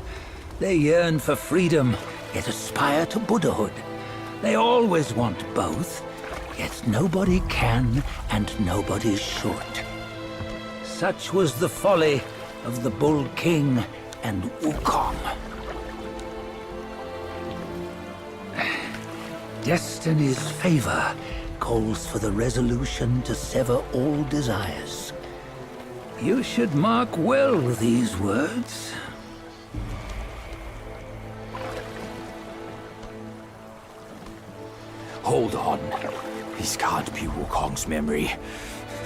[SPEAKER 16] They yearn for freedom, yet aspire to Buddhahood. They always want both, yet nobody can and nobody should. Such was the folly of the Bull King and Wukong. Destiny's favor calls for the resolution to sever all desires. You should mark well these words.
[SPEAKER 15] Hold on. This can't be Wukong's memory.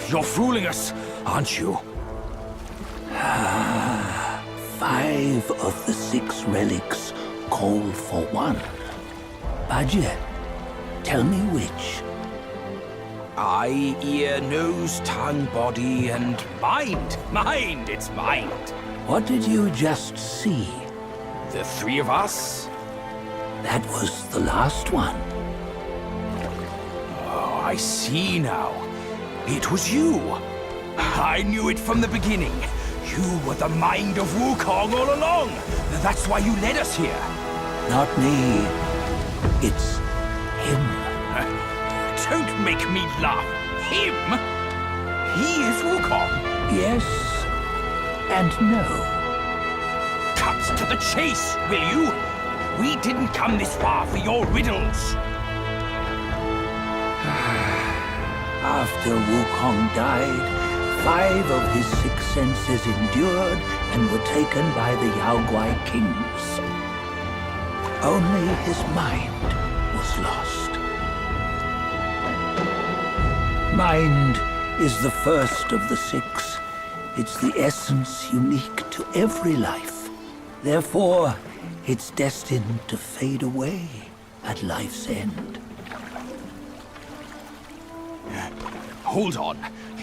[SPEAKER 15] You're fooling us, aren't you?
[SPEAKER 16] 5 of the 6 relics call for one. Badger, tell me which.
[SPEAKER 15] Eye, ear, nose, tongue, body, and mind. Mind, it's mind.
[SPEAKER 16] What did you just see?
[SPEAKER 15] The 3 of us?
[SPEAKER 16] That was the last one.
[SPEAKER 15] Oh, I see now. It was you. I knew it from the beginning. You were the mind of Wukong all along. That's why you led us here.
[SPEAKER 16] Not me. It's him.
[SPEAKER 15] Don't make me laugh. Him? He is Wukong.
[SPEAKER 16] Yes and no.
[SPEAKER 15] Cut to the chase, will you? We didn't come this far for your riddles.
[SPEAKER 16] After Wukong died, 5 of his 6 senses endured and were taken by the Yaoguai kings. Only his mind was lost. Mind is the first of the six. It's the essence unique to every life. Therefore, it's destined to fade away at life's end.
[SPEAKER 15] Hold on.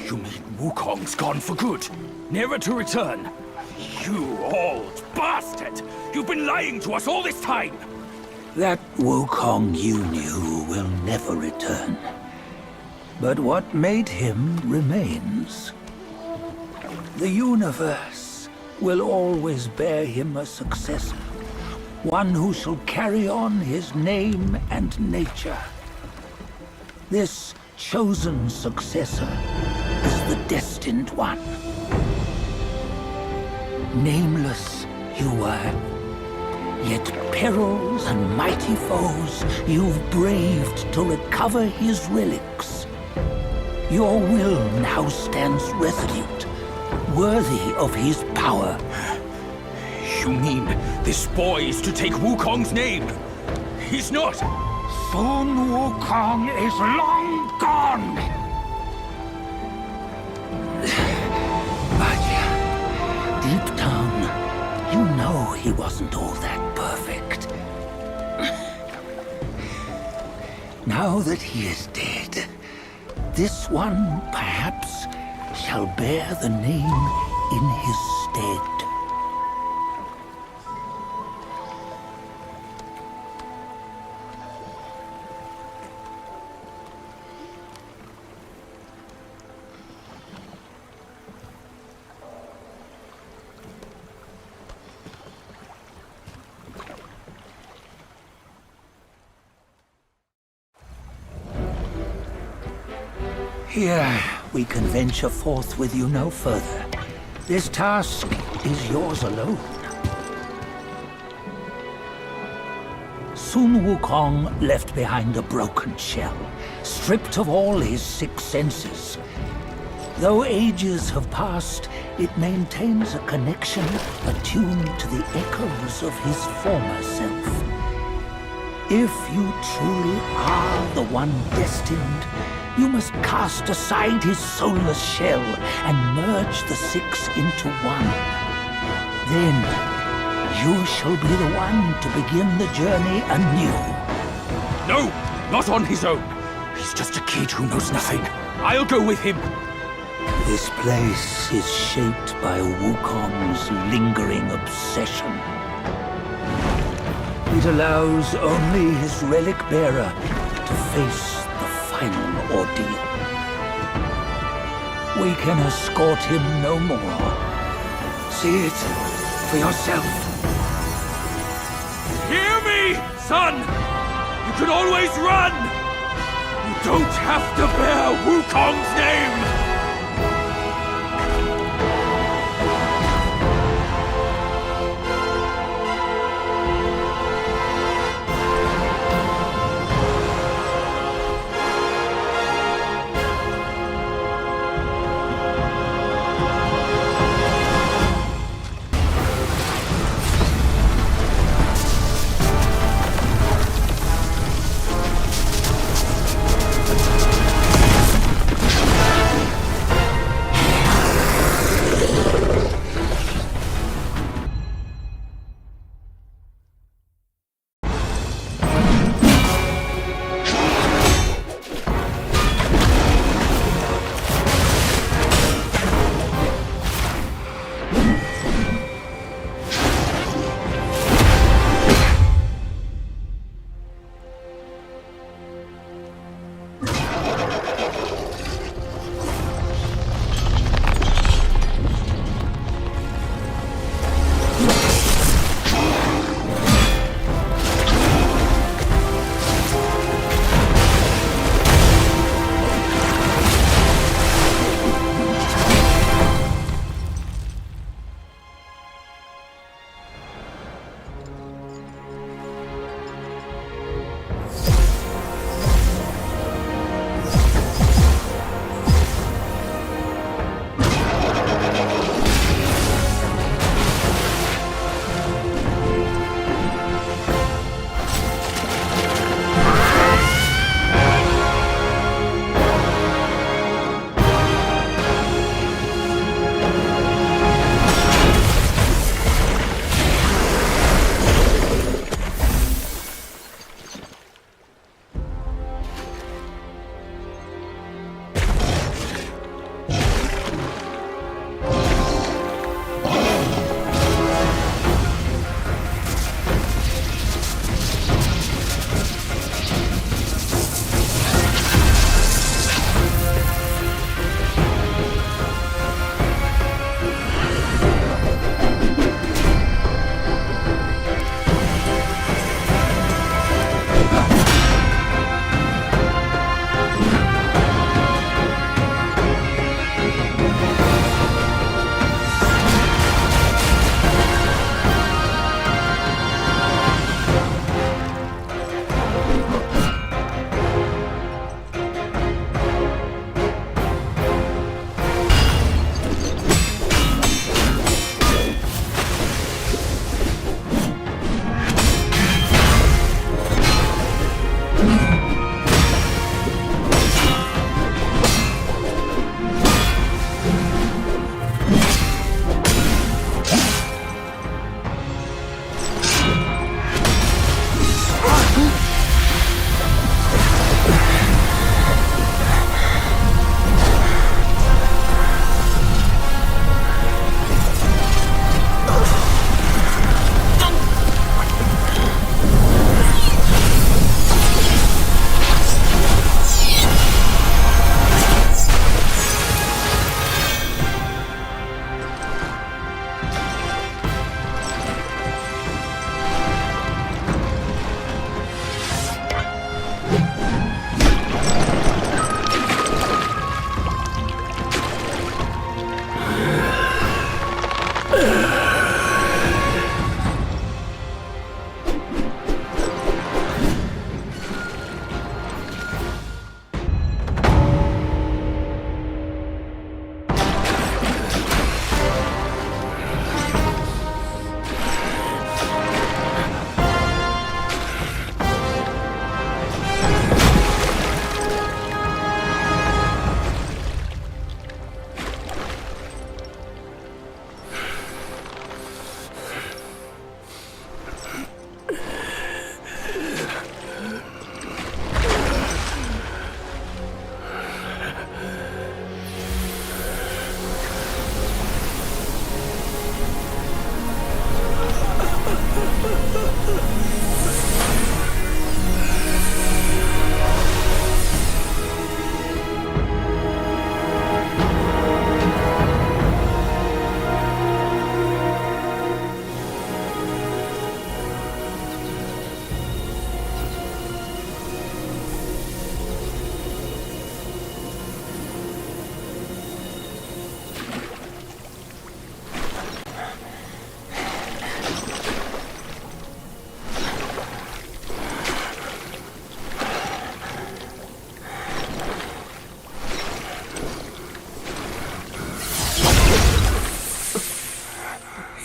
[SPEAKER 15] You mean Wukong's gone for good? Never to return? You old bastard! You've been lying to us all this time!
[SPEAKER 16] That Wukong you knew will never return. But what made him remains. The universe will always bear him a successor. One who shall carry on his name and nature. This chosen successor is the destined one. Nameless you were, yet perils and mighty foes you've braved to recover his relics. Your will now stands resolute, worthy of his power.
[SPEAKER 15] You mean this boy is to take Wukong's name? He's not!
[SPEAKER 16] Sun Wukong is long gone! But deep down, you know he wasn't all that perfect. Now that he is dead, this one, perhaps, shall bear the name in his stead. Here, we can venture forth with you no further. This task is yours alone. Sun Wukong left behind a broken shell, stripped of all his six senses. Though ages have passed, it maintains a connection attuned to the echoes of his former self. If you truly are the one destined, you must cast aside his soulless shell and merge the six into one. Then, you shall be the one to begin the journey anew.
[SPEAKER 15] No! Not on his own! He's just a kid who knows nothing. I'll go with him!
[SPEAKER 16] This place is shaped by Wukong's lingering obsession. It allows only his relic bearer to face the final ordeal. We can escort him no more. See it for yourself.
[SPEAKER 15] Hear me, son! You can always run! You don't have to bear Wukong's name!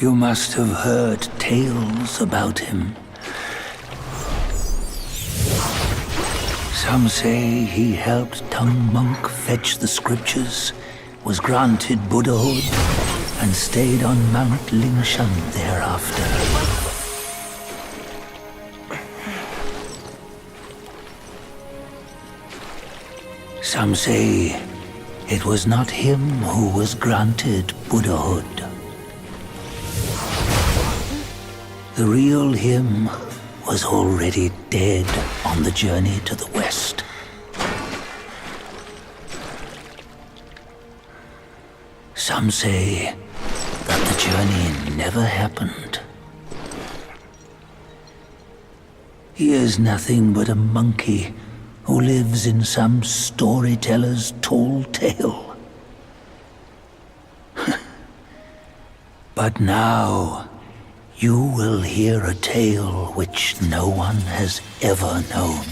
[SPEAKER 16] You must have heard tales about him. Some say he helped Tung Monk fetch the scriptures, was granted Buddhahood, and stayed on Mount Lingshan thereafter. Some say it was not him who was granted Buddhahood. The real him was already dead on the journey to the west. Some say that the journey never happened. He is nothing but a monkey who lives in some storyteller's tall tale. But now, you will hear a tale which no one has ever known.